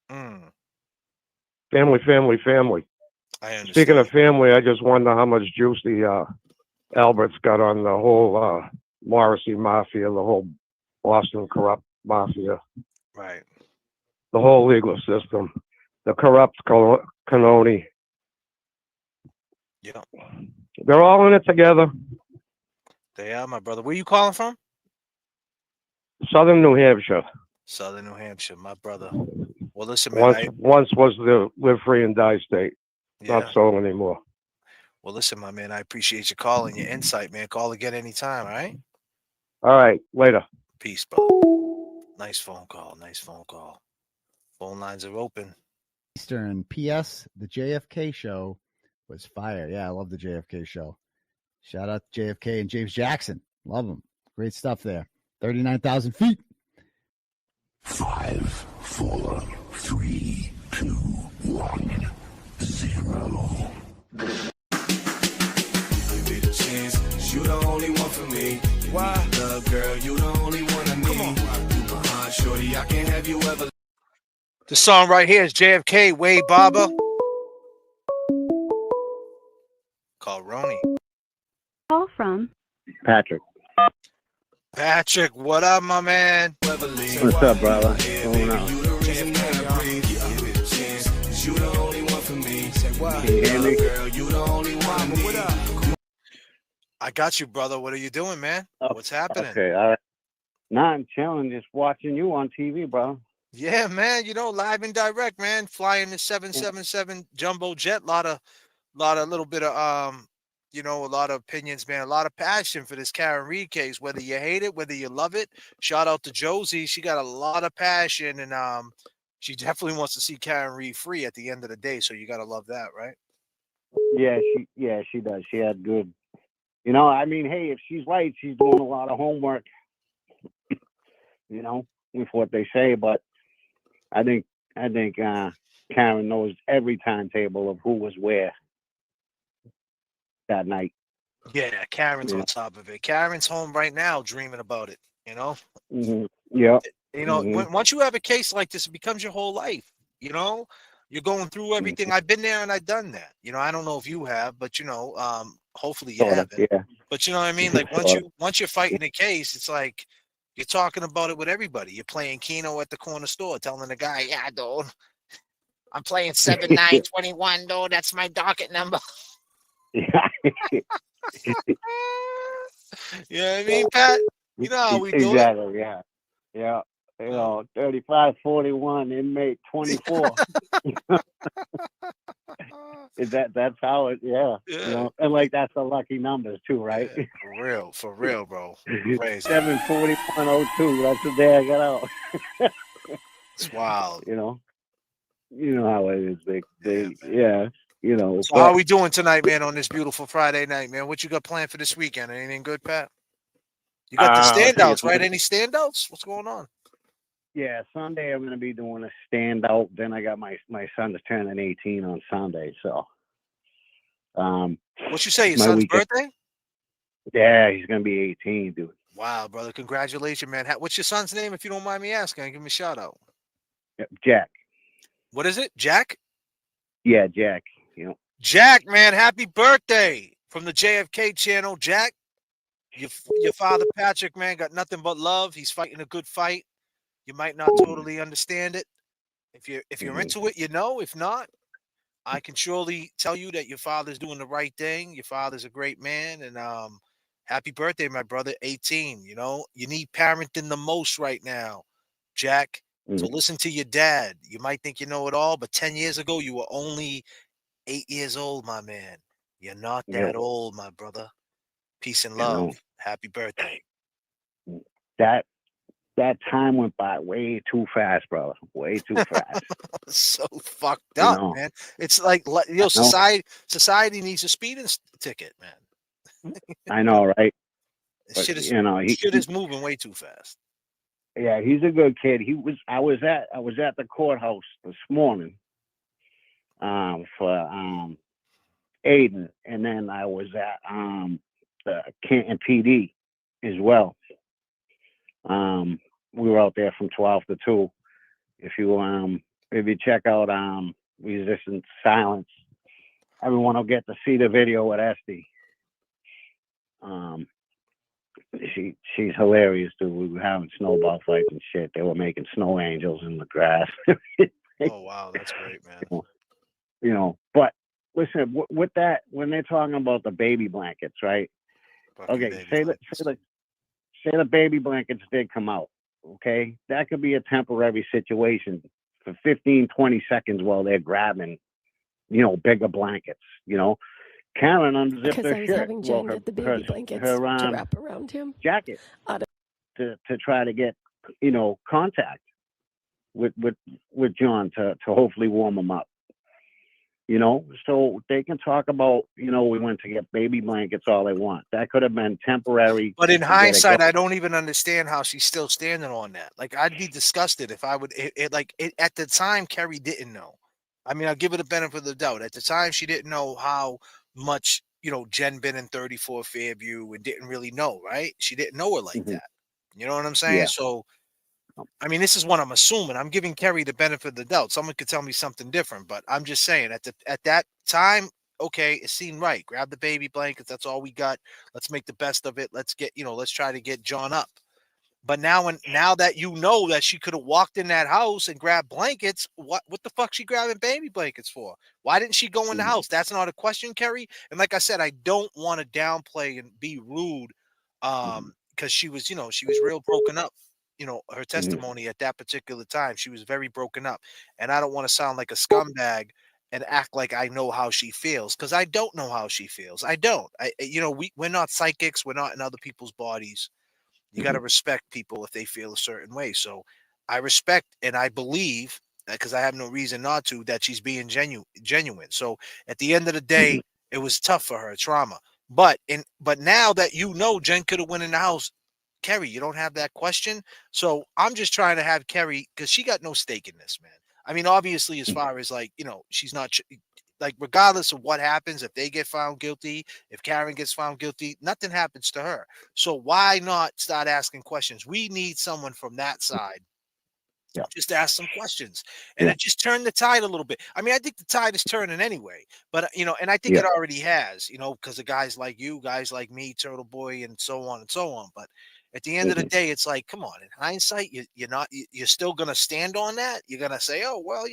Family, family, family. I understand. Speaking of family, I just wonder how much juice the Alberts got on the whole Morrissey Mafia, the whole Boston corrupt mafia. Right. The whole legal system. The corrupt Canoni. Yeah. They're all in it together. They are, my brother. Where you calling from? Southern New Hampshire. Southern New Hampshire, my brother. Well, listen, man. Once was the live free and die state. Yeah. Not so anymore. Well, listen, my man. I appreciate your call and your insight, man. Call again anytime, all right? All right. Later. Peace, brother. Nice phone call. Nice phone call. Phone lines are open. Eastern. P.S. The JFK show was fire. Yeah, I love the JFK show. Shout out to JFK and James Jackson. Love them. Great stuff there. 39,000 feet. 5, 4, 3, 2, 1, 0. You the only one for me. Why? Love, girl, you the only one I need. Come on. You behind, shorty, I can't have you ever. The song right here is JFK, Wade Barber. Called Ronnie. Call from Patrick. Patrick, what up, my man? What's up, brother? What's going on? You the only one for me. Can you hear me? Girl, you the only one I need. I got you, brother. What are you doing, man? What's happening? Okay, all right. Nah, I'm chilling, just watching you on TV, bro. Yeah, man. You know, live and direct, man. Flying the 777 jumbo jet. Lot of little bit of you know, a lot of opinions, man. A lot of passion for this Karen Reed case. Whether you hate it, whether you love it. Shout out to Josie. She got a lot of passion, and she definitely wants to see Karen Reed free at the end of the day. So you gotta love that, right? Yeah, she does. She had good. You know, I mean, hey, if she's right, she's doing a lot of homework. You know, with what they say, but I think Karen knows every timetable of who was where that night. Yeah, Karen's on top of it. Karen's home right now dreaming about it, you know? Mm-hmm. Yeah. You know, once you have a case like this, it becomes your whole life, you know? You're going through everything. I've been there and I've done that. You know, I don't know if you have, but, you know, hopefully you haven't. Yeah. But you know what I mean? Like once you're fighting a case, it's like you're talking about it with everybody. You're playing Keno at the corner store, telling the guy, yeah, dude, I'm playing 7921, dude. That's my docket number. Yeah. You know what I mean, Pat? You know how we do exactly, it. Yeah. Yeah. You know, 3541, inmate 24. That's how it, yeah. You know, and like that's the lucky numbers too, right? Yeah, for real, bro. Crazy. 74102. That's the day I got out. It's wild. You know how it is, big. Yeah. You know. So how are we doing tonight, man? On this beautiful Friday night, man. What you got planned for this weekend? Anything good, Pat? You got the standouts, right? Any standouts? What's going on? Yeah, Sunday I'm going to be doing a standout. Then I got my son's turning 18 on Sunday, so. What you say? Your son's birthday? Yeah, he's going to be 18, dude. Wow, brother! Congratulations, man. What's your son's name, if you don't mind me asking? Give him a shout out. Yep, Jack. What is it, Jack? Yeah, Jack. You know. Jack, man, happy birthday from the JFK channel, Jack. Your father Patrick, man, got nothing but love. He's fighting a good fight. You might not totally understand it. If you're into it, you know. If not, I can surely tell you that your father's doing the right thing. Your father's a great man, and happy birthday, my brother. 18. You know, you need parenting the most right now, Jack. So listen to your dad. You might think you know it all, but 10 years ago you were only 8 years old, my man. You're not that old, my brother. Peace and love. Happy birthday. That time went by way too fast, brother. Way too fast. So fucked up, man. It's like, you know, society needs a speeding ticket, man. I know, right? Shit is moving way too fast. Yeah, he's a good kid. I was at the courthouse this morning for Aiden, and then I was at the Canton PD as well. we were out there from 12 to 2. If you check out Resistance Silence, everyone will get to see the video with Esty. She's hilarious, dude. We were having snowball fights and shit. They were making snow angels in the grass. Oh wow, that's great, man. You know, but listen, with that, when they're talking about the baby blankets, right? Okay, say the baby blankets did come out. Okay, that could be a temporary situation for 15, 20 seconds while they're grabbing, you know, bigger blankets. You know, Karen unzipped Because her I was shirt, having Jen get the baby blankets to wrap around him. jacket to try to get, you know, contact with John to hopefully warm him up. You know, so they can talk about, you know, we went to get baby blankets all they want. That could have been temporary. But in to get it hindsight, going. I don't even understand how she's still standing on that. Like, I'd be disgusted if I would. At the time, Kerry didn't know. I mean, I'll give it a benefit of the doubt. At the time, she didn't know how much, you know, Jen been in 34 Fairview and didn't really know, right? She didn't know her like that. You know what I'm saying? Yeah. So, I mean, this is what I'm assuming. I'm giving Kerry the benefit of the doubt. Someone could tell me something different, but I'm just saying at that time, okay, it seemed right. Grab the baby blankets. That's all we got. Let's make the best of it. Let's try to get John up. But now that you know that she could have walked in that house and grabbed blankets, what the fuck she grabbing baby blankets for? Why didn't she go in the house? That's not a question, Kerry. And like I said, I don't want to downplay and be rude, because she was real broken up. You know, her testimony at that particular time, she was very broken up, and I don't want to sound like a scumbag and act like I know how she feels, because I don't know how she feels. I don't. We're not psychics. We're not in other people's bodies. You got to respect people if they feel a certain way. So I respect and I believe, because I have no reason not to, that she's being genuine. So at the end of the day, it was tough for her, trauma. But now that you know Jen could have went in the house, Kerry, you don't have that question. So I'm just trying to have Kerry, because she got no stake in this, man. I mean, obviously, as far as like, you know, she's not like, regardless of what happens, if they get found guilty, if Karen gets found guilty, nothing happens to her. So why not start asking questions? We need someone from that side. Just ask some questions, and it just turned the tide a little bit. I mean, I think the tide is turning anyway, but and I think it already has, because of guys like you, guys like me, Turtle Boy, and so on and so on. But at the end of the day, it's like, come on, in hindsight, you're still gonna stand on that. You're gonna say, oh well,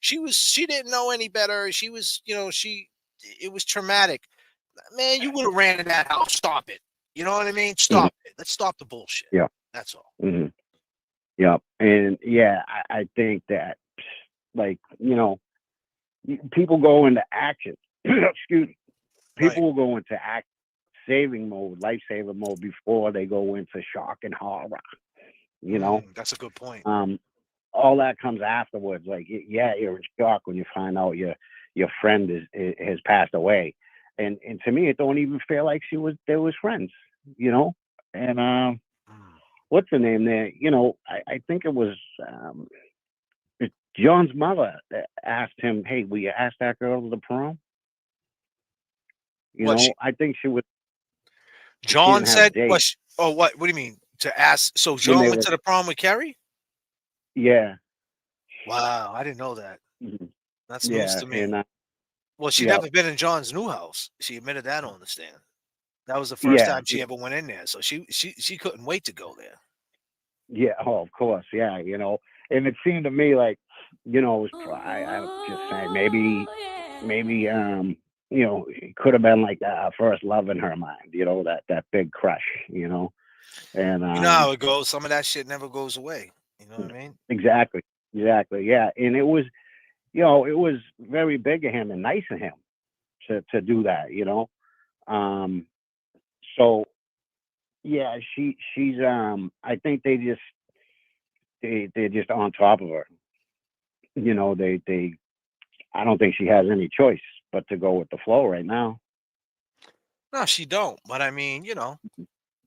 she didn't know any better. She was, it was traumatic. Man, you would have ran in that house. Stop it. You know what I mean? Stop it. Let's stop the bullshit. Yeah. That's all. Yep. And yeah, I think that, like, people go into action. Excuse me. People will go into saving mode, lifesaver mode before they go into shock and horror. That's a good point. All that comes afterwards. Like, you're in shock when you find out your friend has passed away, and to me, it don't even feel like they was friends. And what's the name there? I think it was John's mother that asked him, "Hey, will you ask that girl to the prom?" I think she would. John said, "Oh, what? What do you mean to ask?" So John went to the prom with Kerry? Yeah. Wow, I didn't know that. That's news to me. And, well, she'd never been in John's new house. She admitted that on the stand. That was the first time she ever went in there, so she couldn't wait to go there. Yeah. Oh, of course. Yeah. And it seemed to me like, it was, I just saying, maybe, it could have been like first love in her mind, that big crush, and, you know how it goes. Some of that shit never goes away. You know what I mean? Exactly. Yeah. And it was, it was very big of him and nice of him to do that, so yeah, she's I think they're just on top of her. I don't think she has any choice but to go with the flow right now. No, she don't. But I mean,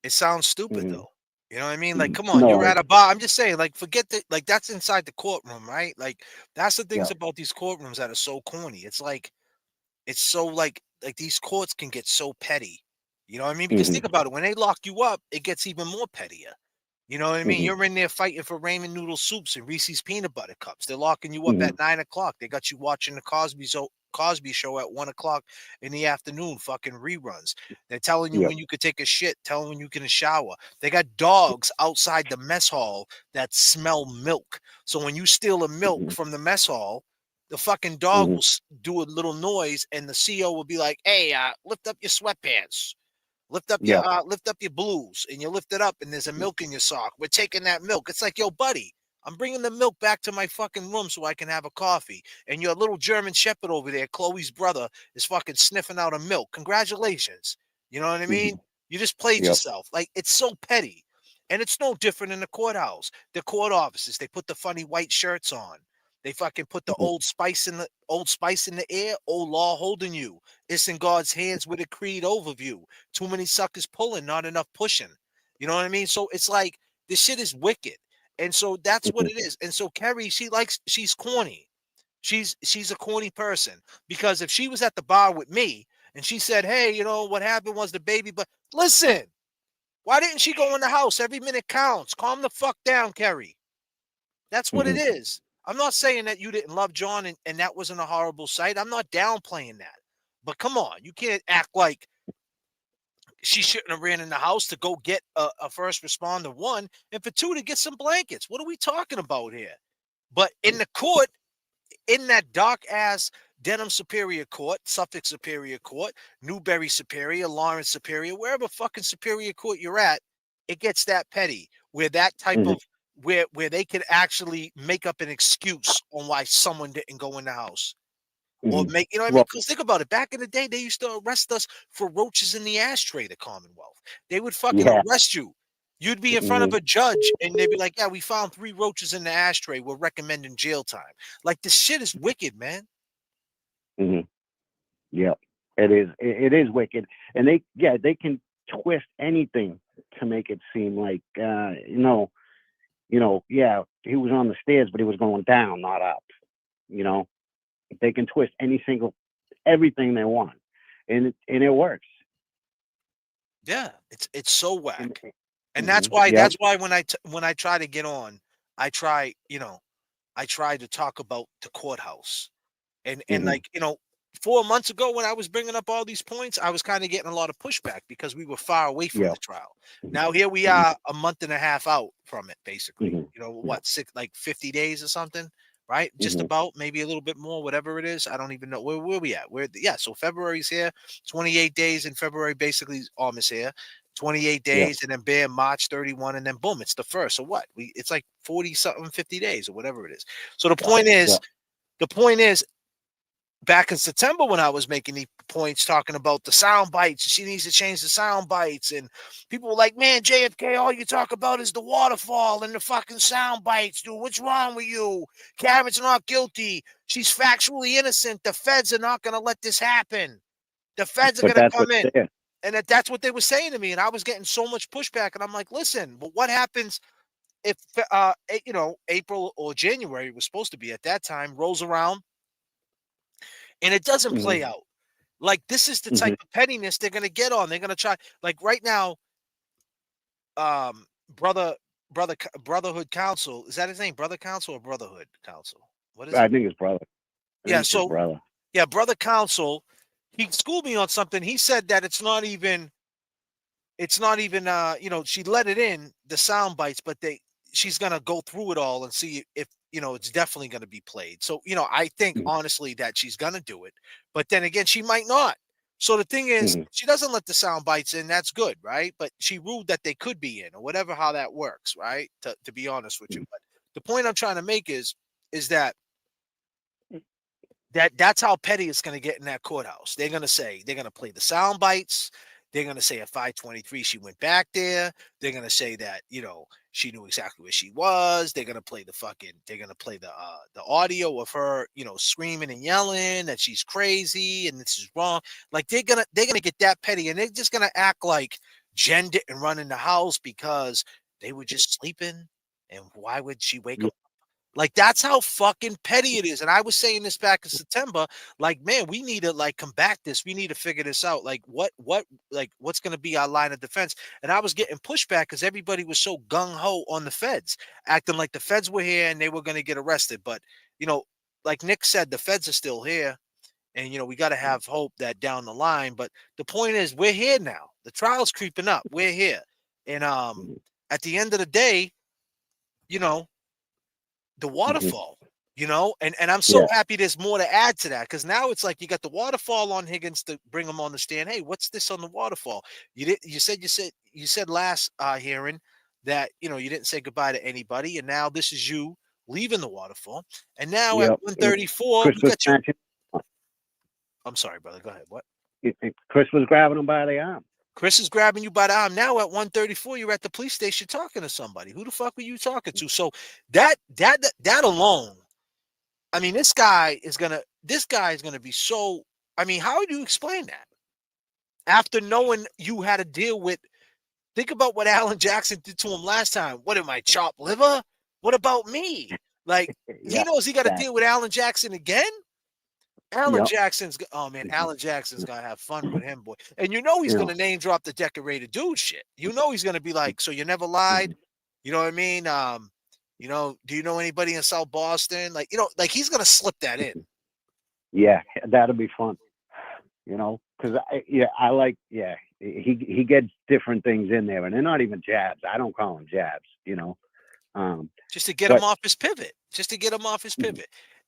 it sounds stupid though. You know what I mean? Like, come on, you're at a bar. I'm just saying, like, forget that. Like, that's inside the courtroom, right? Like, that's the things about these courtrooms that are so corny. It's like, it's so like these courts can get so petty. You know what I mean? Because think about it, when they lock you up, it gets even more pettier. You know what I mean? Mhm. You're in there fighting for ramen noodle soups and Reese's peanut butter cups. They're locking you up Mhm. at 9 o'clock. They got you watching the Cosby Show at 1 o'clock in the afternoon, fucking reruns. They're telling you Yep. when you could take a shit, telling when you can shower. They got dogs outside the mess hall that smell milk. So when you steal a milk Mhm. from the mess hall, the fucking dog will Mhm. do a little noise, and the CEO will be like, "Hey, lift up your sweatpants." Yep. Lift up your blues, and you lift it up, and there's a milk in your sock. We're taking that milk. It's like, yo, buddy, I'm bringing the milk back to my fucking room so I can have a coffee. And your little German Shepherd over there, Chloe's brother, is fucking sniffing out a milk. Congratulations. You know what I mean? Mhm. You just played Yep. yourself. Like, it's so petty. And it's no different in the courthouse. The court offices, they put the funny white shirts on. They fucking put the Mhm. old spice in the air. Old law holding you. It's in God's hands with a creed overview. Too many suckers pulling, not enough pushing. You know what I mean? So it's like this shit is wicked. And so that's what Mhm. it is. And so Kerry, she's corny. She's a corny person, because if she was at the bar with me and she said, "Hey, you know what happened was the baby," but listen, why didn't she go in the house? Every minute counts. Calm the fuck down, Kerry. That's what it Mhm. is. I'm not saying that you didn't love John and that wasn't a horrible sight. I'm not downplaying that. But come on, you can't act like she shouldn't have ran in the house to go get a first responder, one, and for two, to get some blankets. What are we talking about here? But in the court, in that dark ass Denham Superior Court, Suffolk Superior Court, Newbury Superior, Lawrence Superior, wherever fucking Superior Court you're at, it gets that petty, where that type Mhm. of where they could actually make up an excuse on why someone didn't go in the house. Or Mhm. make, you know what I mean? Well, Because think about it. Back in the day, they used to arrest us for roaches in the ashtray, the Commonwealth. They would fucking yeah. arrest you. You'd be in front of Mhm. a judge and they'd be like, "Yeah, we found 3 roaches in the ashtray. We're recommending jail time." Like, this shit is wicked, man. Mhm. Yep. It is wicked, and they can twist anything to make it seem like yeah, he was on the stairs, but he was going down, not up. You know, they can twist everything they want, and it works. Yeah, it's so whack. And that's Mhm. why Yep. when I try to get on, I try, I try to talk about the courthouse. And Mhm. like, 4 months ago when I was bringing up all these points, I was kind of getting a lot of pushback because we were far away from the Yep. trial. Now here we Mhm. are a month and a half out from it, basically. Mhm. Yeah. What, 50 days or something, right? Just Mhm. about, maybe a little bit more, whatever it is. I don't even know where we at. So February's here, 28 days in February, basically almost here. 28 Yeah. days, and then bam, March 31, and then boom, it's the first. So what? It's like 40 something, 50 days or whatever it is. So Yeah. the point is, back in September when I was making these points talking about the sound bites, she needs to change the sound bites, and people were like, "Man, JFK, all you talk about is the waterfall and the fucking sound bites, dude. What's wrong with you? Karen's not guilty. She's factually innocent. The feds are not going to let this happen. The feds are But going to that's come what's in." there. And that's what they were saying to me, and I was getting so much pushback, and I'm like, "Listen, but what happens if April or January was supposed to be at that time rolls around and it doesn't Mhm. play out?" Like, this is the type Mhm. of pettiness they're gonna get on. They're gonna try, like, right now, um, brother Brotherhood Council, is that his name? Brother Council or Brotherhood Council? What is I it? think his brother. I Yeah, think it's his so brother. yeah, Brother Council, he schooled me on something. He said that she let it in the sound bites, but she's gonna go through it all and see if it's definitely gonna be played. So I think Mhm. honestly that she's gonna do it, but then again she might not. So the thing is, Mhm. she doesn't let the sound bites in. That's good, right? But she ruled that they could be in, or whatever, how that works, right? To be honest with you, but the point I'm trying to make is that that's how petty it's going to get in that courthouse. They're going to play the sound bites. They're going to say at 5:23 she went back there. They're going to say that she knew exactly where she was. They're going to play the audio of her screaming and yelling that she's crazy and this is wrong. Like, they're gonna get that petty, and they're just going to act like Jen didn't run in the house because they were just sleeping, and why would she wake Yeah. them? Like, that's how fucking petty it is. And I was saying this back in September, like, man, we need to like combat this. We need to figure this out. Like, what's going to be our line of defense? And I was getting pushback because everybody was so gung ho on the feds, acting like the feds were here and they were going to get arrested. But, like Nick said, the feds are still here. And, we got to have hope that down the line. But the point is, we're here now. The trial's creeping up. We're here. And at the end of the day, the waterfall, and I'm so happy there's more to add to that, because now it's like you got the waterfall on Higgins to bring him on the stand. Hey, what's this on the waterfall? You said last hearing that you didn't say goodbye to anybody, and now this is you leaving the waterfall. And now at 134, we got you. I'm sorry, brother. Go ahead. What? Chris was grabbing him by the arm. Chris is grabbing you by the arm. Now at 134, you're at the police station talking to somebody. Who the fuck were you talking to? So that alone, I mean, this guy is gonna be so. I mean, how do you explain that? After knowing you had to deal with, think about what Alan Jackson did to him last time. What am I, chopped liver? What about me? Like, he knows he got to deal with Alan Jackson again. Alan Jackson's Alan Jackson's gonna have fun with him, boy. And he's gonna name drop the decorated dude shit. He's gonna be like, so you never lied? You know what I mean? Do you know anybody in South Boston? Like, like he's gonna slip that in. Yeah, that'll be fun. Because he gets different things in there, and they're not even jabs. I don't call them jabs. Just to get him off his pivot.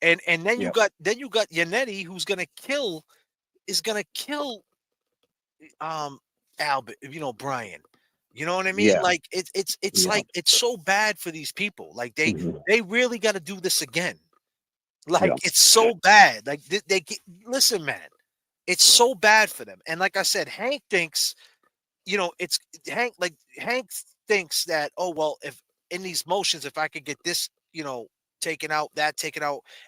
And then you got Yannetti, who's gonna kill Albert, Brian. You know what I mean? Yeah. Like it's like it's so bad for these people. Like they really got to do this again. Like it's so bad. Like they listen, man. It's so bad for them. And like I said, Hank thinks, it's Hank. Like Hank thinks that, oh well, if in these motions, if I could get this, taken out,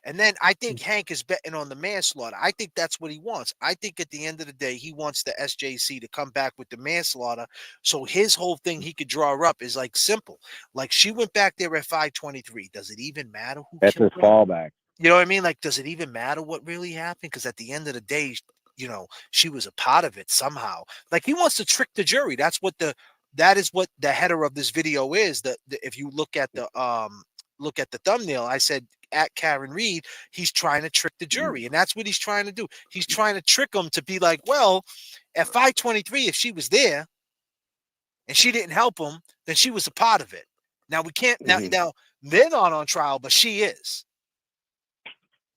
and then I think Hank is betting on the manslaughter. I think that's what he wants. I think at the end of the day, he wants the SJC to come back with the manslaughter. So his whole thing he could draw up is like simple. Like, she went back there at 523. Does it even matter who That's killed his her? fallback. You know what I mean? Like, does it even matter what really happened? Because at the end of the day, she was a part of it somehow. Like, he wants to trick the jury. That is what the header of this video is. That if you look at the thumbnail, I said at Karen Reed, he's trying to trick the jury, and that's what he's trying to do. He's trying to trick them to be like, well, at 523, if she was there and she didn't help him, then she was a part of it. Now we can't. Now they're not on trial, but she is.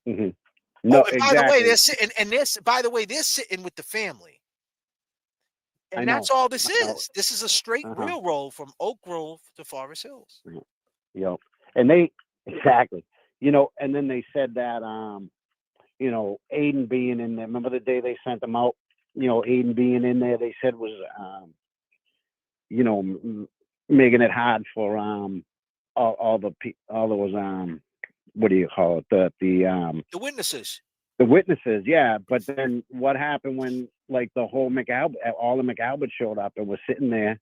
No, and exactly. by the way, they're sitting, they're sitting with the family. And that's all this is. This is a straight real roll from Oak Grove to Forest Hills. And they exactly, and then they said that Aiden being in there. Remember the day they sent them out? Aiden being in there, they said was making it hard for all those what do you call it, the witnesses. The witnesses, yeah. But then what happened when like the whole all the McAlbert showed up and was sitting there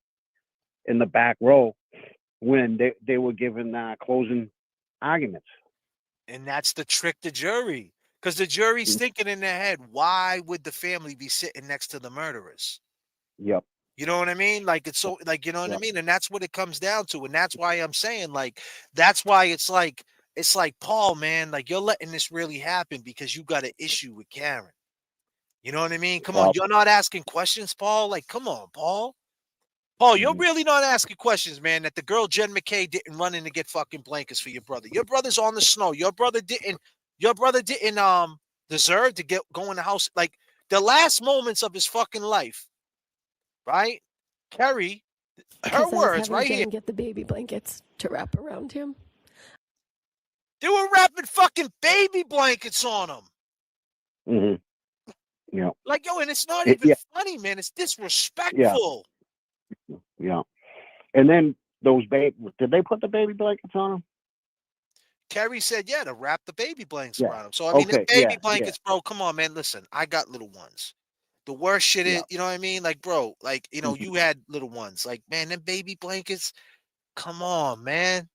in the back row when they were given closing arguments? And that's the trick the jury, because the jury's thinking in their head, why would the family be sitting next to the murderers? Yep. You know what I mean? Like, it's so, like, you know what I mean? And that's what it comes down to. And that's why I'm saying, like, that's why it's like, Paul, man, like, you're letting this really happen because you got an issue with Karen. You know what I mean? Come on, you're not asking questions, Paul. Like, come on, Paul. Paul, you're really not asking questions, man. That the girl Jen McKay didn't run in to get fucking blankets for your brother. Your brother's on the snow. Your brother didn't deserve to go in the house. Like, the last moments of his fucking life, right? Kerry, her words right here. Get the baby blankets to wrap around him. They were wrapping fucking baby blankets on him. Yeah. Like, yo, and it's not even funny, man. It's disrespectful. Yeah. And then those did they put the baby blankets on him? Kerry said, yeah, to wrap the baby blankets around him. So, I mean, the baby blankets, bro, come on, man. Listen, I got little ones. The worst shit is, you know what I mean? Like, bro, like, you had little ones. Like, man, them baby blankets, come on, man.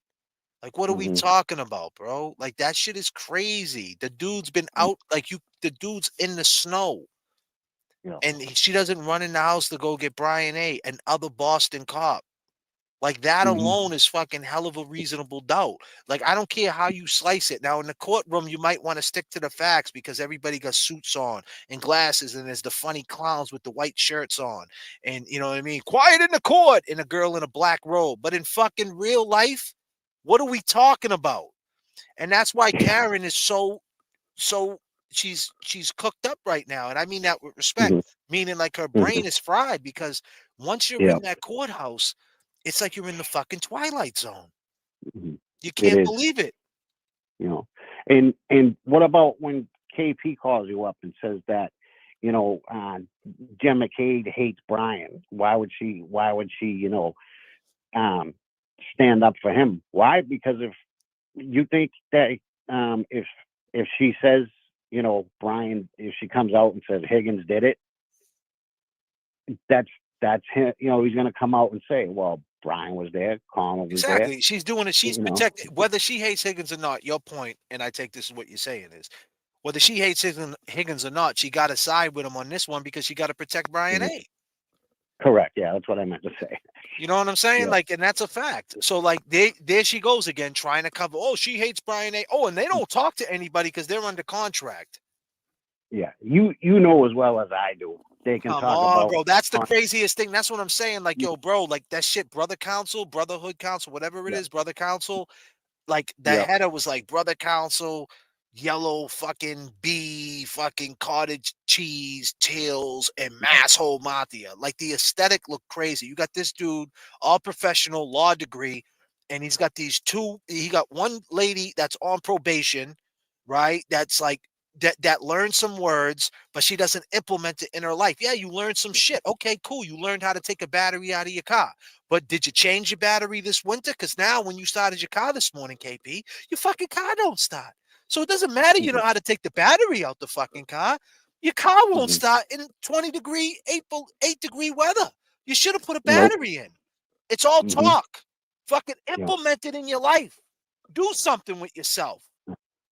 Like, what are we talking about, bro? Like, that shit is crazy. The dude's been out, the dude's in the snow. Yeah. And she doesn't run in the house to go get Brian A., an other Boston cop. Like, that alone is fucking hell of a reasonable doubt. Like, I don't care how you slice it. Now, in the courtroom, you might want to stick to the facts because everybody got suits on and glasses, and there's the funny clowns with the white shirts on. And, you know what I mean? Quiet in the court, and a girl in a black robe. But in fucking real life, what are we talking about? And that's why Karen is so she's cooked up right now. And I mean that with respect, meaning like her brain is fried because once you're in that courthouse, it's like you're in the fucking Twilight Zone. You It can't is. believe it. You know, and what about when KP calls you up and says that, you know, Jen McCade hates Brian? Why would she, you know, stand up for him? Why? Because if you think that if she says, you know, Brian, if she comes out and says Higgins did it, that's him. You know, he's going to come out and say, well, Brian was there, Connell was there. Exactly. She's doing it. She's You know. protected. Whether she hates Higgins or not, your point, and I take this is what you're saying is, whether she hates Higgins or not, she got to side with him on this one because she got to protect Brian A. Correct. Yeah, that's what I meant to say. You know what I'm saying? Yeah. Like, and that's a fact. So, like, there she goes again, trying to cover. Oh, she hates Brian A. Oh, and they don't talk to anybody because they're under contract. Yeah, you know as well as I do. They can Come talk on, about, bro. That's the craziest thing. That's what I'm saying. Like, yo, bro, like that shit, brother council, brotherhood council, whatever it is, brother council. Like the header was like brother council, yellow fucking bee, fucking cottage cheese, tails, and masshole mafia. Like the aesthetic looked crazy. You got this dude, all professional, law degree, and he's got these two. He got one lady that's on probation, right? That's like that learned some words, but she doesn't implement it in her life. Yeah, you learned some shit. Okay, cool. You learned how to take a battery out of your car. But did you change your battery this winter? Because now when you started your car this morning, KP, your fucking car don't start. So it doesn't matter you know how to take the battery out the fucking car. Your car won't start in 20-degree, 8-degree weather. You should have put a battery in. It's all talk. Fucking implement it in your life. Do something with yourself.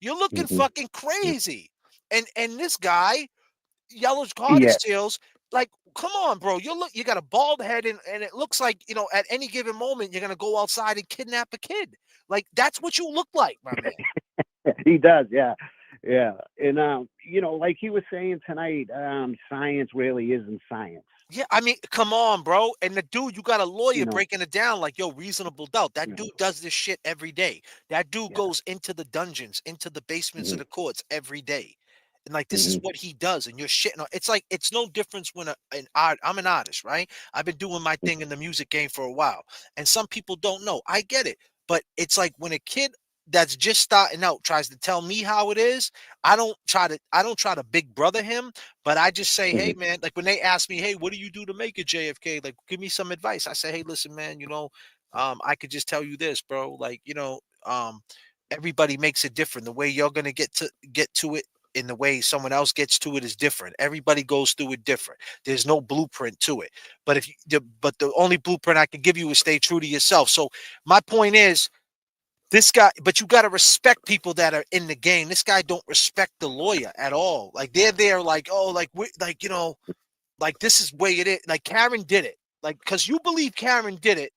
You're looking fucking crazy. And this guy, yellow cottage tails, like, come on, bro. You got a bald head and it looks like, you know, at any given moment you're gonna go outside and kidnap a kid. Like, that's what you look like, my man. He does, yeah. Yeah. And you know, like he was saying tonight, science really isn't science. Yeah, I mean, come on, bro. And the dude, you got a lawyer You know. breaking it down like, yo, reasonable doubt. That dude does this shit every day. That dude goes into the dungeons, into the basements of the courts every day. And like, this is what he does. And you're shitting on. It's like, it's no difference when I'm an artist, right? I've been doing my thing in the music game for a while. And some people don't know. I get it. But it's like when a kid that's just starting out tries to tell me how it is, I don't try to big brother him, but I just say, hey man, like when they ask me, hey, what do you do to make it, JFK? Like, give me some advice. I say, hey, listen, man, you know, I could just tell you this, bro. Like, you know, everybody makes it different. The way you're gonna get to it in the way someone else gets to it is different. Everybody goes through it different. There's no blueprint to it. But the only blueprint I can give you is stay true to yourself. So my point is, this guy, but you got to respect people that are in the game. This guy don't respect the lawyer at all. Like, they're there like, oh, like, like, you know, like, this is way it is. Like, Karen did it. Like, because you believe Karen did it.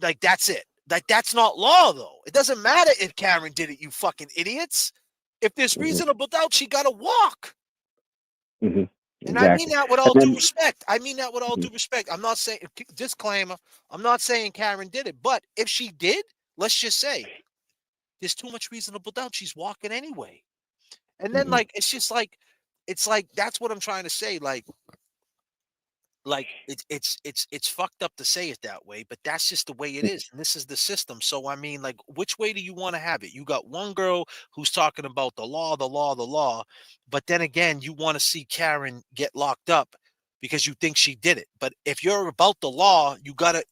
Like, that's it. Like, that's not law, though. It doesn't matter if Karen did it, you fucking idiots. If there's reasonable doubt, she got to walk. Exactly. And I mean that with all due respect. I mean that with all due respect. I'm not saying, disclaimer, I'm not saying Karen did it, but if she did, let's just say there's too much reasonable doubt. She's walking anyway. And then like, it's just like, it's like, that's what I'm trying to say. Like it's fucked up to say it that way, but that's just the way it is. And this is the system. So I mean, like, which way do you want to have it? You got one girl who's talking about the law, but then again, you want to see Karen get locked up because you think she did it. But if you're about the law, you gotta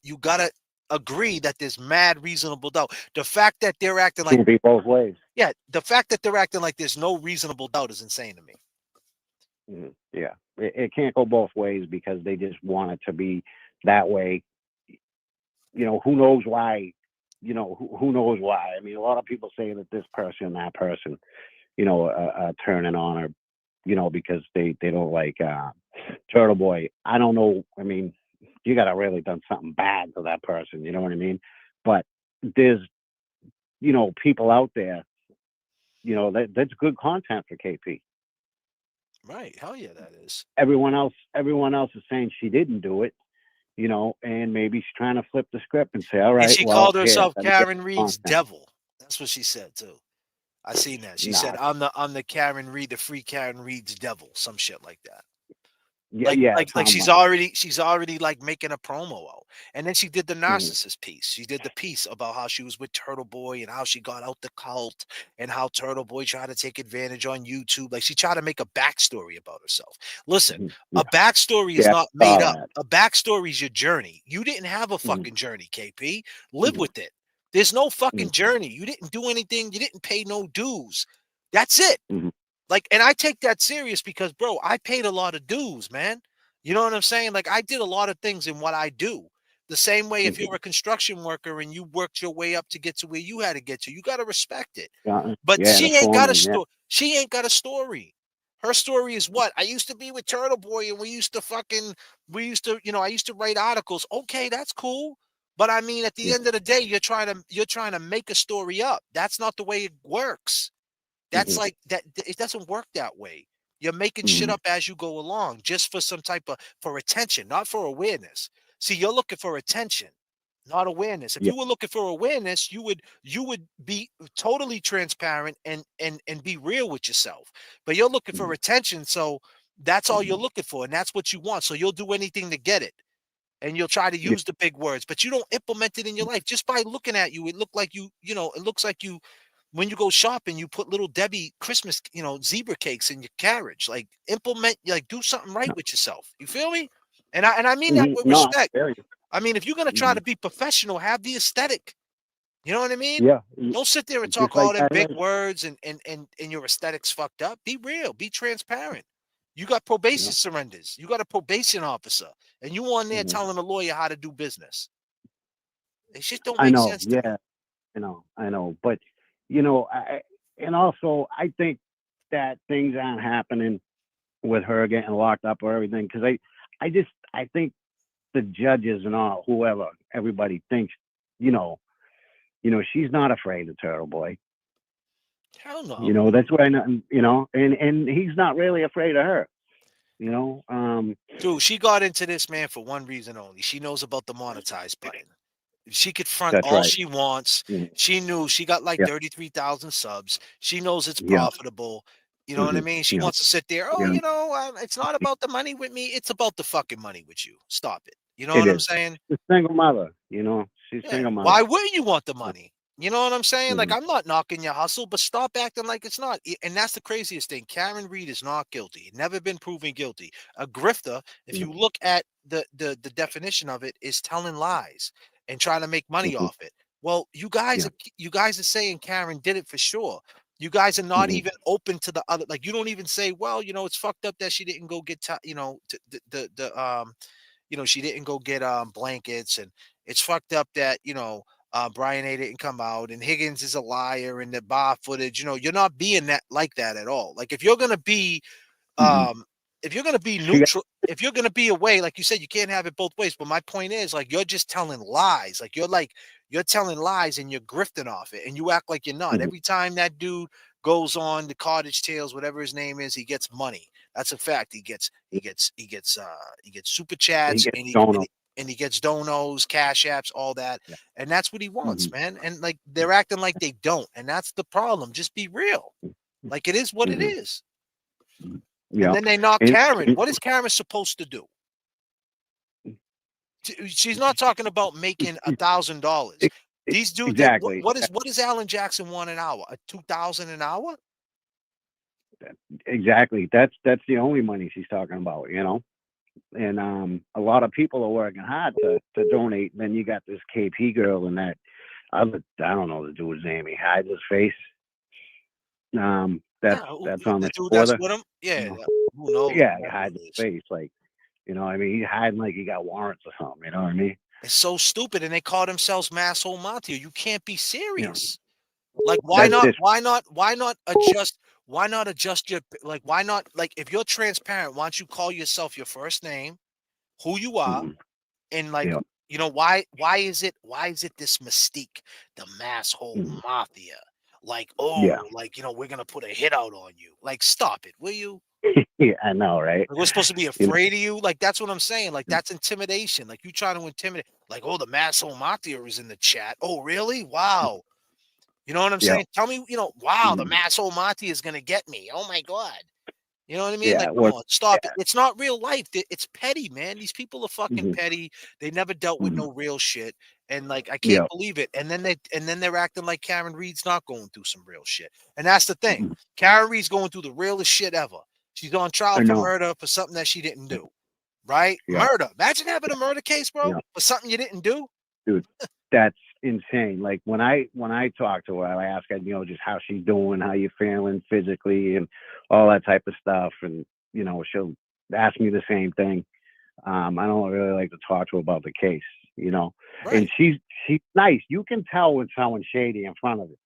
agree that there's mad reasonable doubt. The fact that they're acting like, Can't be both ways. yeah, the fact that they're acting like there's no reasonable doubt is insane to me. Yeah, it can't go both ways because they just want it to be that way. You know, who knows why who knows why. I mean, a lot of people say that this person, that person, turning on her, because they don't like Turtle Boy. I don't know. I mean, you got to really done something bad to that person. You know what I mean? But there's, people out there, that's good content for KP. Right. Hell yeah, that is. Everyone else is saying she didn't do it, and maybe she's trying to flip the script and say, all right, And she well, called herself Karen Reed's content. devil. That's what she said too. I seen that. She said, "I'm the Karen Reed, the free Karen Reed's devil," some shit like that. Like she's already like making a promo out. And then she did the narcissist piece. She did the piece about how she was with Turtle Boy and how she got out the cult and how Turtle Boy tried to take advantage on YouTube. Like she tried to make a backstory about herself. Listen, a backstory is not made up. A backstory is your journey. You didn't have a fucking journey, KP. Live with it. There's no fucking journey. You didn't do anything. You didn't pay no dues. That's it. Like, and I take that serious because, bro, I paid a lot of dues, man. You know what I'm saying? Like, I did a lot of things in what I do. The same way, if you're a construction worker and you worked your way up to get to where you had to get to, you got to respect it. But she ain't got a story. She ain't got a story. Her story is what? I used to be with Turtle Boy and I used to write articles. Okay, that's cool. But I mean, at the end of the day, you're trying to make a story up. That's not the way it works. That's like that. It doesn't work that way. You're making shit up as you go along, just for some type of for attention, not for awareness. See, you're looking for attention, not awareness. If you were looking for awareness, you would be totally transparent and be real with yourself. But you're looking for attention, so that's all you're looking for, and that's what you want. So you'll do anything to get it, and you'll try to use the big words, but you don't implement it in your life. Just by looking at you, it looks like it looks like you. When you go shopping, you put little Debbie Christmas, zebra cakes in your carriage. Like do something right with yourself. You feel me? And I mean that with respect. I mean, if you're gonna try to be professional, have the aesthetic. You know what I mean? Yeah. Don't sit there and talk all them big words and your aesthetics fucked up. Be real. Be transparent. You got probation surrenders. You got a probation officer, and you on there telling a lawyer how to do business. It just don't make sense to me. I know, but and also I think that things aren't happening with her getting locked up or everything because I think the judges and all everybody thinks she's not afraid of Turtle Boy. Hell no. That's what I know. And he's not really afraid of her. Dude, she got into this, man, for one reason only. She knows about the monetize button. She could front all she wants. She knew she got like 33,000 subs. She knows it's profitable. You know what I mean? She wants to sit there. Oh, it's not about the money with me. It's about the fucking money with you. Stop it. You know what I'm saying? She's a single mother. She's single mother. Why wouldn't you want the money? You know what I'm saying? Like, I'm not knocking your hustle, but stop acting like it's not. And that's the craziest thing. Karen Reed is not guilty. Never been proven guilty. A grifter, if you look at the definition of it, is telling lies and trying to make money off it. Well, you guys are saying Karen did it for sure. You guys are not even open to the other. Like, you don't even say, well, it's fucked up that she didn't go get she didn't go get blankets, and it's fucked up that Brian A didn't come out, and Higgins is a liar, and the bar footage. You're not being like that at all. Like, if you're gonna be neutral, if you're gonna be away, like you said, you can't have it both ways. But my point is, like, you're just telling lies. Like, you're telling lies and you're grifting off it, and you act like you're not. Every time that dude goes on the Cottage Tales, whatever his name is, he gets money. That's a fact. He gets super chats, and he gets donos, cash apps, all that. And that's what he wants, man. And like, they're acting like they don't. And that's the problem. Just be real. Like, it is what it is. And then they knock Karen. What is Karen supposed to do? She's not talking about making $1,000. These dudes, exactly. What does Alan Jackson want an hour? $2,000 an hour? Exactly. That's the only money she's talking about, And a lot of people are working hard to donate. And then you got this KP girl and that other, I don't know the dude's name. He hides his face. That's on the dude that's with him. Yeah. Who knows? Yeah, he hides his face. Like, I mean, he's hiding like he got warrants or something. You know what I mean? It's so stupid, and they call themselves Masshole Mafia. You can't be serious. Like, That's this. why not adjust? Why not adjust your, like, why not, like, if you're transparent, why don't you call yourself your first name, who you are, and, like, Yeah. you know, why is it this mystique, the Masshole Mafia? Like, Yeah. oh, like, you know, we're gonna put a hit out on you. Like, stop it, will you? Yeah, I know, right? Like, we're supposed to be You know, afraid of you. Like, that's what I'm saying. Like, that's intimidation. Like, you trying to intimidate. Like, oh, the Masshole Mafia is in the chat. Oh, really? Wow. You know what I'm yeah. saying? Tell me, you know, wow, the Masshole Mafia is gonna get me. Oh my god. You know what I mean? Yeah. Like, come What? on, stop it. It's not real life. It's petty, man. These people are fucking Mhm. petty. They never dealt with no real shit. And, like, I can't Yeah. believe it. And then they're acting like Karen Reed's not going through some real shit. And that's the thing. Karen Reed's going through the realest shit ever. She's on trial I for know. murder for something that she didn't do. Right? Yeah. Murder. Imagine having a murder case, bro, Yeah. for something you didn't do. Dude, that's insane. Like when I talk to her, I ask her, you know, just how she's doing, how you feeling physically, and all that type of stuff. And you know, she'll ask me the same thing. I don't really like to talk to her about the case, you know. And she's nice. You can tell when someone's shady in front of it.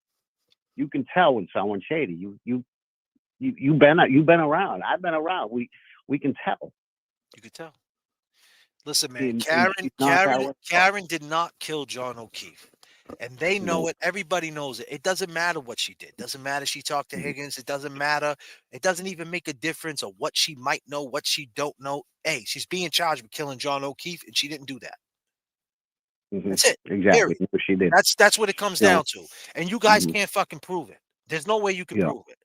You can tell when someone's shady. You've been around. I've been around. We can tell. You could tell. Listen, man, And she's not that way. Karen did not kill John O'Keefe. And they know No. it. Everybody knows it. It doesn't matter what she did. Doesn't matter she talked to Higgins. It doesn't matter. It doesn't even make a difference of what she might know, what she don't know. Hey, she's being charged with killing John O'Keefe, and she didn't do that. That's it. Exactly. Period. She did. That's what it comes You know, down to. And you guys can't fucking prove it. There's no way you can Yeah. prove it.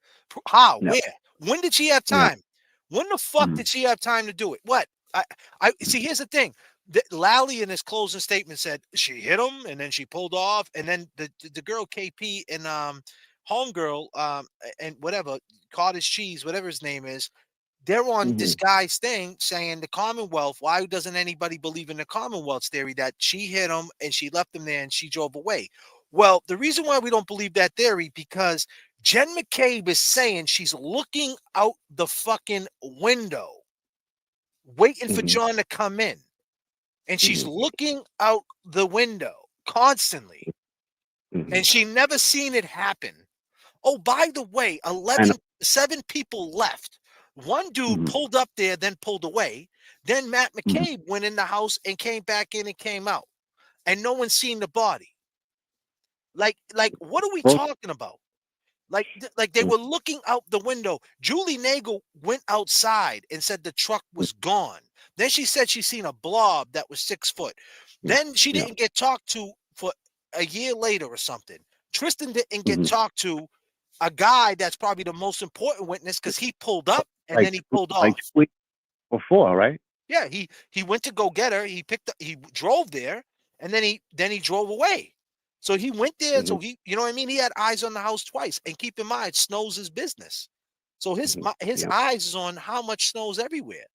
How? No. Where? When did she have Yeah. time? When the fuck did she have time to do it? What? I see. Here's the thing. Lally in his closing statement said she hit him and then she pulled off, and then the girl KP and homegirl and whatever Carter's cheese, whatever his name is, they're on this guy's thing saying the Commonwealth. Why doesn't anybody believe in the Commonwealth's theory that she hit him and she left him there and she drove away? Well, the reason why we don't believe that theory, because Jen McCabe is saying she's looking out the fucking window, waiting for John to come in. And she's looking out the window constantly. And she never seen it happen. Oh, by the way, 7 people left. One dude pulled up there, then pulled away. Then Matt McCabe went in the house and came back in and came out. And no one's seen the body. Like, what are we talking about? Like they were looking out the window. Julie Nagel went outside and said the truck was gone. Then she said she seen a blob that was 6 foot. Then she didn't get talked to for a year later or something. Tristan didn't get talked to, a guy that's probably the most important witness, because he pulled up and then he pulled off. Like 2 weeks before, right? Yeah, he went to go get her. He drove there, and then he drove away. So he went there. So he, you know what I mean? He had eyes on the house twice. And keep in mind, snow's his business. So his eyes is on how much snow's everywhere.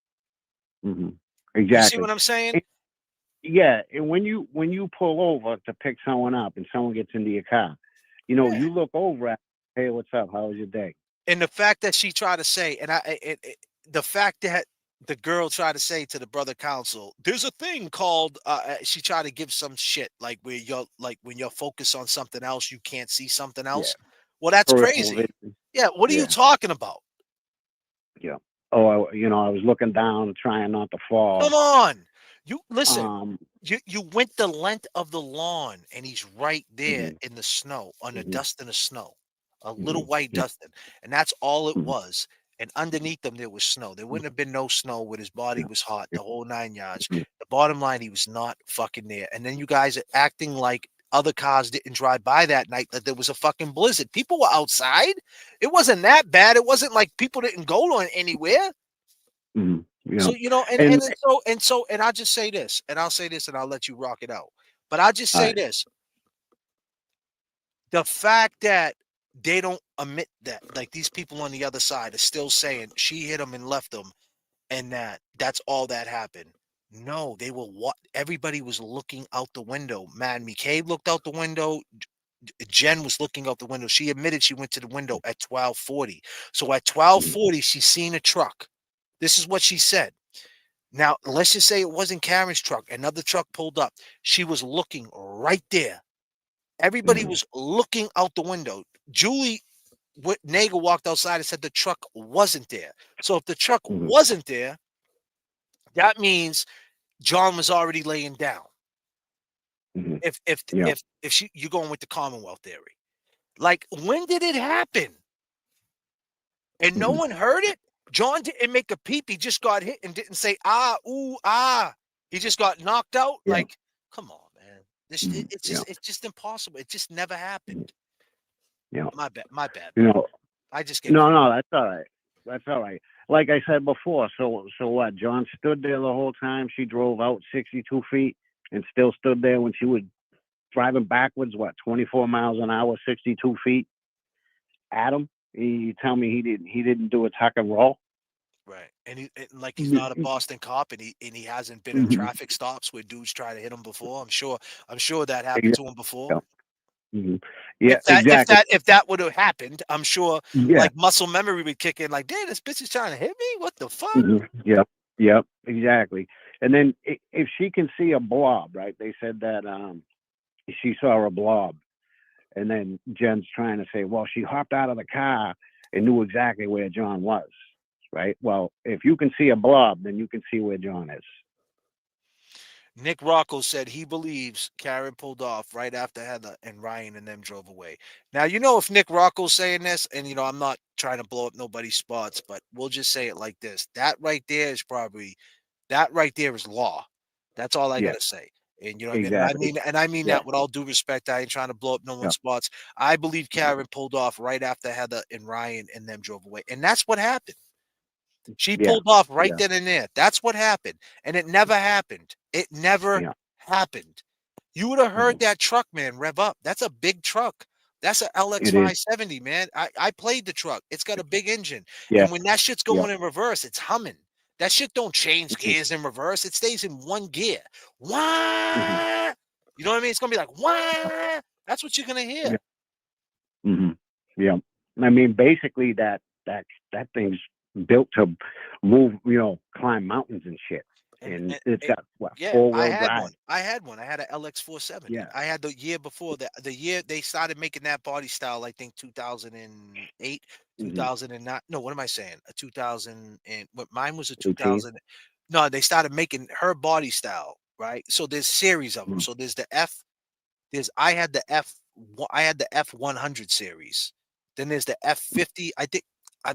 Exactly. You see what I'm saying? Yeah, and when you pull over to pick someone up and someone gets into your car, you know, you look over at, hey, what's up? How was your day? And the fact that she tried to say, and the fact that the girl tried to say to the brother counsel, there's a thing called, she tried to give some shit like where you're like when you're focused on something else, you can't see something else. Well, that's crazy. Yeah, what are you talking about? Yeah. Oh, I was looking down, trying not to fall. Come on. You listen, you went the length of the lawn and he's right there in the snow, on the dust in the snow, a little white dusting. And that's all it was. And underneath them, there was snow. There wouldn't have been no snow where his body was hot, the whole 9 yards. The bottom line, he was not fucking there. And then you guys are acting like other cars didn't drive by that night, that there was a fucking blizzard. People were outside. It wasn't that bad. It wasn't like people didn't go on anywhere. Yeah. So, you know, and I'll just say this, and I'll say this, and I'll let you rock it out. But I'll just say this. The fact that they don't admit that, like these people on the other side are still saying she hit him and left him, and that's all that happened. No, they were what everybody was looking out the window. Man, McCabe looked out the window. Jen was looking out the window. She admitted she went to the window at 12:40. So at 12:40, she seen a truck. This is what she said. Now, let's just say it wasn't Karen's truck. Another truck pulled up. She was looking right there. Everybody was looking out the window. Julie Nagel walked outside and said the truck wasn't there. So if the truck wasn't there, that means John was already laying down. If you're going with the Commonwealth theory, like when did it happen? And no one heard it. John didn't make a peep. He just got hit and didn't say ooh ah. He just got knocked out. Like, come on, man. It's just impossible. It just never happened. Yeah. My bad. My bad. You know. I just get No, that's all right. That's all right. Like I said before, so what? John stood there the whole time. She drove out 62 feet and still stood there when she was driving backwards. What, 24 miles an hour, 62 feet? Adam, you tell me he didn't do a tuck and roll. Right, and like he's not a Boston cop, and he hasn't been in traffic stops where dudes try to hit him before. I'm sure that happened to him before. Yeah, exactly. If that would have happened, I'm sure Yeah. like muscle memory would kick in. Like, damn, this bitch is trying to hit me. What the fuck? Yep, exactly. And then if she can see a blob, right? They said that she saw a blob, and then Jen's trying to say, well, she hopped out of the car and knew exactly where John was, right? Well, if you can see a blob, then you can see where John is. Nick Rocco said he believes Karen pulled off right after Heather and Ryan and them drove away. Now, if Nick Rocco's saying this, and, I'm not trying to blow up nobody's spots, but we'll just say it like this. That right there is law. That's all I got to say. And you know what exactly. I mean? And I mean that with all due respect. I ain't trying to blow up no one's spots. I believe Karen pulled off right after Heather and Ryan and them drove away. And that's what happened. She pulled off right then and there. That's what happened. And it never happened. It never happened. You would have heard that truck, man, rev up. That's a big truck. That's an LX 570, man. I played the truck. It's got a big engine. And when that shit's going in reverse, it's humming. That shit don't change gears in reverse. It stays in one gear. Wah! You know what I mean? It's going to be like, wah! That's what you're going to hear. Yeah. I mean, basically that thing's built to move, climb mountains and shit. And it's got what, four-wheel drive. I had one. I had an LX 470. Yeah. I had the year before that. The year they started making that body style, I think 2008, 2009. No, what am I saying? A 2000 and mine was a 2000. No, they started making her body style, right? So there's series of them. So there's the I had the F100 series. Then there's the F50. I think.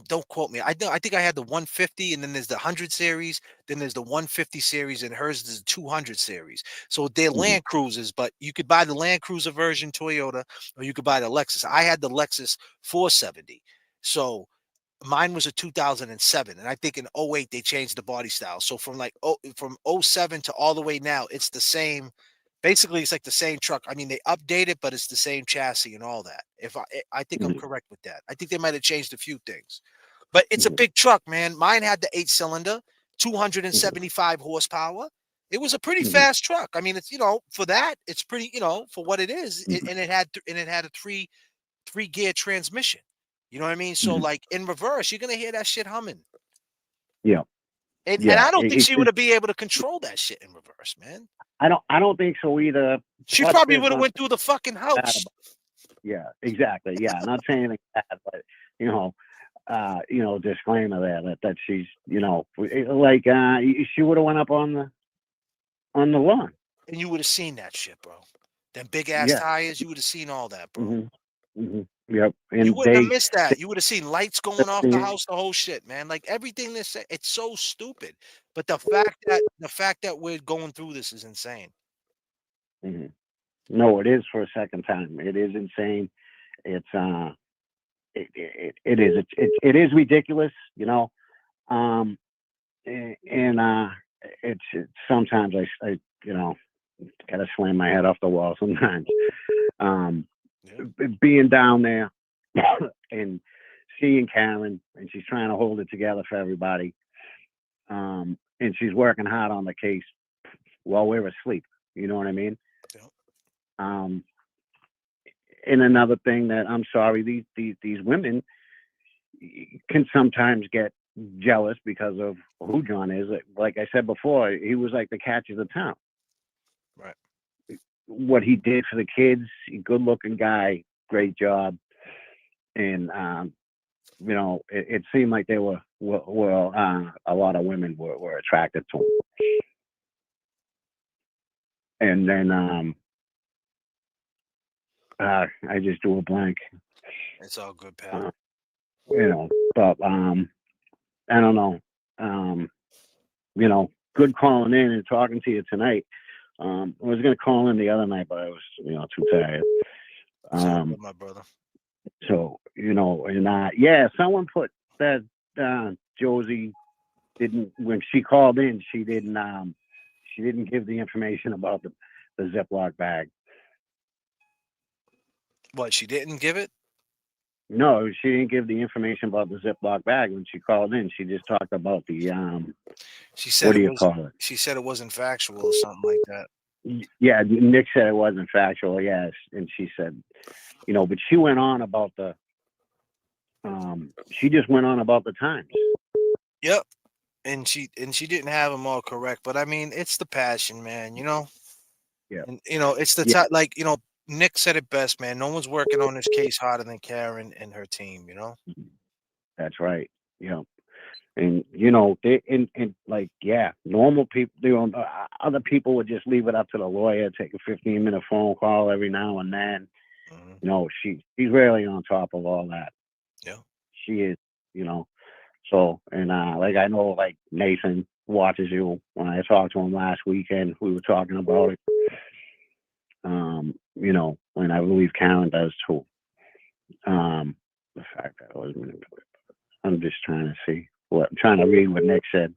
Don't quote me. I think I had the 150, and then there's the 100 series. Then there's the 150 series, and hers is the 200 series. So they're Land Cruisers, but you could buy the Land Cruiser version Toyota, or you could buy the Lexus. I had the Lexus 470. So mine was a 2007, and I think in 08 they changed the body style. So from 07 to all the way now, it's the same. Basically, it's like the same truck. I mean, they update it, but it's the same chassis and all that. I think I'm correct with that. I think they might have changed a few things, but it's a big truck, man. Mine had the 8-cylinder, 275 horsepower. It was a pretty fast truck. I mean, it's for that, it's pretty for what it is, and it had a three gear transmission. You know what I mean? So like in reverse, you're gonna hear that shit humming. Yeah. And I don't think she would have been able to control that shit in reverse, man. I don't think so either. She probably would have went through the fucking house. Yeah, exactly. Yeah, not saying anything bad, but disclaimer there that she's she would have went up on the lawn. And you would have seen that shit, bro. Them big ass tires, you would have seen all that, bro. Yep. And you wouldn't have missed that. You would have seen lights going off the house, the whole shit, man. Like everything it's so stupid. But the fact that we're going through this is insane. No, it is for a second time. It is insane. It's it is ridiculous, and it's sometimes I gotta slam my head off the wall sometimes. Being down there and seeing Karen, and she's trying to hold it together for everybody, and she's working hard on the case while we're asleep. You know what I mean? And another thing that I'm sorry, these women can sometimes get jealous because of who John is. Like I said before, he was like the catch of the town. Right. What he did for the kids, good looking guy, great job. And, you know, it seemed like they were a lot of women were attracted to him. And then I just drew a blank. It's all good, Pat. You know, but I don't know. You know, good calling in and talking to you tonight. I was gonna call in the other night, but I was, you know, too tired. My brother. So, you know, and yeah, someone put that Josie didn't, when she called in, she didn't give the information about the Ziploc bag. What, she didn't give it? No, she didn't give the information about the Ziploc bag when she called in. She just talked about the She said what do you call it? She said it wasn't factual or something like that. Yeah, Nick said it wasn't factual, yes. And she said, you know, but she went on about the she just went on about the times. Yep. And she didn't have them all correct, but I mean, it's the passion, man, you know? Yeah. And you know, it's the like, you know, Nick said it best, man. No one's working on this case harder than Karen and her team, you know? That's right. Yeah. And you know, they and like, yeah, normal people, you know, other people would just leave it up to the lawyer, take a 15-minute phone call every now and then. You know, she's really on top of all that. Yeah. She is, you know. So, and like I know, like Nathan watches you. When I talked to him last weekend, we were talking about it. You know, and I believe Karen does too. The fact that I was manipulated. I'm just trying to see I'm trying to read what Nick said.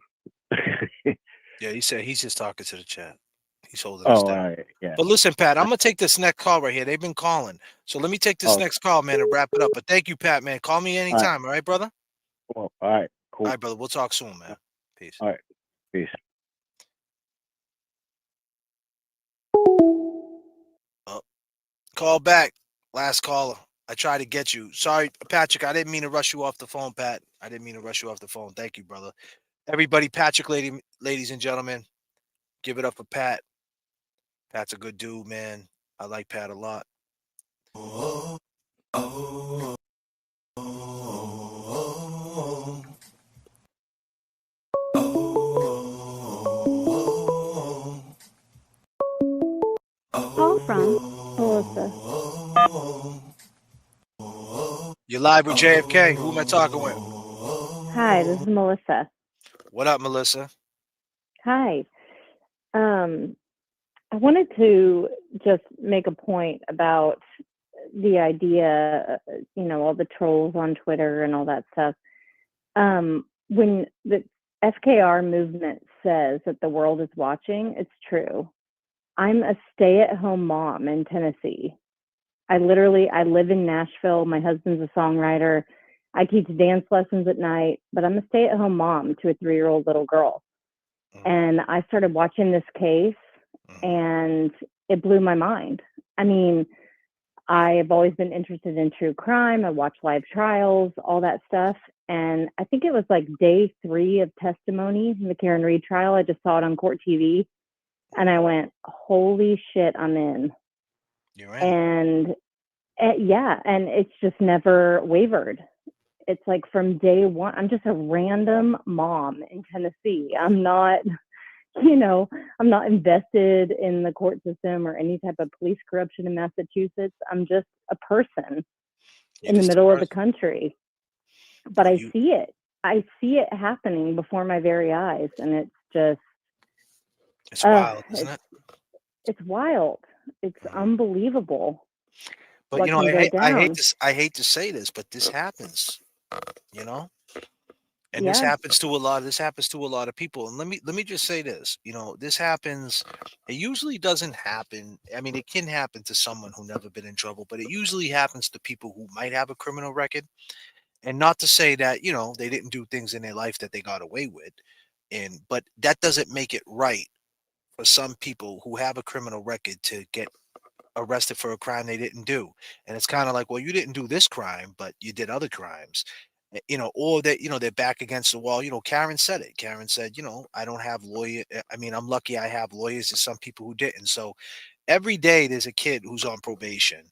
Yeah, he said he's just talking to the chat. He's holding Oh, us all down. right, yeah. But listen, Pat, I'm gonna take this next call right here. They've been calling, so let me take this next call, man, and wrap it up. But thank you, Pat, man. Call me anytime, all right, brother? Well, all right, cool. All right, brother. We'll talk soon, man. Peace. All right, peace. Oh, call back. Last caller. I tried to get you. Sorry, Patrick. I didn't mean to rush you off the phone, Pat. I didn't mean to rush you off the phone. Thank you, brother. Everybody, Patrick, ladies and gentlemen, give it up for Pat. Pat's a good dude, man. I like Pat a lot. Call from Melissa. You're live with J.F.K. Who am I talking with? Hi, this is Melissa. What up, Melissa? Hi. I wanted to just make a point about the idea, you know, all the trolls on Twitter and all that stuff. When the FKR movement says that the world is watching, it's true. I'm a stay-at-home mom in Tennessee. I live in Nashville. My husband's a songwriter. I teach dance lessons at night, but I'm a stay-at-home mom to a 3-year-old little girl. And I started watching this case and it blew my mind. I mean, I've always been interested in true crime. I watch live trials, all that stuff. And I think it was like day 3 of testimony in the Karen Reed trial. I just saw it on Court TV. And I went, holy shit, I'm in. You're in. And yeah, and it's just never wavered. It's like from day one, I'm just a random mom in Tennessee. I'm not, you know, I'm not invested in the court system or any type of police corruption in Massachusetts. I'm just a person in the middle of the country. But I see it. I see it happening before my very eyes. And it's just, it's wild, isn't it? It's wild. It's unbelievable. But you know, I hate to say this, but this happens, you know, and this happens to a lot. This happens to a lot of people. And let me just say this, you know, this happens. It usually doesn't happen. I mean, it can happen to someone who never been in trouble, but it usually happens to people who might have a criminal record. And not to say that, you know, they didn't do things in their life that they got away with, but that doesn't make it right for some people who have a criminal record to get arrested for a crime they didn't do. And it's kind of like, well, you didn't do this crime, but you did other crimes. or that, they're back against the wall. Karen said it. Karen said, I don't have lawyer. I mean, I'm lucky I have lawyers. There's some people who didn't. So every day there's a kid who's on probation,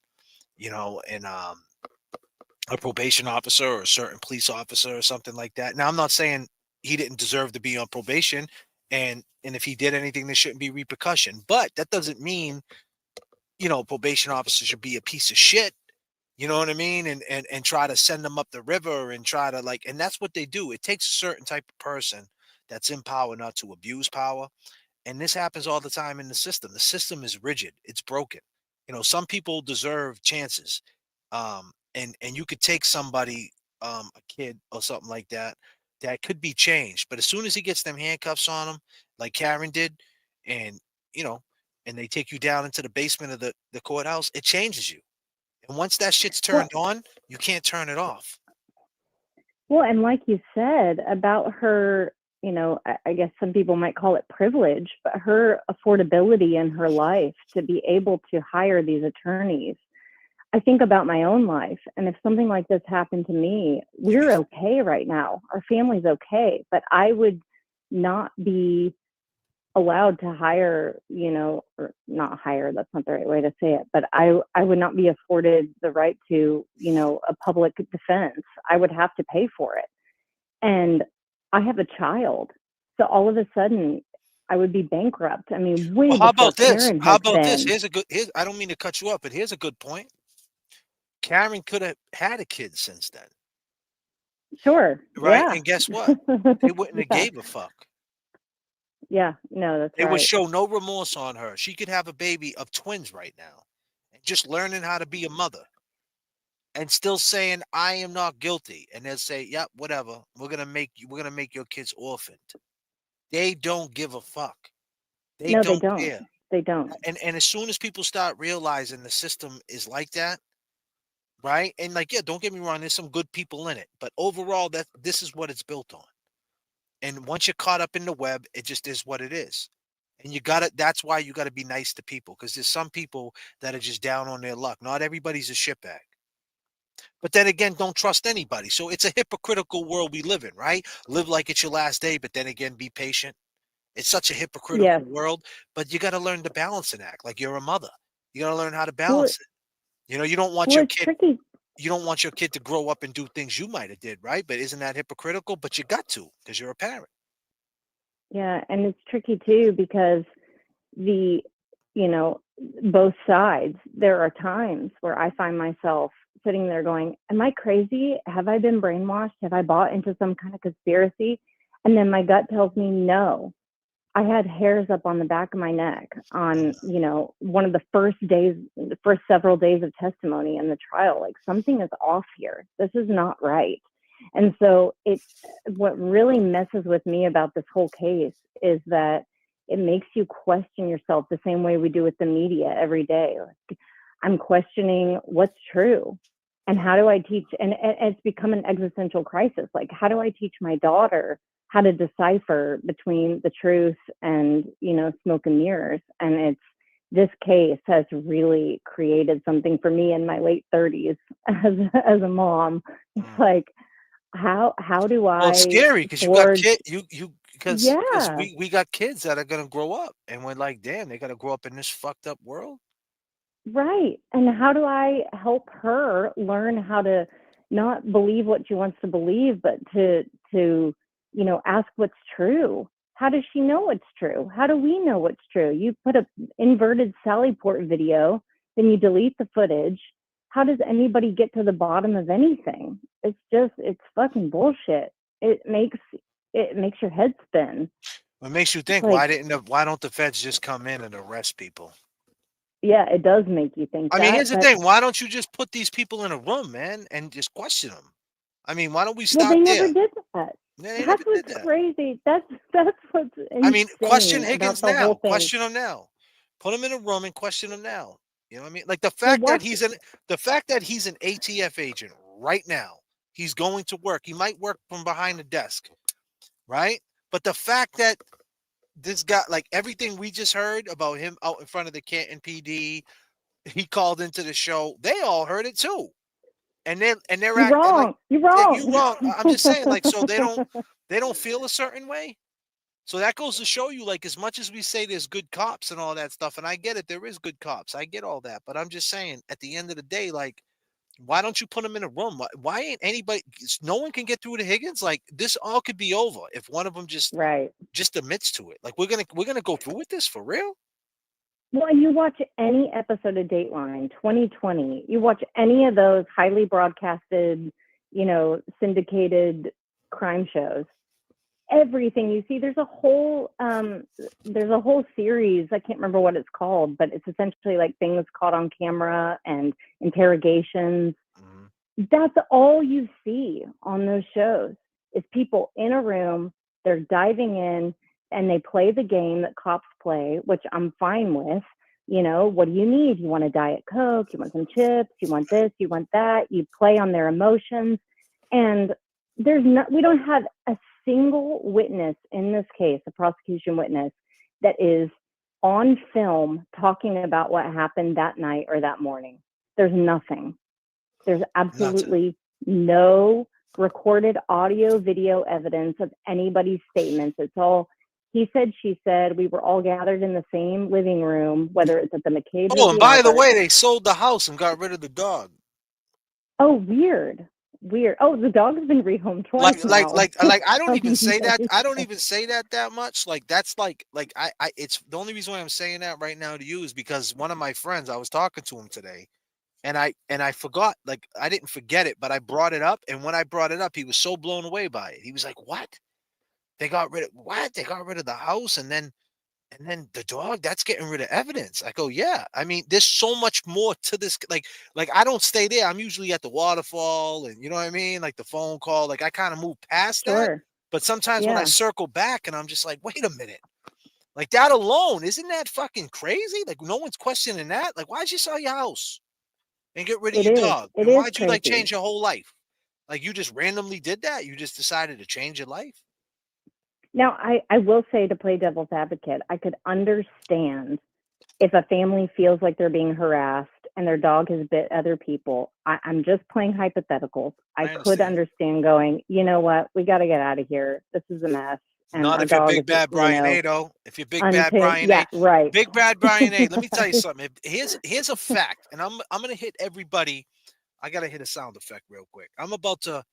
and a probation officer or a certain police officer or something like that. Now, I'm not saying he didn't deserve to be on probation, and if he did anything, there shouldn't be repercussion. But that doesn't mean, probation officer should be a piece of shit. You know what I mean? And try to send them up the river and try to and that's what they do. It takes a certain type of person that's in power not to abuse power. And this happens all the time in the system. The system is rigid. It's broken. Some people deserve chances. And you could take somebody, a kid or something like that, that could be changed. But as soon as he gets them handcuffs on him, like Karen did, and and they take you down into the basement of the courthouse, it changes you. And once that shit's turned on, you can't turn it off. Well, and like you said about her, I guess some people might call it privilege, but her affordability in her life to be able to hire these attorneys. I think about my own life, and if something like this happened to me, we're okay right now. Our family's okay, but I would not be allowed to hire, or not hire, that's not the right way to say it, but I would not be afforded the right to, a public defense. I would have to pay for it. And I have a child. So all of a sudden I would be bankrupt. I mean, way Well, how before about this? Karen How has about this? been. I don't mean to cut you up, but here's a good point. Karen could have had a kid since then. Sure. Right. Yeah. And guess what? They wouldn't have gave a fuck. Yeah, no, that's They right. would show no remorse on her. She could have a baby of twins right now, and just learning how to be a mother, and still saying, "I am not guilty," and they'll say, "Yep, whatever. We're gonna make your kids orphaned." They don't give a fuck. They No, they don't don't. care. They don't. And as soon as people start realizing the system is like that, right? And yeah, don't get me wrong, there's some good people in it, but overall, this is what it's built on. And once you're caught up in the web, it just is what it is. And that's why you gotta be nice to people, because there's some people that are just down on their luck. Not everybody's a shitbag. But then again, don't trust anybody. So it's a hypocritical world we live in, right? Live like it's your last day, but then again, be patient. It's such a hypocritical Yes. world, but you got to learn to balance and act like you're a mother. You got to learn how to Well, balance it. You don't want well, your it's kid. tricky. You don't want your kid to grow up and do things you might have did, right? But isn't that hypocritical? But you got to, because you're a parent. Yeah, and it's tricky too because both sides, there are times where I find myself sitting there going, am I crazy? Have I been brainwashed? Have I bought into some kind of conspiracy? And then my gut tells me no. I had hairs up on the back of my neck on, one of the first several days of testimony in the trial. Like, something is off here. This is not right. And so what really messes with me about this whole case is that it makes you question yourself the same way we do with the media every day. Like, I'm questioning what's true and how do I teach, and it's become an existential crisis. Like, how do I teach my daughter how to decipher between the truth and, smoke and mirrors? And this case has really created something for me in my late 30s as a mom. It's like, how do I? Well, it's scary because you got kids. Because we got kids that are gonna grow up, and we're like, damn, they got to grow up in this fucked up world. Right. And how do I help her learn how to not believe what she wants to believe, but to ask what's true? How does she know what's true? How do we know what's true? You put a inverted Sally Port video, then you delete the footage. How does anybody get to the bottom of anything? It's fucking bullshit. It makes your head spin. It makes you think, why don't the feds just come in and arrest people? Yeah, it does make you think. I mean, here's the thing. Why don't you just put these people in a room, man, and just question them? I mean, why don't we stop they there? never did that. That's what's crazy. That's what's insane. I mean, question Higgins about the now. whole thing. Question him now. Put him in a room and question him now. You know what I mean? Like the fact that he's an ATF agent right now. He's going to work. He might work from behind the desk, right? But the fact that this guy, like everything we just heard about him out in front of the Canton PD, he called into the show. They all heard it too. and they're You're acting like wrong. You're wrong. you wrong. I'm just saying, like, so they don't feel a certain way. So that goes to show you, like, as much as we say there's good cops and all that stuff, and I get it, there is good cops. I get all that, but I'm just saying, at the end of the day, like, why don't you put them in a room? Why ain't anybody? No one can get through to Higgins. Like, this all could be over if one of them just admits to it. Like, we're gonna go through with this for real. Well, you watch any episode of Dateline 2020, you watch any of those highly broadcasted, syndicated crime shows, everything you see, there's a whole series, I can't remember what it's called, but it's essentially like things caught on camera and interrogations. That's all you see on those shows is people in a room, they're diving in, and they play the game that cops play, which I'm fine with. What do you need? You want a Diet Coke? You want some chips? You want this? You want that? You play on their emotions. And we don't have a single witness in this case, a prosecution witness, that is on film talking about what happened that night or that morning. There's nothing. There's absolutely no recorded audio, video evidence of anybody's statements. It's all he said, she said. We were all gathered in the same living room, whether it's at the McCabe. Oh, and by the way, they sold the house and got rid of the dog. Oh, weird. Oh, the dog's been rehomed twice now. Like I don't even say that. I don't even say that much. Like, that's like I it's the only reason why I'm saying that right now to you is because one of my friends, I was talking to him today, and I forgot, like, I didn't forget it, but I brought it up, and when I brought it up, he was so blown away by it. He was like, "What? They got rid of what? They got rid of the house, and then the dog? That's getting rid of evidence." I go, "Yeah. I mean, there's so much more to this. Like I don't stay there. I'm usually at the waterfall, and you know what I mean, like the phone call. Like, I kind of move past that. But sometimes when I circle back, and I'm just like, wait a minute, like, that alone, isn't that fucking crazy? Like, no one's questioning that. Like, why'd you sell your house and get rid of your dog? And why'd you like change your whole life? Like, you just randomly did that? You just decided to change your life?" Now, I will say, to play devil's advocate, I could understand if a family feels like they're being harassed and their dog has bit other people. I'm just playing hypotheticals. I could understand going, you know what, we got to get out of here. This is a mess. And not if you're big bad Brian A, though. If you're big bad Brian A, right. Big bad Brian A. Let me tell you something. Here's a fact, and I'm gonna hit everybody. I gotta hit a sound effect real quick. I'm about to.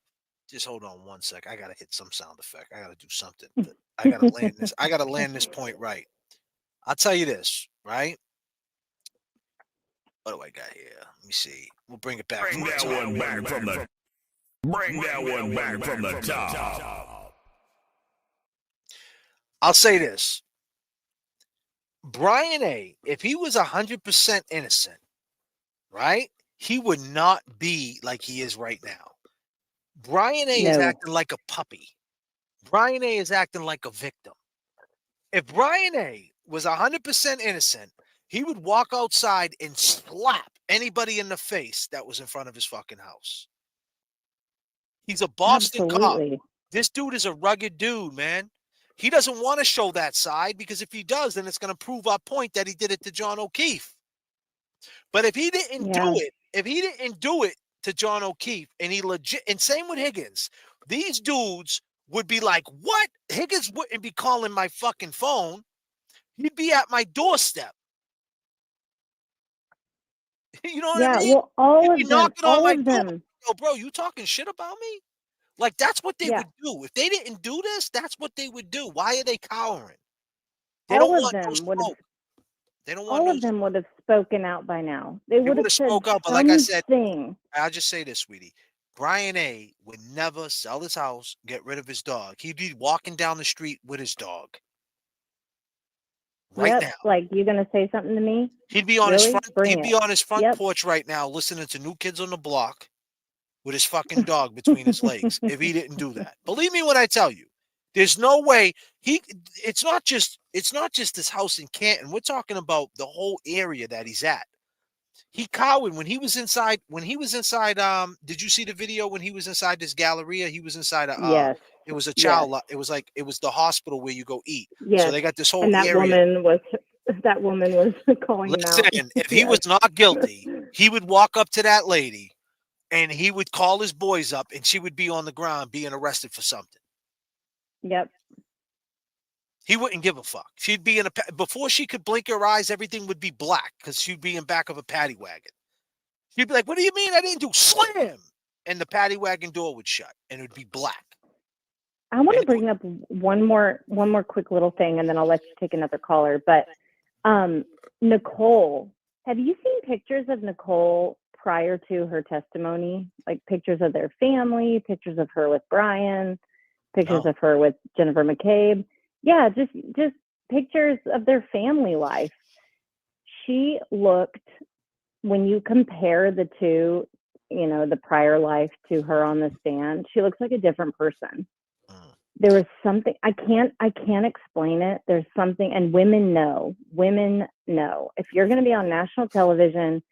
Just hold on one sec. I gotta hit some sound effect. I gotta do something. I gotta land this. I gotta land this point right. I'll tell you this, right? What do I got here? Let me see. We'll bring it back. Bring that one back from the top. I'll say this. Brian A., if he was 100% innocent, right, he would not be like he is right now. Brian A. is acting like a puppy. Brian A. is acting like a victim. If Brian A. was 100% innocent, he would walk outside and slap anybody in the face that was in front of his fucking house. He's a Boston cop. This dude is a rugged dude, man. He doesn't want to show that side, because if he does, then it's going to prove our point that he did it to John O'Keefe. But if he didn't do it, to John O'Keefe, and he legit, and same with Higgins, these dudes would be like, what? Higgins wouldn't be calling my fucking phone. He'd be at my doorstep. You know what I mean? Well, all He'd be knocking on my door. Yo, bro, you talking shit about me? Like, that's what they would do. If they didn't do this, that's what they would do. Why are they cowering? They don't want no smoke. All of them would have spoken out by now. They would have spoke out, but like I said, I'll just say this, sweetie. Brian A. would never sell his house, get rid of his dog. He'd be walking down the street with his dog. Right now. Like, you gonna say something to me? He'd be on his front. He'd be on his front porch right now, listening to New Kids on the Block, with his fucking dog between his legs. If he didn't do that, believe me when I tell you, there's no way it's not just this house in Canton. We're talking about the whole area that he's at. He cowered when he was inside. Did you see the video when he was inside this Galleria? He was inside yes. It was a child. Yes. It was the hospital where you go eat. Yes. So they got this whole and that area. That woman was calling him out. Listen, if he was not guilty, he would walk up to that lady and he would call his boys up, and she would be on the ground being arrested for something. Yep. He wouldn't give a fuck. She'd be in before she could blink her eyes, everything would be black because she'd be in back of a paddy wagon. She'd be like, "What do you mean I didn't do?" Slam, and the paddy wagon door would shut, and it would be black. I want to bring up one more quick little thing, and then I'll let you take another caller. But Nicole, have you seen pictures of Nicole prior to her testimony? Like pictures of their family, pictures of her with Brian, pictures of her with Jennifer McCabe. Yeah, just pictures of their family life. She looked, when you compare the two, you know, the prior life to her on the stand, she looks like a different person. There was something, I can't explain it. There's something, and women know. If you're going to be on national television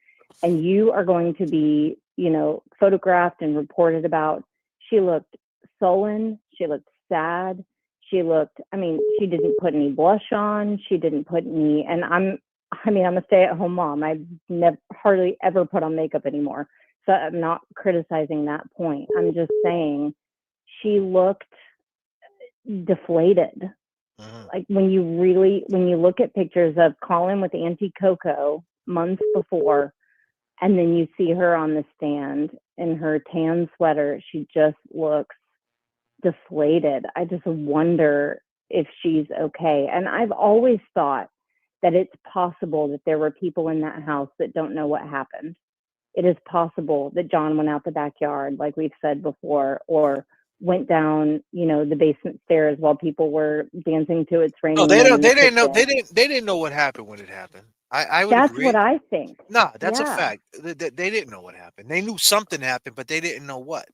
and you are going to be, you know, photographed and reported about, she looked sullen. She looked sad. She didn't put any blush on. She didn't put any, and I'm a stay-at-home mom. I've hardly ever put on makeup anymore. So I'm not criticizing that point. I'm just saying she looked deflated. Like when you look at pictures of Colin with Auntie Coco months before, and then you see her on the stand in her tan sweater, she just looks deflated. I just wonder if she's okay. And I've always thought that it's possible that there were people in that house that don't know what happened. It is possible that John went out the backyard, like we've said before, or went down, you know, the basement stairs while people were dancing to It's Raining. No, they didn't know. They didn't know what happened when it happened. I would agree. That's what I think. No, that's a fact. They didn't know what happened. They knew something happened, but they didn't know what.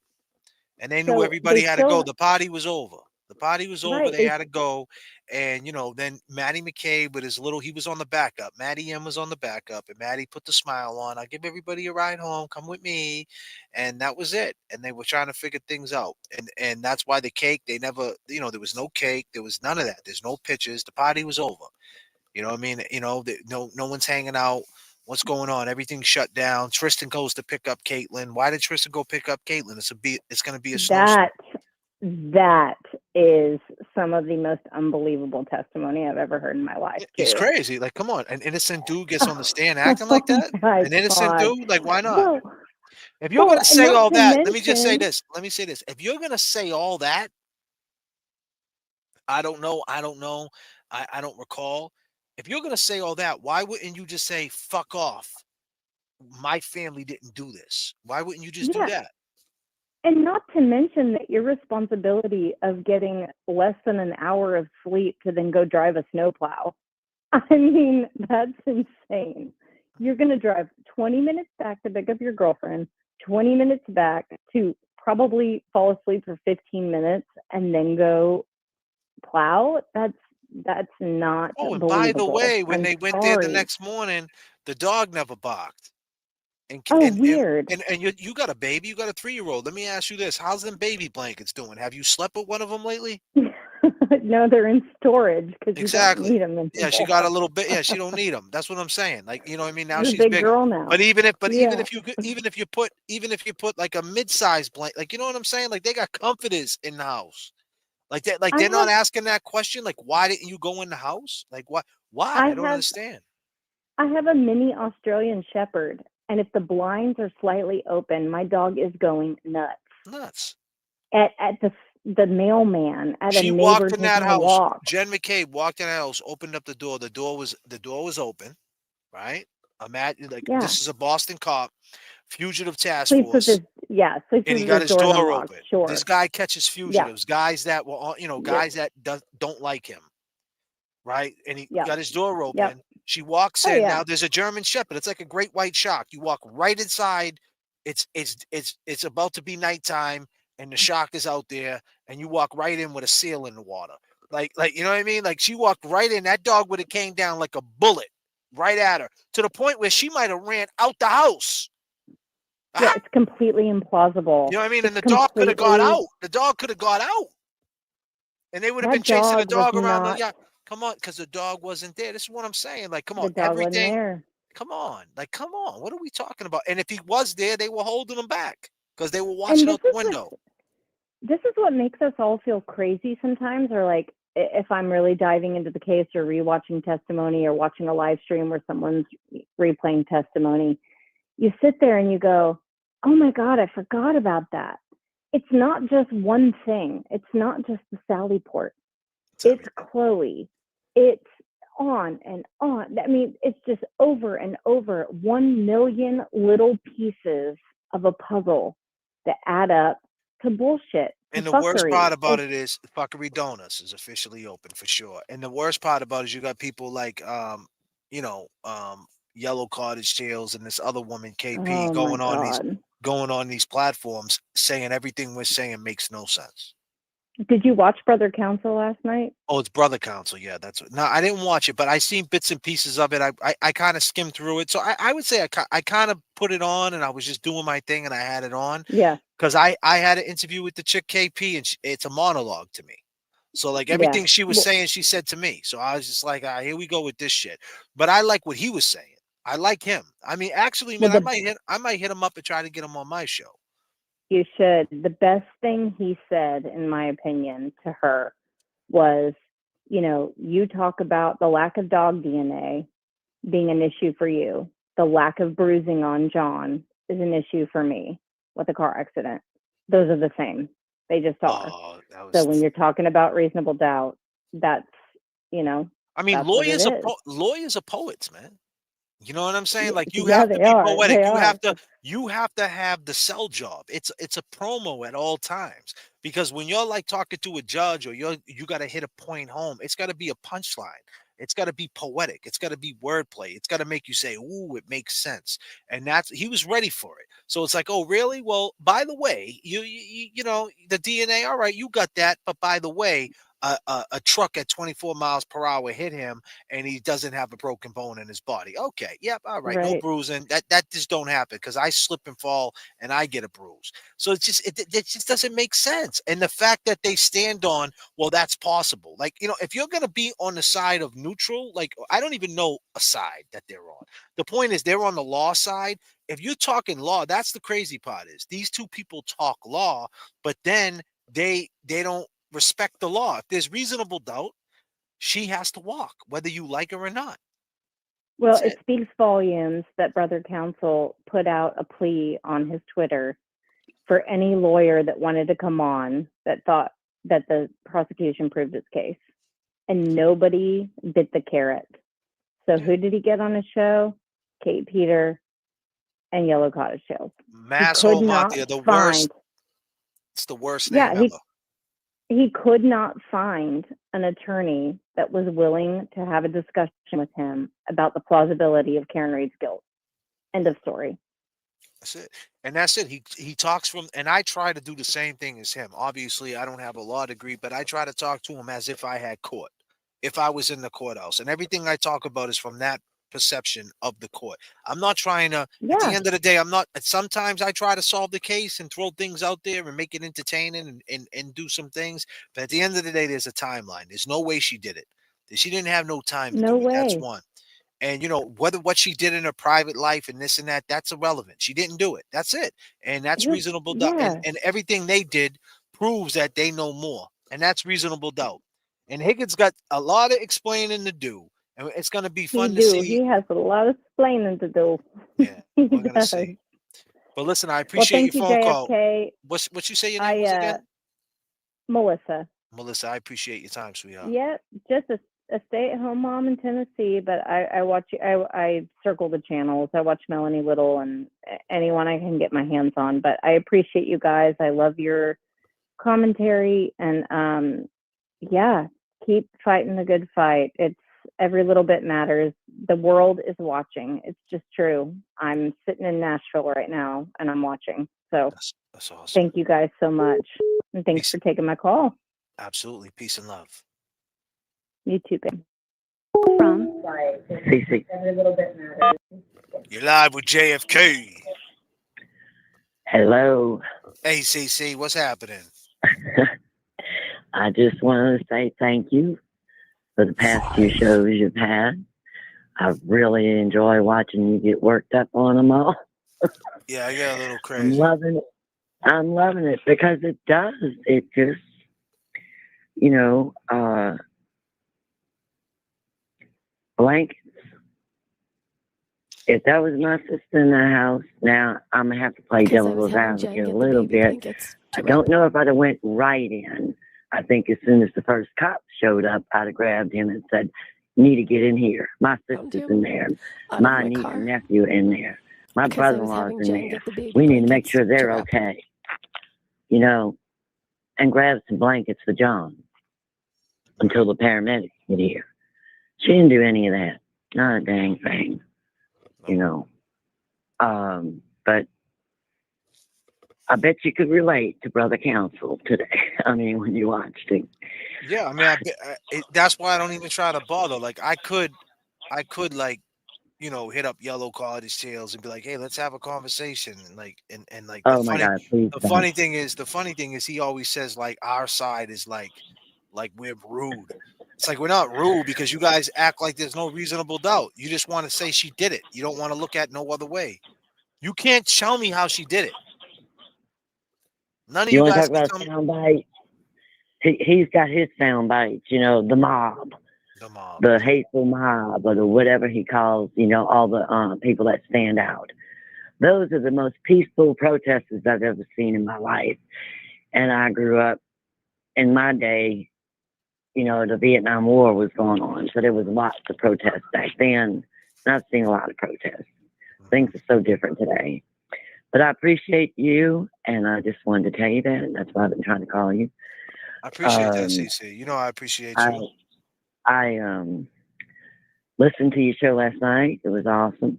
And they knew everybody had to go. The party was over. The party was over. Right, they had to go. And, you know, then Maddie McCabe with his he was on the backup. Maddie M was on the backup. And Maddie put the smile on. I'll give everybody a ride home. Come with me. And that was it. And they were trying to figure things out. And that's why the cake, they never, you know, there was no cake. There was none of that. There's no pictures. The party was over. You know what I mean? You know, no one's hanging out. What's going on? Everything's shut down. Tristan goes to pick up Caitlin. Why did Tristan go pick up Caitlin? It's going to be a snowstorm. That is some of the most unbelievable testimony I've ever heard in my life. It's crazy. Like, come on. An innocent dude gets on the stand acting like that? An innocent dude? Like, why not? Well, if you're going to say all that, mention, let me just say this. If you're going to say all that, I don't know. I don't recall. If you're going to say all that, why wouldn't you just say, fuck off? My family didn't do this. Why wouldn't you just do that? And not to mention the irresponsibility of getting less than an hour of sleep to then go drive a snowplow. I mean, that's insane. You're going to drive 20 minutes back to pick up your girlfriend, 20 minutes back to probably fall asleep for 15 minutes and then go plow. That's not and believable. by the way, when they went there the next morning, the dog never barked. Weird. And you got a baby, you got a 3-year-old. Let me ask you this: how's them baby blankets doing? Have you slept with one of them lately? No, they're in storage because exactly. You don't need them. Yeah, she got a little bit. Yeah, she don't need them. That's what I'm saying. Like, you know what I mean? Now she's she's a big bigger. girl now. But even if you put like a mid-sized blanket, like, you know what I'm saying? Like, they got comforters in the house. Like that. Like they're not asking that question. Like, why didn't you go in the house? Like, why? I don't understand. I have a mini Australian Shepherd. And if the blinds are slightly open, my dog is going nuts. Nuts. At the mailman at she a neighbor walked in that house. Walk. Jen McCabe walked in the house, opened up the door. The door was open, right? This is a Boston cop, fugitive task force. And he got his door open. Sure. This guy catches fugitives, guys that were, guys that don't like him, right? And he got his door open. Yep. She walks in. Now there's a German Shepherd. It's like a great white shark. You walk right inside. It's about to be nighttime, and the shark is out there, and you walk right in with a seal in the water. Like you know what I mean? Like, she walked right in. That dog would have came down like a bullet right at her, to the point where she might have ran out the house. Yeah, it's completely implausible. You know what I mean? And the dog could have got out. The dog could have got out, and they would have been chasing the dog around the yard. Come on, because the dog wasn't there. This is what I'm saying. Like, come on, everything. Come on, like, come on. What are we talking about? And if he was there, they were holding him back. because they were watching out the What, window. this is what makes us all feel crazy sometimes, or like if I'm really diving into the case or rewatching testimony or watching a live stream where someone's replaying testimony, you sit there and you go, oh my God, I forgot about that. It's not just one thing. It's not just the Sally port. It's Chloe. It's on and on. I mean, it's just over and over 1 million little pieces of a puzzle that add up to bullshit. And to the worst fuckery. part about it is Fuckery Donuts is officially open for sure. And the worst part about it is you got people like Yellow Cottage Tales and this other woman KP Oh my God. going on these platforms saying everything we're saying makes no sense. Did you watch Brother Council last night? Oh, it's Brother Council. Yeah, that's no, I didn't watch it, but I seen bits and pieces of it. I kind of skimmed through it. So I would say I kind of put it on and I was just doing my thing and I had it on. Yeah. Because I had an interview with the chick KP and it's a monologue to me. So like everything she was saying, she said to me. So I was just like, here we go with this shit. But I like what he was saying. I like him. I mean, actually, man, I might hit him up and try to get him on my show. You should. The best thing he said, in my opinion, to her was, you talk about the lack of dog DNA being an issue for you. The lack of bruising on John is an issue for me with a car accident. Those are the same. They just are. So when you're talking about reasonable doubt, that's, I mean, that's lawyers are poets, man. You know what I'm saying? Like you Yeah, have to they be are. poetic. They You are. have to have the sell job. It's a promo at all times. Because when you're like talking to a judge or you got to hit a point home, it's got to be a punchline. It's got to be poetic. It's got to be wordplay. It's got to make you say, "Ooh, it makes sense." And he was ready for it. So it's like, "Oh, really? Well, by the way, you know, the DNA, all right, you got that, but by the way, a truck at 24 miles per hour hit him and he doesn't have a broken bone in his body. Okay, yep, all right, no bruising. That just don't happen because I slip and fall and I get a bruise. So it just doesn't make sense. And the fact that they stand on, well, that's possible. Like, if you're gonna be on the side of neutral, like I don't even know a side that they're on. The point is they're on the law side. If you're talking law, that's the crazy part is these two people talk law, but then they don't respect the law. If there's reasonable doubt, she has to walk, whether you like her or not. Well, it speaks volumes that Brother Counsel put out a plea on his Twitter for any lawyer that wanted to come on that thought that the prosecution proved its case. And nobody bit the carrot. So who did he get on his show? Kate Peter and Yellow Cottage Tales. Masshole Mafia, the worst. It's the worst name ever. He could not find an attorney that was willing to have a discussion with him about the plausibility of Karen Reed's guilt. End of story. That's it. And that's it. He talks from, and I try to do the same thing as him. Obviously, I don't have a law degree, but I try to talk to him as if I had court, if I was in the courthouse. And everything I talk about is from that perception of the court. I'm not trying to, at the end of the day, sometimes I try to solve the case and throw things out there and make it entertaining and do some things. But at the end of the day, there's a timeline. There's no way she did it. She didn't have no time to do it. That's one. And whether what she did in her private life and this and that, that's irrelevant. She didn't do it. That's it. And that's reasonable doubt. And everything they did proves that they know more. And that's reasonable doubt. And Higgins got a lot of explaining to do. And it's going to be fun to see. He has a lot of explaining to do. Yeah, we're going to see. But listen, I appreciate your phone call. What you say your name was again? Melissa. Melissa, I appreciate your time, sweetheart. Yeah, just a stay-at-home mom in Tennessee, but I watch. I circle the channels. I watch Melanie Little and anyone I can get my hands on. But I appreciate you guys. I love your commentary, and keep fighting the good fight. It's every little bit matters. The world is watching. It's just true. I'm sitting in Nashville right now, and I'm watching. So that's awesome. Thank you guys so much, and thanks for taking my call. Absolutely, peace and love. You too, babe. From CC. Every little bit matters. You're live with J.F.K. Hello. Hey, CC, what's happening? I just want to say thank you for the past few shows you've had. I really enjoy watching you get worked up on them all. Yeah, I get a little crazy. I'm loving it. I'm loving it because it does. It just, you know, blankets. If that was my sister in the house, now I'm gonna have to play Because I was devil's having Jen advocate a get the little baby bit. blankets I to don't wrap. know if I'd have went right in. I think as soon as the first cop showed up, I'd have grabbed him and said, "You need to get in here. My sister's in there. Out of My my niece car. and nephew in there. My Because I was brother-in-law's having in Jen there. get the baby We need to make blankets sure to they're wrap. okay." You know, and grab some blankets for John until the paramedics get here. She didn't do any of that. Not a dang thing. You know. But I bet you could relate to Brother Counsel today. I mean, when you watched it. Yeah, I mean, that's why I don't even try to bother. Like, I could like, hit up Yellow Card's tails and be like, "Hey, let's have a conversation." And like Oh my God, please the don't. funny thing is, he always says like our side is like we're rude. It's like we're not rude because you guys act like there's no reasonable doubt. You just want to say she did it. You don't want to look at no other way. You can't tell me how she did it. None of You you want to guys talk can about tell me. sound bites? He's got his sound bites, you know, the mob. The hateful mob, or the whatever he calls, you know, all the people that stand out. Those are the most peaceful protesters I've ever seen in my life. And I grew up in my day, you know, the Vietnam War was going on, so there was lots of protests back then. And I've seen a lot of protests. Things are so different today. But I appreciate you, and I just wanted to tell you that, and that's why I've been trying to call you. I appreciate that, CC. You know I appreciate you. I listened to your show last night. It was awesome.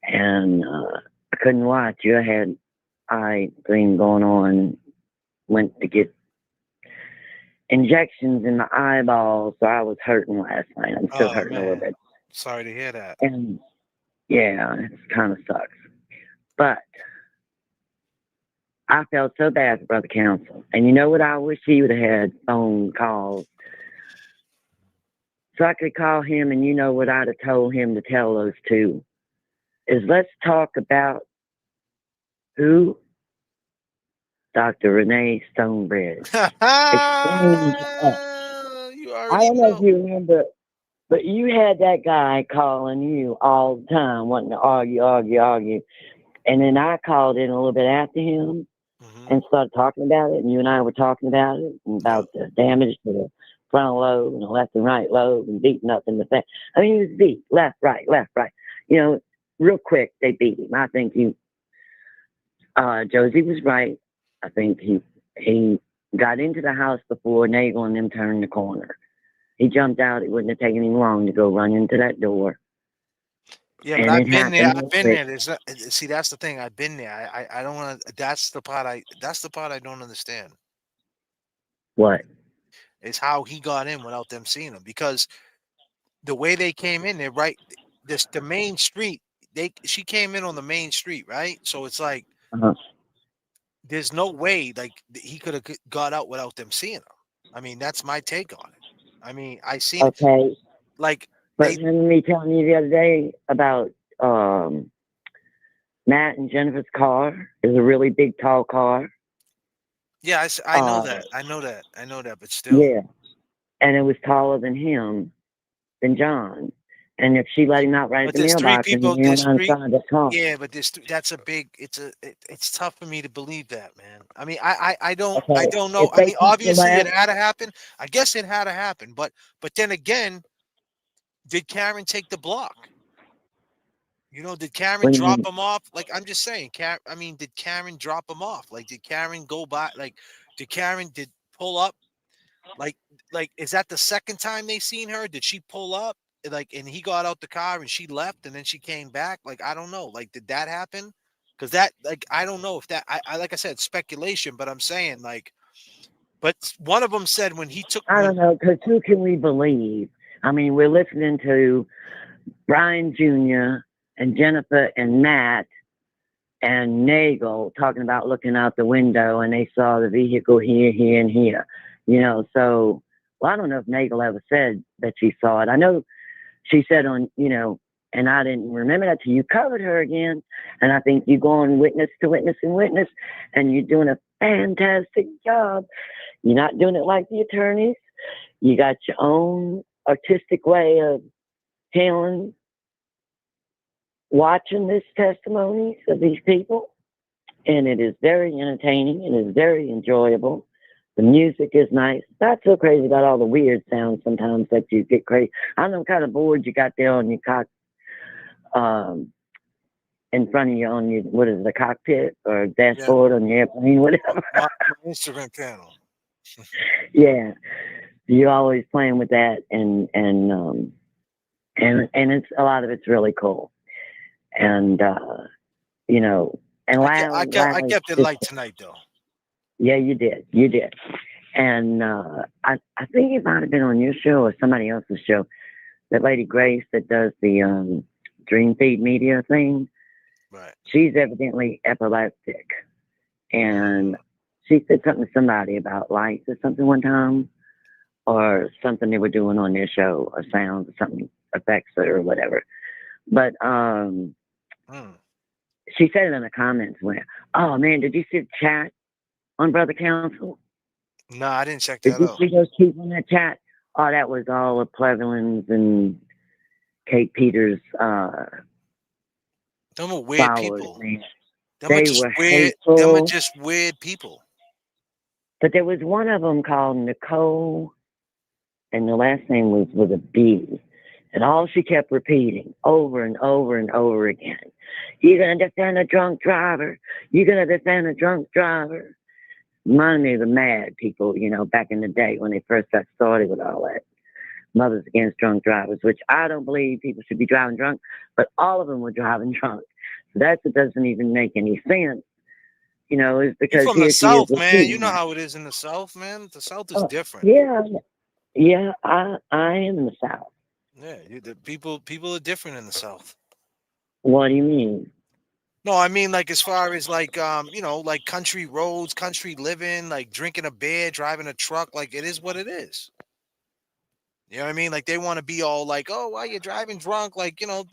And I couldn't watch you. I had eye thing going on. Went to get injections in my eyeballs, so I was hurting last night. I'm still hurting a little bit. Sorry to hear that. And yeah, it kind of sucks. But I felt so bad for Brother Counsel. And you know what? I wish he would have had phone calls. So I could call him, and you know what I'd have told him to tell those two is let's talk about who? Dr. Renee Stonebridge. Explain I don't know if you remember, but you had that guy calling you all the time, wanting to argue. And then I called in a little bit after him and started talking about it. And you and I were talking about it and about the damage to the frontal lobe and the left and right lobe and beating up in the face. I mean, he was beat left, right. You know, real quick, they beat him. I think Josie was right. I think he got into the house before Nagel and them turned the corner. He jumped out. It wouldn't have taken him long to go run into that door. Yeah, but I've been there. See, that's the thing. I've been there. I don't want to. That's the part I don't understand. What? Is how he got in without them seeing him, because the way they came in, they're right. The main street. She came in on the main street, right? So it's like there's no way like he could have got out without them seeing him. I mean, that's my take on it. I mean, I seen okay. Like, but remember me telling you the other day about Matt and Jennifer's car? It was a really big, tall car. Yeah, I know that. I know that. But still. Yeah, and it was taller than him, than John. And if she let him out right at the mailbox, and he went inside the car. Yeah, but that's a big. It's tough for me to believe that, man. I mean, I don't know. I mean, obviously it had to happen. I guess it had to happen. But then again, did Karen take the block? You know, did Karen drop him off? Like, I'm just saying, I mean, did Karen drop him off? Like, did Karen go by? Like, did Karen pull up? Like, is that the second time they seen her? Did she pull up? Like, and he got out the car and she left and then she came back? Like, I don't know. Like, did that happen? Because that, like, I don't know if that, I like I said, speculation, but I'm saying, like, but one of them said when he took. I don't know, because who can we believe? I mean, we're listening to Brian Jr. and Jennifer and Matt and Nagel talking about looking out the window and they saw the vehicle here, here, and here. You know, so, well, I don't know if Nagel ever said that she saw it. I know she said on, you know, And I didn't remember that till you covered her again. And I think you go on witness to witness and witness, and you're doing a fantastic job. You're not doing it like the attorneys. You got your own artistic way of handling, watching these testimonies of these people. And it is very entertaining. It is very enjoyable. The music is nice. Not so crazy about all the weird sounds sometimes that you get crazy. I don't know what kind of board you got there on your in front of you on your, what is it, the cockpit or dashboard on your airplane, whatever. My instrument panel. Yeah. You're always playing with that, and it's a lot of it's really cool. And you know, and I kept it light tonight though. Yeah, you did. And I think it might have been on your show or somebody else's show. That lady Grace that does the Dream Feed Media thing. Right. She's evidently epileptic, and she said something to somebody about lights or something one time, or something they were doing on their show, or sounds or something affects her or whatever. But she said it in the comments where, oh man, did you see the chat on Brother Council? No, I didn't check Did that you out. see those people in that chat? Oh, that was all of Cleveland's and Kate Peters' Them are weird followers, people. man. Them are just weird. Them are just weird people. But there was one of them called Nicole, and the last name was with a B. And all she kept repeating over and over and over again, you're going to defend a drunk driver. You're going to defend a drunk driver. Reminded me of the MAD people, you know, back in the day when they first got started with all that. Mothers Against Drunk Drivers, which I don't believe people should be driving drunk, but all of them were driving drunk. So that doesn't even make any sense. You know, it's because You're from the South, man. You know how it is in the South, man. The South is different. Yeah, I am in the South. Yeah, the people are different in the South. What do you mean? No, I mean like as far as like you know, like country roads, country living, like drinking a beer, driving a truck, like it is what it is. You know what I mean? Like they want to be all like, oh, why you driving drunk? Like, you know,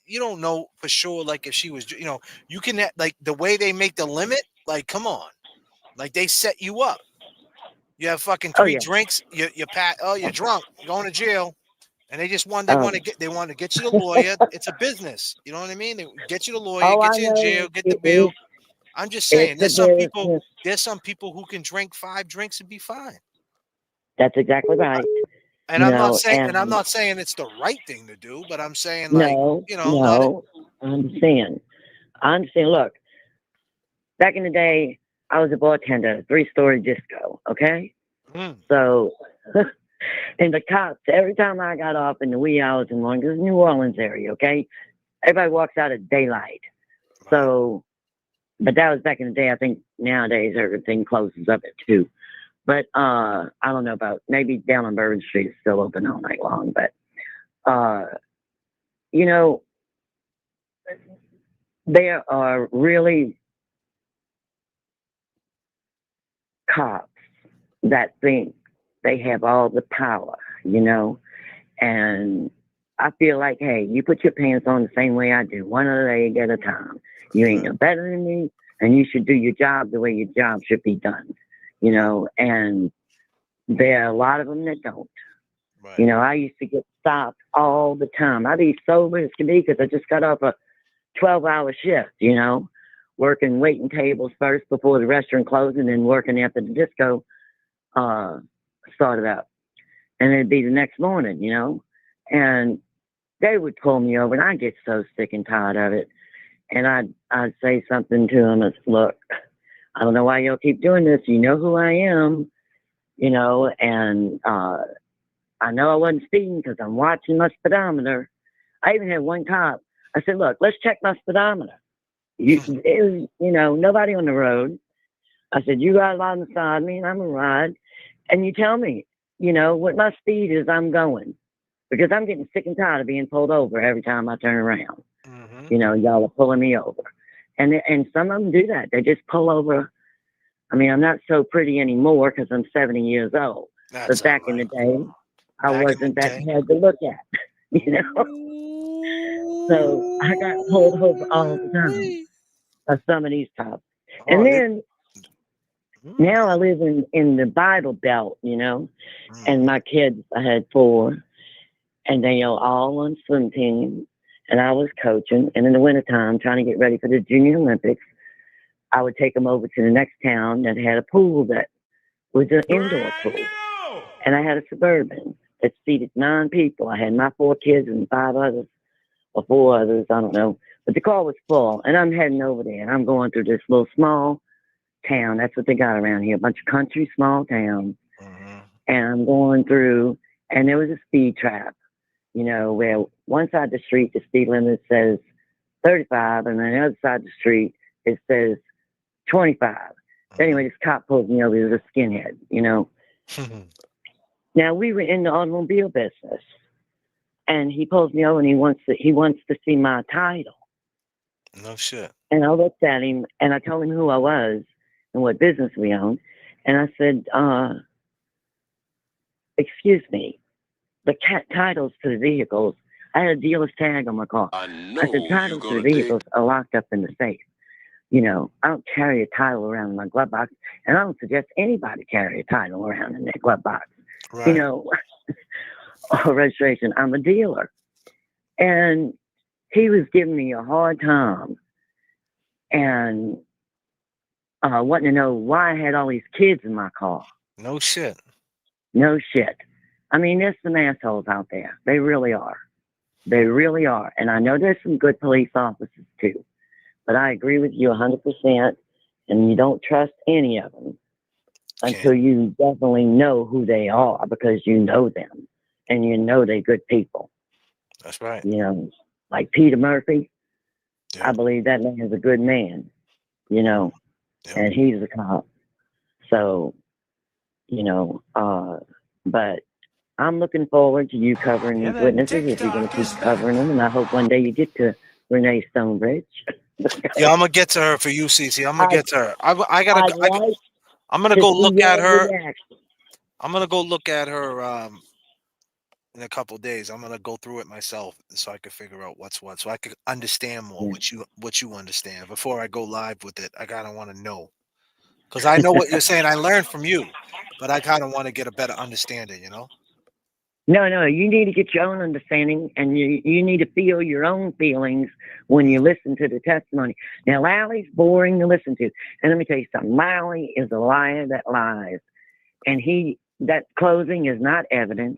you don't know for sure. Like if she was, you know, you can like the way they make the limit. Like, come on, like they set you up. You have fucking 3 drinks. You're drunk. You're going to jail. And they just want to get you the lawyer. It's a business. You know what I mean? They get you the lawyer, get you in jail, get the bail. I'm just saying, there's some people who can drink 5 drinks and be fine. That's exactly right. And I'm not saying it's the right thing to do, but I'm saying like, you know, I understand. Look, back in the day, I was a bartender, 3-story disco. Okay, so. And the cops, every time I got off in the wee hours in the morning, because New Orleans area, okay? Everybody walks out at daylight. So, but that was back in the day. I think nowadays everything closes up at 2. But I don't know about, maybe down on Bourbon Street is still open all night long. But, you know, there are really cops that think they have all the power, you know, and I feel like, hey, you put your pants on the same way I do, one leg at a time. You ain't no better than me, and you should do your job the way your job should be done, you know, and there are a lot of them that don't. Right. You know, I used to get stopped all the time. I'd be sober as can be because I just got off a 12-hour shift, you know, working waiting tables first before the restaurant closed and then working after the disco started up, and it'd be the next morning, you know, and they would pull me over, and I'd get so sick and tired of it, and I'd say something to them as, look, I don't know why y'all keep doing this. You know who I am, you know, and I know I wasn't speeding because I'm watching my speedometer. I even had one cop. I said, look, let's check my speedometer. It was, you know, nobody on the road. I said, you ride along the side of me, and I'm going to ride. And you tell me, you know, what my speed is I'm going. Because I'm getting sick and tired of being pulled over every time I turn around. You know, y'all are pulling me over. And some of them do that. They just pull over. I mean, I'm not so pretty anymore because I'm 70 years old. But back in the day, I wasn't that hard to look at, you know? So I got pulled over all the time of some of these cops. And then now I live in the Bible Belt, you know, and my kids, I had 4, and they are all on swim teams, and I was coaching. And in the wintertime, trying to get ready for the Junior Olympics, I would take them over to the next town that had a pool that was an indoor pool. And I had a Suburban that seated 9 people. I had my 4 kids and 5 others, or 4 others, I don't know. But the car was full, and I'm heading over there, and I'm going through this little small town. That's what they got around here, a bunch of country small towns. And I'm going through, and there was a speed trap, you know, where one side of the street, the speed limit says 35, and on the other side of the street, it says 25. Anyway, this cop pulled me over. He was a skinhead, you know. Now, we were in the automobile business, and he pulls me over, and he wants to see my title. No shit. And I looked at him, and I told him who I was and what business we owned. And I said, excuse me, the titles to the vehicles, I had a dealer's tag on my car. I said, titles to the vehicles are locked up in the safe. You know, I don't carry a title around in my glove box, and I don't suggest anybody carry a title around in their glove box. Right. You know, or registration. I'm a dealer. And he was giving me a hard time and wanting to know why I had all these kids in my car. No shit. No shit. I mean, there's some assholes out there. They really are. They really are. And I know there's some good police officers too. But I agree with you 100%. And you don't trust any of them until you definitely know who they are, because you know them and you know they're good people. That's right. You know, like Peter Murphy. Yeah. I believe that man is a good man, you know, and he's a cop. So, you know, but I'm looking forward to you covering these witnesses if you're going to keep covering them. And I hope one day you get to Renee Stonebridge. Yeah, I'm gonna get to her for you, Cece. I'm gonna get to her. I'm gonna go look at her. I'm gonna go look at her in a couple of days. I'm gonna go through it myself so I can figure out what's what, so I can understand more what you understand before I go live with it. I kind of want to know, because I know what you're saying. I learned from you, but I kind of want to get a better understanding. You know. No, you need to get your own understanding, and you need to feel your own feelings when you listen to the testimony. Now, Lally's boring to listen to. And let me tell you something. Lally is a liar that lies. And that closing is not evidence.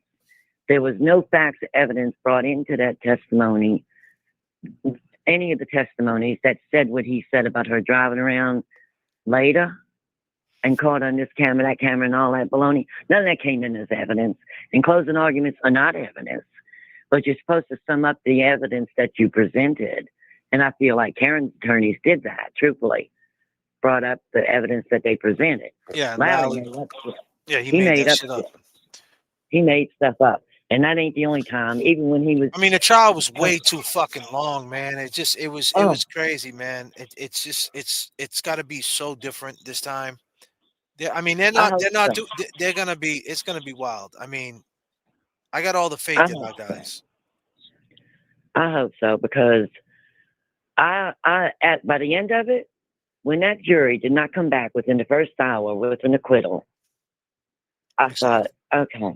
There was no facts or evidence brought into that testimony, any of the testimonies that said what he said about her driving around later and caught on this camera, that camera, and all that baloney. None of that came in as evidence. And closing arguments are not evidence. But you're supposed to sum up the evidence that you presented. And I feel like Karen's attorneys did that, truthfully. Brought up the evidence that they presented. Yeah, Lally he made that shit up. He made stuff up. And that ain't the only time. Even when he was... I mean, the trial was way too fucking long, man. It was crazy, man. It's got to be so different this time. They're gonna be. It's gonna be wild. I mean, I got all the faith in our guys. I hope so, because by the end of it, when that jury did not come back within the first hour with an acquittal, I thought, okay,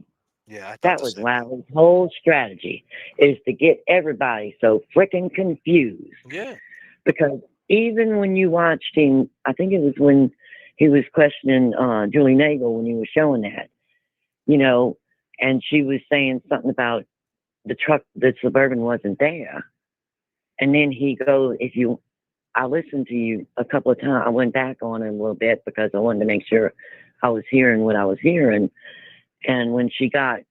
that was Lally's whole strategy, is to get everybody so freaking confused. Yeah. Because even when you watched him, I think it was when he was questioning Julie Nagel when he was showing that, you know, and she was saying something about the truck, the Suburban wasn't there. And then he goes, I listened to you a couple of times. I went back on it a little bit because I wanted to make sure I was hearing what I was hearing. And when he got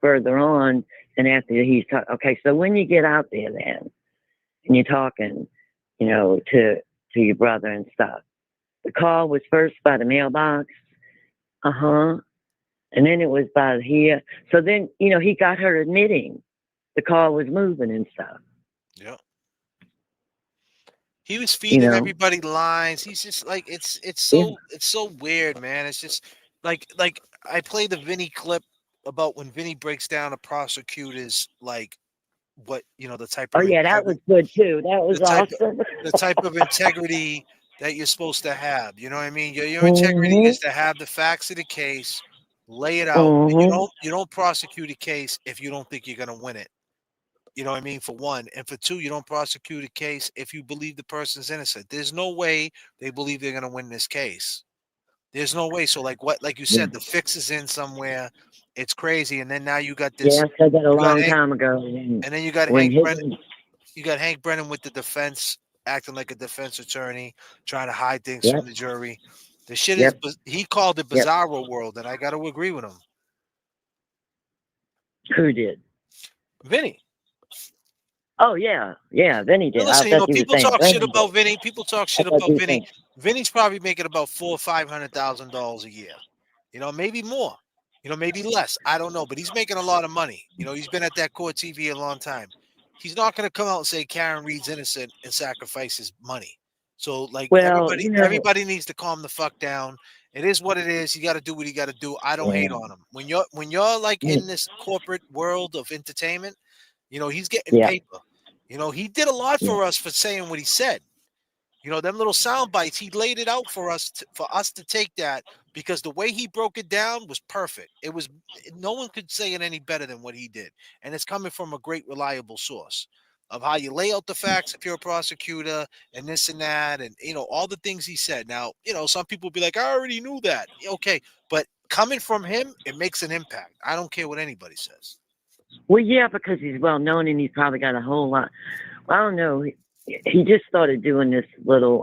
further on, and after he's talking, okay, so when you get out there then, and you're talking, you know, to your brother and stuff, the call was first by the mailbox. And then it was by here. So then, you know, he got her admitting the call was moving and stuff. Yeah. He was feeding everybody lines. He's just like, it's so weird, man. It's just like I played the Vinny clip about when Vinny breaks down a prosecutor's like what the type Oh of yeah, that was good too. That was awesome. the type of integrity that you're supposed to have. You know what I mean? Your integrity Mhm. is to have the facts of the case, lay it out, and Mhm. you don't prosecute a case if you don't think you're gonna win it. You know what I mean? For one, and for two, you don't prosecute a case if you believe the person's innocent. There's no way they believe they're gonna win this case. There's no way. So like you said, the fix is in somewhere. It's crazy, and then now you got Yeah, this. I said that a You got long Hank, time ago. and then you got When Hank Brennan. Higgins, You got Hank Brennan with the defense, acting like a defense attorney, trying to hide things yep, from the jury. The shit is. yep, He called it yep. bizarro world, and I got to agree with him. Who did? Vinny. Oh yeah, yeah. Vinny Now did. I listen, thought you were people saying talk shit Brennan did. about Vinny. People talk I shit thought you about were Vinny. saying. Vinny's probably making about $400,000 or $500,000 a year. Maybe more. Maybe less. I don't know, but he's making a lot of money. He's been at that court TV a long time. He's not going to come out and say Karen Reed's innocent and sacrifice his money. So, like, Well, everybody needs to calm the fuck down. It is what it is. You got to do what you got to do. I don't hate yeah, on him. When you're like mm, in this corporate world of entertainment, he's getting yeah, paper. He did a lot yeah. for us for saying what he said. Them little sound bites, he laid it out for us to take that, because the way he broke it down was perfect. No one could say it any better than what he did. And it's coming from a great, reliable source of how you lay out the facts if you're a prosecutor and this and that, and all the things he said. Now, some people will be like, I already knew that. Okay, but coming from him, it makes an impact. I don't care what anybody says. Well, yeah, because he's well known and he's probably got a whole lot. Well, I don't know. He just started doing this little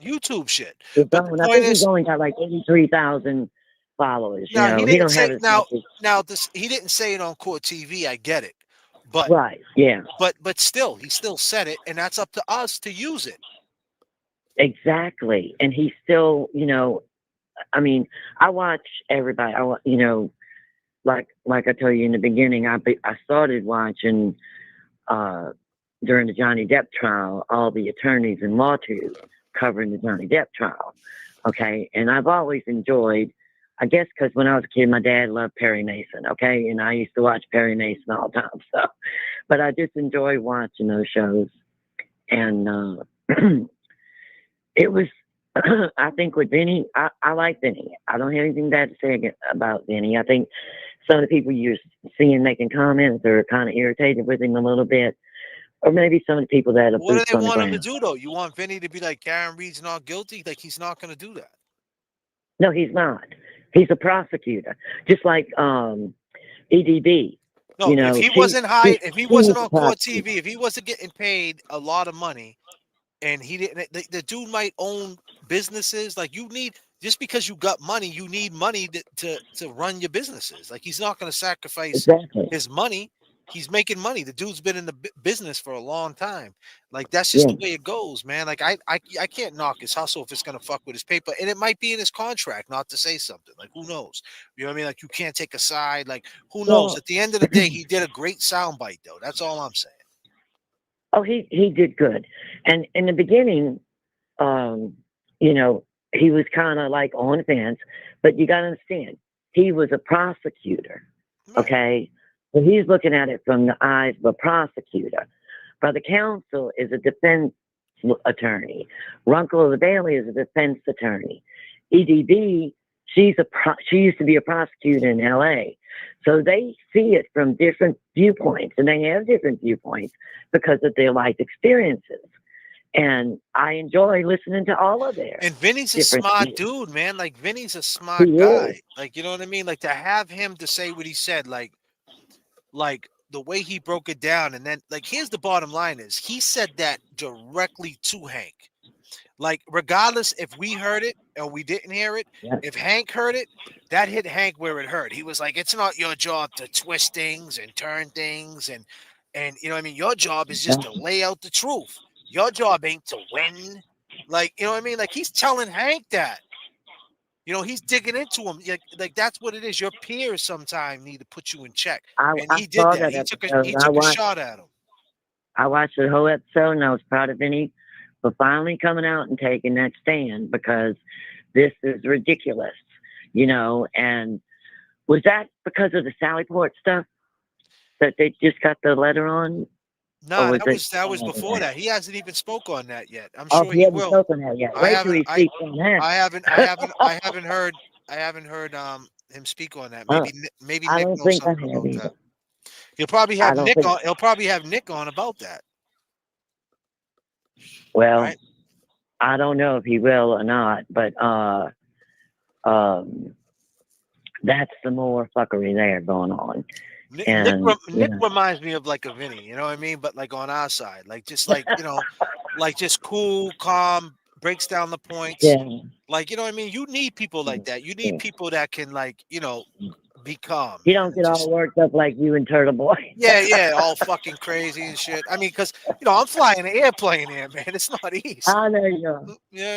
YouTube shit. his But the own. I point think he's is, only got like 83,000 followers. now he He didn't don't have say as much as he didn't say it on court TV. I get it, but right. Yeah, still, he still said it, and that's up to us to use it. exactly. And he's still, I mean, I watch everybody. Like I told you in the beginning, I started watching during the Johnny Depp trial, all the attorneys in lawsuit covering the Johnny Depp trial. Okay, and I've always enjoyed, I guess, because when I was a kid, my dad loved Perry Mason. Okay, and I used to watch Perry Mason all the time. So, but I just enjoy watching those shows, and it was. I think with Vinny, I like Vinny. I don't have anything bad to say about Vinny. I think some of the people you're seeing making comments are kind of irritated with him a little bit. Or maybe some of the people that are What do boots they on the want him to ground. do, though? You want Vinny to be like Karen Reed's not guilty? Like, he's not going to do that. No, he's not. He's a prosecutor, just like EDB. No, if he wasn't if he was wasn't a on court prosecutor. TV, if he wasn't getting paid a lot of money, and he didn't, the dude might own businesses. Like, you need, just because you got money, you need money to run your businesses. Like, he's not going to sacrifice Exactly. his money. He's making money. The dude's been in the business for a long time. Like, that's just Yeah. the way it goes, man. Like, I can't knock his hustle if it's going to fuck with his paper. And it might be in his contract not to say something. Like, who knows? You know what I mean? Like, you can't take a side. Like, who knows? Well, At the end of the day, he did a great soundbite, though. That's all I'm saying. Oh, he did good. And in the beginning, he was kind of like on the fence, but you got to understand, he was a prosecutor. Okay. So he's looking at it from the eyes of a prosecutor. Brother Counsel is a defense attorney. Runkle of the Bailey is a defense attorney. EDB, she used to be a prosecutor in LA. So they see it from different viewpoints, and they have different viewpoints because of their life experiences. And I enjoy listening to all of theirs. And Vinny's a smart dude, man. Like, Vinny's a smart He guy. is. Like, you know what I mean? Like, to have him to say what he said, like the way he broke it down, and then, like, here's the bottom line is, he said that directly to Hank. Like, regardless if we heard it or we didn't hear it, if Hank heard it, that hit Hank where it hurt. He was like, it's not your job to twist things and turn things, and you know what I mean? Your job is just to lay out the truth. Your job ain't to win. Like, you know what I mean? Like, he's telling Hank that. He's digging into him. Like that's what it is. Your peers sometimes need to put you in check. And he did that. He took a shot at him. I watched the whole episode, and I was proud of Vinny for finally coming out and taking that stand, because this is ridiculous, And was that because of the Sallyport stuff? that they just got the letter on? Nah, that was before that. He hasn't even spoke on that yet. I'm Oh, sure he he hasn't will. spoken that yet. Wait till he speaks on that. I haven't heard him speak on that. Maybe I Nick don't knows think I something have about either. that. He'll probably I have don't Nick think- on. He'll probably have Nick on about that. Well, Right? I don't know if he will or not, but that's the more fuckery there going on. Nick And reminds me of like a Vinny, you know what I mean? But like on our side, like just like like just cool, calm, breaks down the points. Yeah. Like you know what I mean? You need people like that. You need people that can like be calm. You don't get all worked up like you and Turtle Boy. Yeah, all fucking crazy and shit. I mean, because I'm flying an airplane here, man. It's not easy. I know you are. You know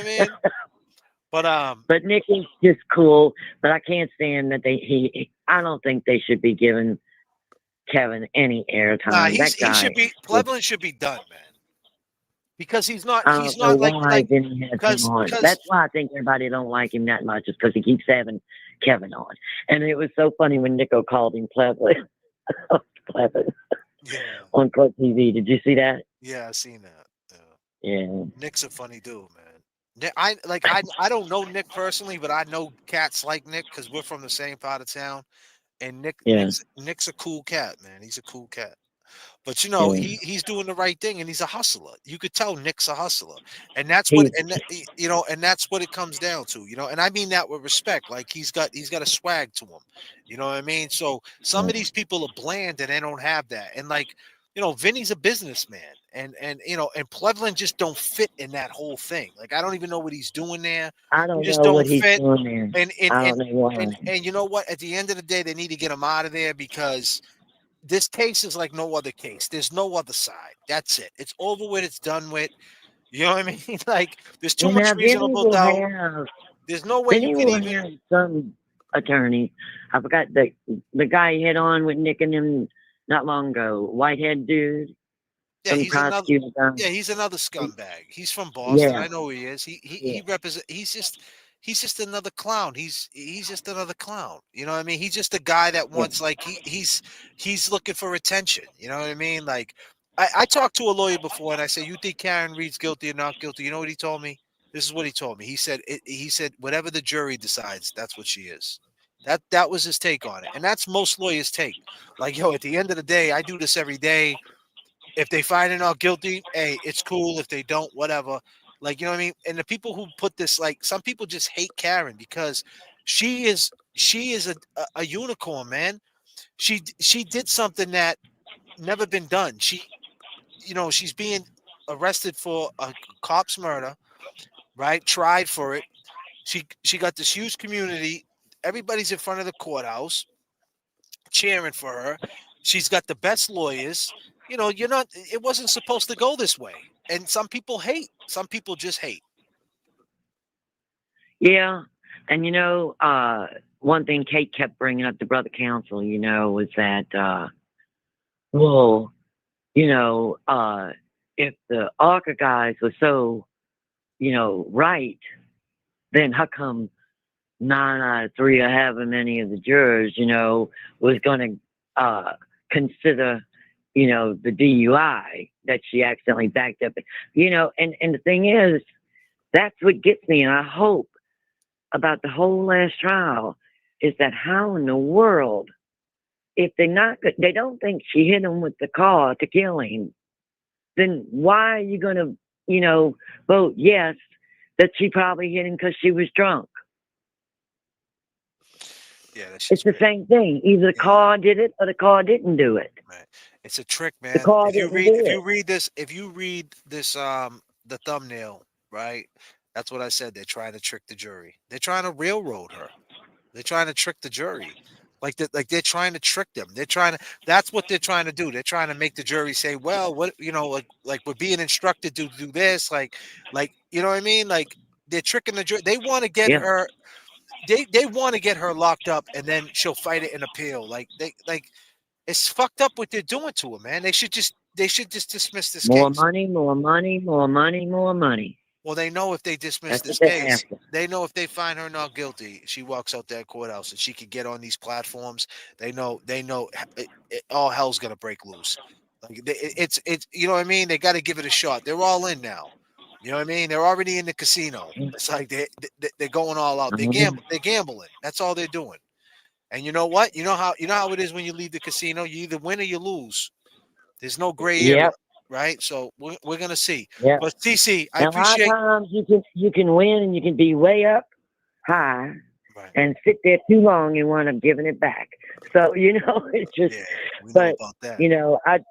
what I mean? But Nick is just cool. But I can't stand that I don't think they should be giving Kevin any airtime. Nah, that guy he should be. Plevlin should be done, man. Because he's not. I He's don't know not why like Vinny has him on. That's why I think everybody don't like him that much, is because he keeps having Kevin on. And it was so funny when Nico called him Plevlin. Plevlin. Yeah. On Court TV. Did you see that? Yeah, I seen that. Yeah. Nick's a funny dude, man. I don't know Nick personally, but I know cats like Nick because we're from the same part of town. And Nick's a cool cat, man. He's a cool cat. But he's doing the right thing, and he's a hustler. You could tell Nick's a hustler, and that's what and that's what it comes down to, And I mean that with respect. Like he's got a swag to him, you know what I mean. So some of these people are bland and they don't have that, and like Vinny's a businessman, and Plevlin just don't fit in that whole thing. Like I don't even know what he's doing there. I don't just know what don't he's fit. doing there. I don't know why. And you know what? At the end of the day, they need to get him out of there because this case is like no other case. There's no other side. That's it. It's over with. It's done with. You know what I mean? Like there's too much reasonable doubt. There's no way you can even have some attorney. I forgot the guy he hit on with Nick and him not long ago. Whitehead dude. Yeah, he's another scumbag. He's from Boston. I know who he is. He represents. He's just another clown. He's just another clown. You know what I mean? He's just a guy that wants like he's looking for attention. You know what I mean? Like I talked to a lawyer before and I said, "You think Karen Reed's guilty or not guilty?" You know what he told me? This is what he told me. He said whatever the jury decides, that's what she is. That was his take on it, and that's most lawyers' take. Like at the end of the day, I do this every day. If they find her not guilty, hey, it's cool. If they don't, whatever. Like, you know what I mean? And the people who put this, like, some people just hate Karen because she is a unicorn, man. She did something that never been done. She's being arrested for a cop's murder, right? Tried for it. She got this huge community. Everybody's in front of the courthouse cheering for her. She's got the best lawyers. It wasn't supposed to go this way. And some people hate. Some people just hate. Yeah. And, one thing Kate kept bringing up to Brother Counsel, was that, if the ARCA guys were so, right, then how come 9 out of 3 or however many of the jurors, was going to consider, the DUI that she accidentally backed up. And the thing is, that's what gets me. And I hope about the whole last trial is that how in the world, if they don't think she hit him with the car to kill him, then why are you going to, vote yes, that she probably hit him because she was drunk? Yeah, it's the same thing. Either the car did it or the car didn't do it. Right. It's a trick, man. If you read this, the thumbnail, right? That's what I said. They're trying to trick the jury. They're trying to railroad her. They're trying to trick the jury. Like they're trying to trick them. That's what they're trying to do. They're trying to make the jury say, well, what, like we're being instructed to do this. Like, you know what I mean? Like they're tricking the jury. They want to get her. They want to get her locked up, and then she'll fight it in appeal. Like it's fucked up what they're doing to her, man. They should just dismiss this more case. Money, more money, more money, more money. Well, they know if they dismiss That's this what they're case, after. they know if they find her not guilty, she walks out that courthouse and she could get on these platforms. They know all hell's gonna break loose. Like it's you know what I mean. They got to give it a shot. They're all in now. You know what I mean? They're already in the casino. It's like they're going all out. They're gambling. That's all they're doing. And you know what? You know how it is when you leave the casino. You either win or you lose. There's no gray area, Yep. right? So we're gonna see. Yep. But CC, I And a lot of appreciate. times you can win and you can be way up high and sit there too long and wind up giving it back. So, it's just we know but about that.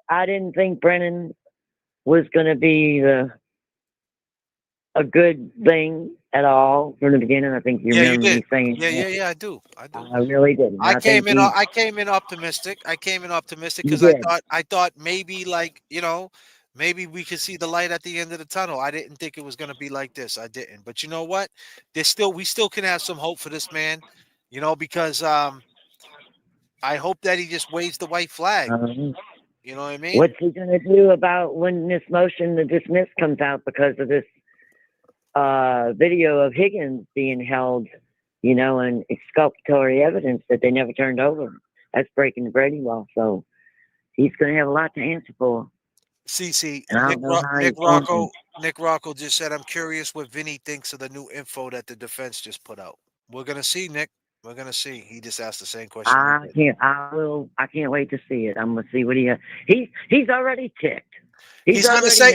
I didn't think Brennan was gonna be a good thing at all from the beginning. I think you Yeah, you remember me did. saying that. Yeah, I do. I really didn't. I think came in optimistic. you Because did. I thought maybe maybe we could see the light at the end of the tunnel. I didn't think it was going to be like this. I didn't. But you know what? We still can have some hope for this man. Because I hope that he just waves the white flag. You know what I mean? What's he going to do about when this motion to dismiss comes out because of this video of Higgins being held, and exculpatory evidence that they never turned over? That's breaking the Brady law. So he's going to have a lot to answer for. CC, And I don't know how Nick Rocco just said, I'm curious what Vinny thinks of the new info that the defense just put out. We're going to see, Nick. We're going to see. He just asked the same question. I can't wait to see it. I'm going to see what he's already ticked. He's going to say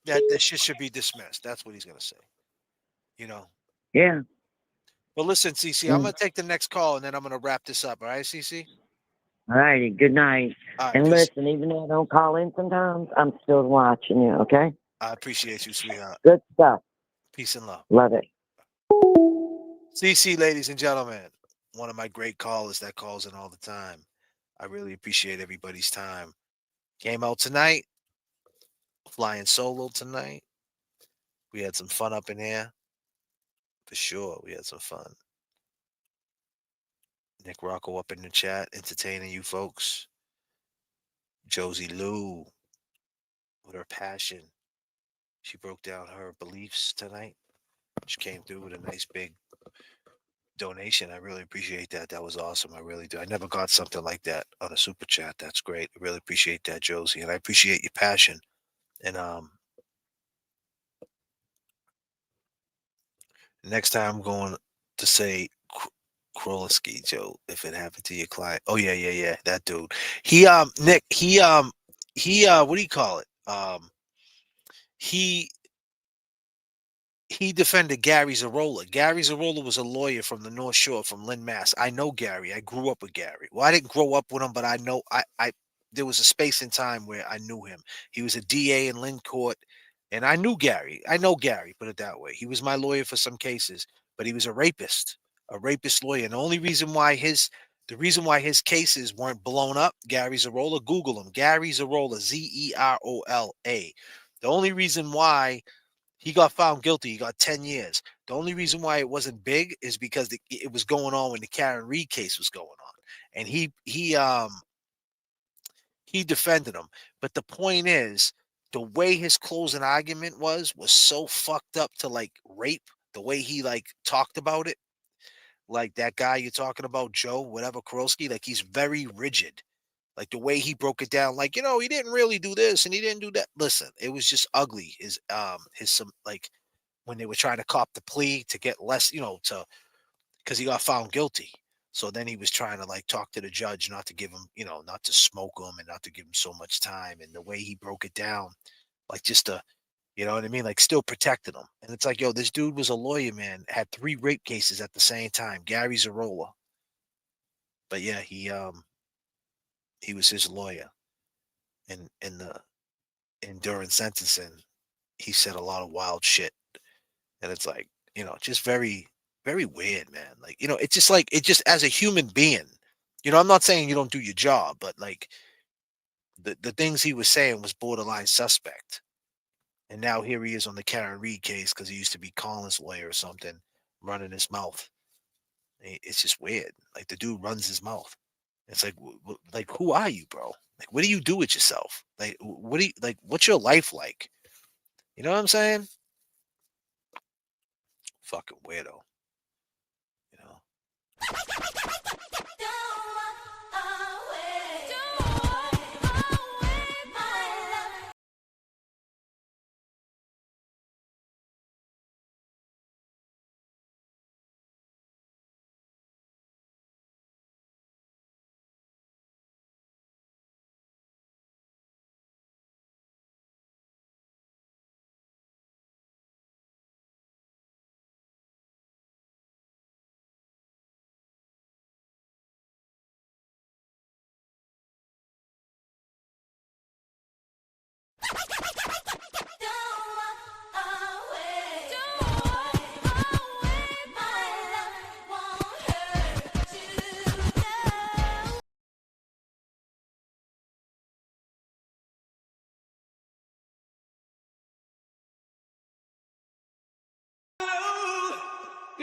that this shit should be dismissed. That's what he's going to say. Yeah. But listen, CC, I'm going to take the next call and then I'm going to wrap this up. All right, CC? All righty. Good night. And listen, even though I don't call in sometimes, I'm still watching you, okay? I appreciate you, sweetheart. Good stuff. Peace and love. Love it. CC, ladies and gentlemen, one of my great callers that calls in all the time. I really appreciate everybody's time. Came out tonight, flying solo tonight. We had some fun up in here. For sure, we had some fun. Nick Rocco up in the chat, entertaining you folks. Josie Lou, with her passion. She broke down her beliefs tonight. She came through with a nice big donation. I really appreciate that. That was awesome. I really do. I never got something like that on a super chat. That's great. I really appreciate that, Josie. And I appreciate your passion. And next time I'm going to say Krolowski, Joe, if it happened to your client. Oh yeah, that dude. Nick, what do you call it? He defended Gary Zarola. Gary Zarola was a lawyer from the North Shore, from Lynn, Mass. I know Gary. I grew up with Gary. Well, I didn't grow up with him, but I know I there was a space in time where I knew him. He was a DA in Lynn Court, and I knew Gary. I know Gary, put it that way. He was my lawyer for some cases, but he was a rapist lawyer. And the reason why his cases weren't blown up, Gary Zarola, Google him. Gary Zarola, Zerola. The only reason why he got found guilty, he got 10 years. The only reason why it wasn't big is because it was going on when the Karen Reed case was going on. And he defended him. But the point is, the way his closing argument was so fucked up to like rape, the way he like talked about it. Like that guy you're talking about, Joe, whatever, Kurowski, like he's very rigid. Like the way he broke it down, like, he didn't really do this and he didn't do that. Listen, it was just ugly. When they were trying to cop the plea to get less, because he got found guilty. So then he was trying to like talk to the judge not to give him, not to smoke him and not to give him so much time. And the way he broke it down, like just to, you know what I mean? Like still protected him. And it's like, this dude was a lawyer, man, had 3 rape cases at the same time. Gary Zarola. But yeah, he was his lawyer. And during sentencing, he said a lot of wild shit. And it's like, just very, very weird, man. Like, it's just as a human being, I'm not saying you don't do your job, but like the things he was saying was borderline suspect. And now here he is on the Karen Reed case because he used to be Collins' lawyer or something, running his mouth. It's just weird. Like the dude runs his mouth. It's like who are you, bro? Like, what do you do with yourself? Like, what's your life like? You know what I'm saying? Fucking weirdo. You know.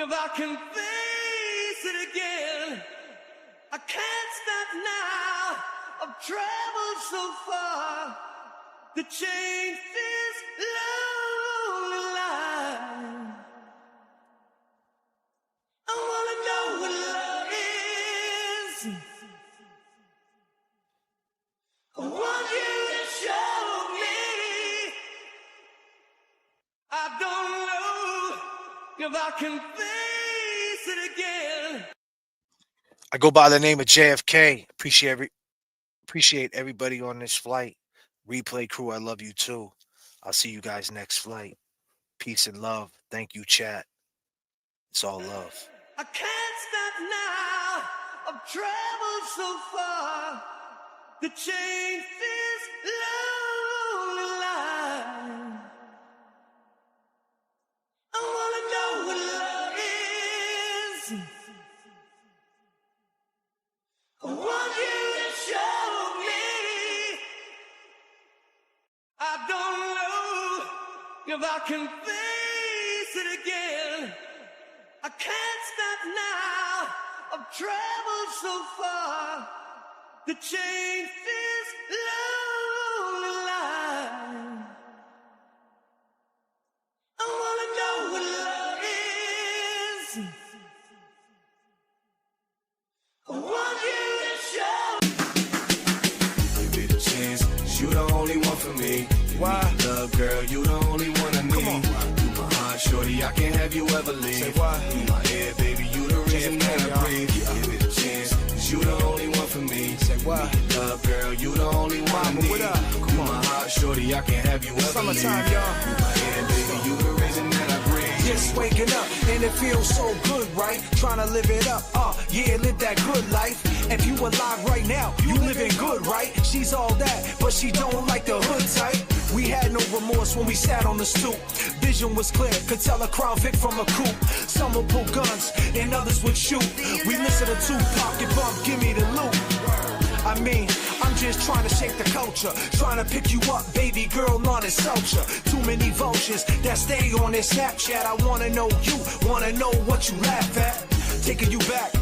If I can face it again, I can't stop now. I've traveled so far to change this lonely life. I wanna know what love is. I want you to show me. I don't know if I can face it again. I go by the name of J.F.K. Appreciate everybody on this flight. Replay crew, I love you too. I'll see you guys next flight. Peace and love. Thank you, chat. It's all love. I can't stop now. I've traveled so far to change this lonely life. I wanna know what love is. I want you to show me. I don't know if I can face it again. I can't stop now. I've traveled so far to change this lonely life. I wanna know what love is. I want you to show. Give it a chance, you the only one for me. Why? Love, girl, you the only one I need. Come on. You my heart, shorty, I can't have you ever leave. Say why? You my air, baby, you the reason that I breathe. Give it a chance, cause you the only one for me. Say why? Love, girl, you the only one I need. What up? Come on. My heart, shorty, I can't have you ever Summertime, leave. y'all. You my air, baby, you the reason that I breathe. Just waking up and it feels so good, right? Trying to live it up, yeah, live that good life. If you alive right now, you living good, right? She's all that, but she don't like the hood type. We had no remorse when we sat on the stoop. Vision was clear, could tell a Crown Vic from a coupe. Some would pull guns and others would shoot. We listen to Tupac and bump, give me the loot. I mean, I'm just trying to shake the culture, trying to pick you up, baby girl, on this culture. Too many vultures that stay on this Snapchat. I wanna know you, wanna know what you laugh at. Taking you back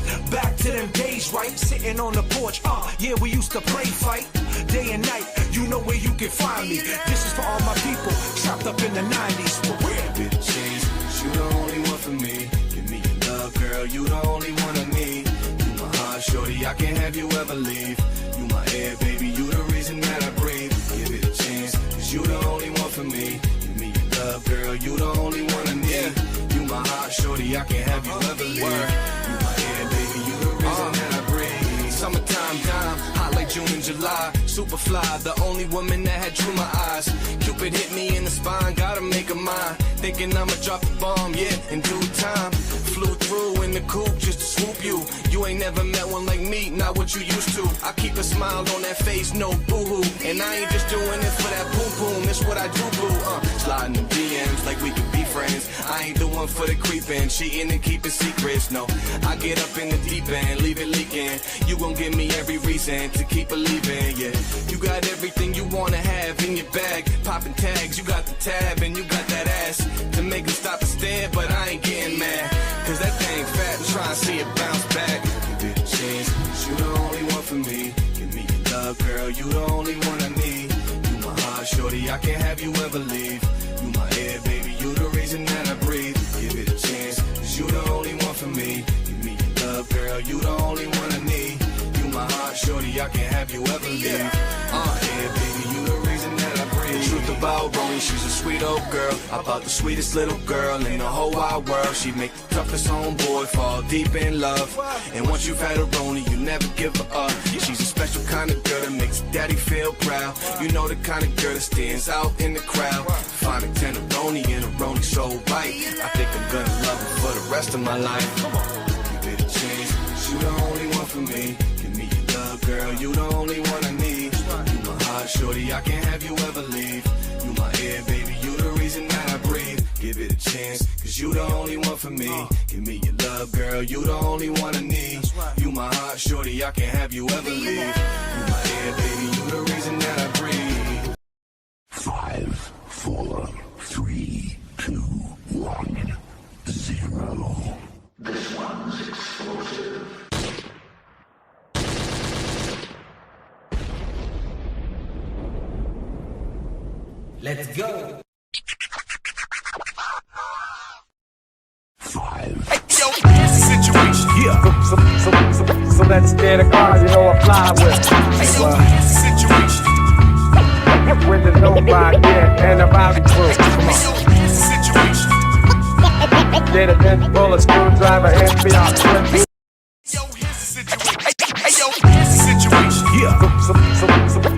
to them days, right? Sitting on the porch, yeah, we used to play fight. Day and night, you know where you can find me. This is for all my people, trapped up in the 90s. For real. Bit of change, you the only one for me. Give me your love, girl, you the only one I need. You my heart, shorty, I can't have you ever leave. You my air, baby, you the reason that I breathe. Give it a chance, cause you the only one for me. Give me your love, girl, you the only one I need. You my heart, shorty, I can't have you ever leave. You my air, baby, you the reason that I breathe. Summertime dime, hot like June and July. Superfly, the only woman that had drew my eyes. Cupid hit me in the spine, gotta make her mine. Thinking I'ma drop the bomb, yeah, in due time. Flew through in the coupe just to swoop you. You ain't never met one like me, not what you used to. I keep a smile on that face, no boo-hoo. And I ain't just doing it for that boom-boom, it's what I do, boo. Sliding in DMs like we could be friends. I ain't the one for the creeping, cheating and keeping secrets, no. I get up in the deep end, leave it leaking. You gon' give me every reason to keep believing, yeah. You got everything you wanna have in your bag. Popping tags, you got the tab and you got that ass to make them stop and stare, but I ain't getting mad. Cause that thing fat and try and see it bounce back. Give it a chance, you the only one for me. Give me your love, girl, you the ever leave. You my air, baby, you the reason that I breathe. Give it a chance, cause you the only one for me. Give me your love, girl, you the only one I need. You my heart, shorty, I can't have you ever leave. Yeah, baby, you the reason that I breathe. The truth about Roni, she's a sweet old girl. About the sweetest little girl in the whole wide world. She make the toughest homeboy fall deep in love. And once you've had a Roni, you never give her up. She's a special kind of girl that makes daddy feel proud. You know the kind of girl that stands out in the crowd. Find a tenderoni and a Roni so right. I think I'm gonna love her for the rest of my life. Come on, give it a chance. You the only one for me. Give me your love, girl. You the only one I need. You my heart, shorty. I can't have you ever leave. You my air, baby. You the reason that I breathe. Give it a chance, cause you the only one for me. Give me your love, girl. You the only one I need. You my heart, shorty. I can't have you ever leave. You my air, baby. You the reason that I breathe. 5, 4, 3, 2, 1, 0. This one's explosive. Let's go. 5. Hey, yo, here's the situation. Yeah. So let's get a car, you know, I fly with. Hey, yo, here's the situation. With the nobody, yeah, and about the crew. Come on. Hey, yo, here's the situation. Get a 10 bullet screwdriver, FBI 20. Yo, here's the situation. Hey, yo, here's the situation. Yeah.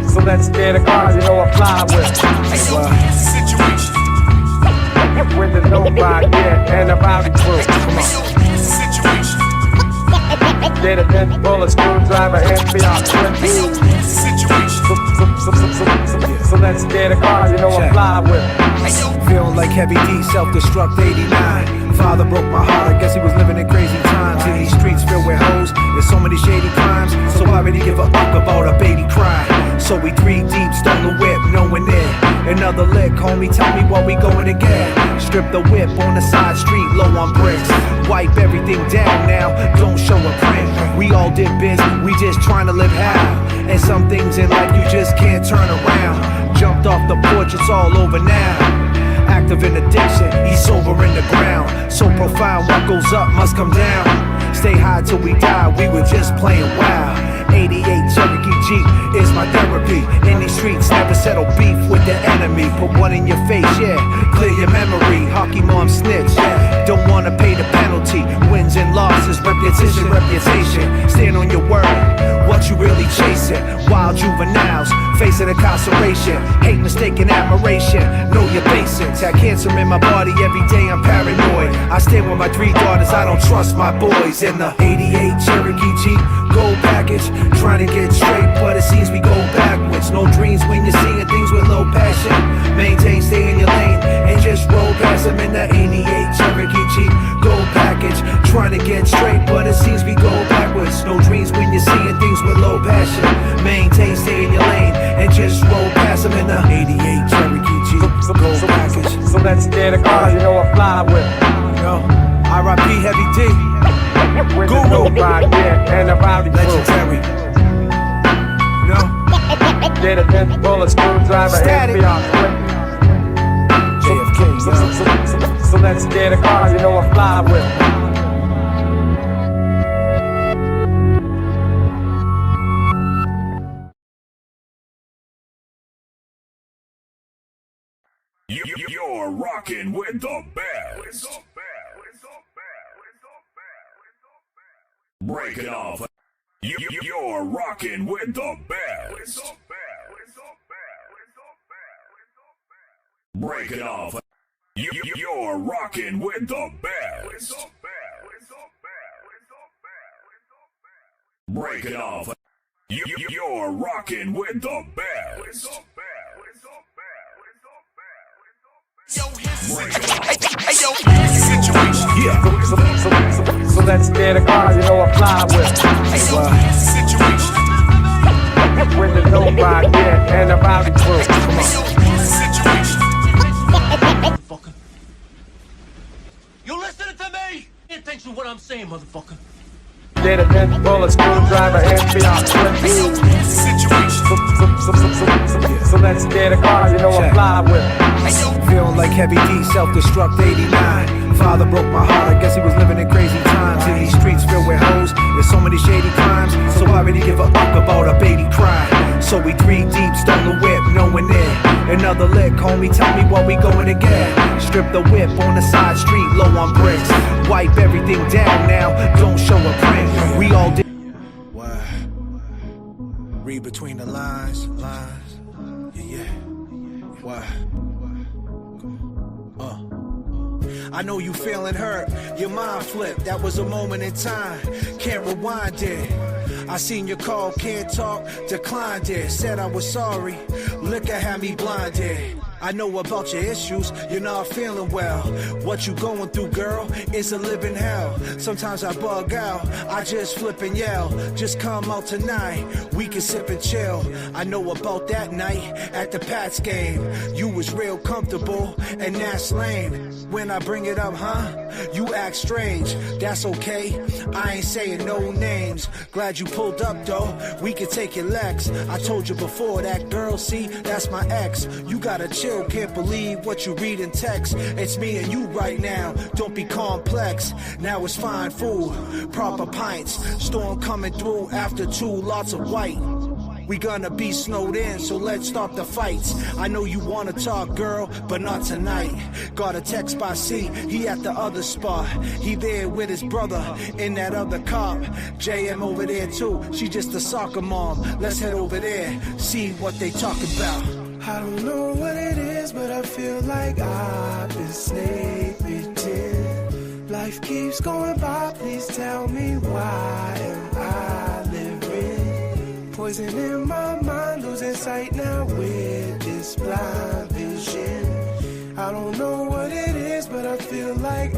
So let's get a car, you know, I fly with. Hey, yo, here's the situation. With the nobody, yeah, and about the crew. Come on. Hey, yo, here's the situation. Get a 10 bullet screwdriver, FBI 20. Hey, yo, here's the situation. So let's get a car, you know, I fly with. Hey, yo, feeling like Heavy D, self-destruct 89. Father broke my heart, I guess he was living in crazy times. In these streets filled with hoes, there's so many shady crimes. So why would he give a fuck about a baby crying? So we 3 deep, stole the whip, no one there. Another lick, homie, tell me what we going again. Strip the whip on the side street, low on bricks. Wipe everything down now, don't show a print. We all did biz, we just trying to live high. And some things in life you just can't turn around. Jumped off the porch, it's all over now. Active in addiction, he's sober in the ground. So profound, what goes up must come down. Stay high till we die, we were just playing wild. 88 Cherokee Jeep is my therapy. In these streets, never settle beef with the enemy. Put one in your face, yeah, clear your memory. Hockey mom snitch, yeah, don't wanna pay the penalty. Wins and losses, reputation. Stand on your word, what you really chasing. Wild juveniles, facing incarceration. Hate, mistaken admiration, know your basics. Had cancer in my body, every day I'm paranoid. I stand with my 3 daughters, I don't trust my boys. In the 88 Cherokee Jeep, gold package, trying to get straight, but it seems we go backwards. No dreams when you're seeing things with low passion. Maintain, stay in your lane, and just roll past them in the 88 Cherokee Jeep, gold package, trying to get straight, but it seems we go backwards. No dreams when you're seeing things with low passion. Maintain, stay in your lane, and just roll past them in the 88 Cherokee Jeep, gold package. So let's get a car, you know, I fly with. Yo, R.I.P. Heavy D. With the nobody, yeah, and about the crew. Legendary. No. Get a 10 bullet screwdriver, FBI 20. J.F.K. So let's get a car, you know, I fly with. You're rocking with the best. Break it off. You're rocking with the best. Break it off. You're rocking with the best. Break it off. You're rocking with the best. yo, here's the situation. Hey, yo, here's the situation. Yeah. So let's get a car, you know, I fly with. Hey, yo, here's the situation. With the nobody, yeah, and about the crew. Come on. Hey, yo, here's the situation. Motherfucker. You listening to me? Pay attention to what I'm saying, motherfucker. Get get it, then pull a screwdriver, FBI, so let's get a car, you know I'm fly with. Feeling like Heavy D, self-destruct 89. Father broke my heart, I guess he was living in crazy times. In these streets filled with hoes, there's so many shady crimes. So why would he give a fuck about a baby crying? So we 3 deep, stole the whip, no one there. Another lick, homie, tell me what we going again. Strip the whip on the side street, low on bricks. Wipe everything down now, don't show a print. We all did. Why? Read between the lines. Yeah. Why? I know you feeling hurt, your mind flipped. That was a moment in time, can't rewind it. I seen your call, can't talk, declined it. Said I was sorry, liquor had me blinded. I know about your issues, you're not feeling well. What you going through, girl, is a living hell. Sometimes I bug out, I just flip and yell. Just come out tonight, we can sip and chill. I know about that night at the Pats game. You was real comfortable, and that's lame. When I bring it up, you act strange. That's okay, I ain't saying no names. Glad you pulled up though, we can take your Lex. I told you before, that girl, see, that's my ex. You gotta chill. Can't believe what you read in text. It's me and you right now, don't be complex. Now it's fine food, proper pints. Storm coming through after 2, lots of white. We gonna be snowed in, so let's stop the fights. I know you wanna talk, girl, but not tonight. Got a text by C, he at the other spot. He there with his brother in that other cop. JM over there too, she just a soccer mom. Let's head over there, see what they talk about. I don't know what it is, but I feel like I've been sleeping. Life keeps going by, please tell me why am I living? Poison in my mind, losing sight now with this blind vision. I don't know what it is, but I feel like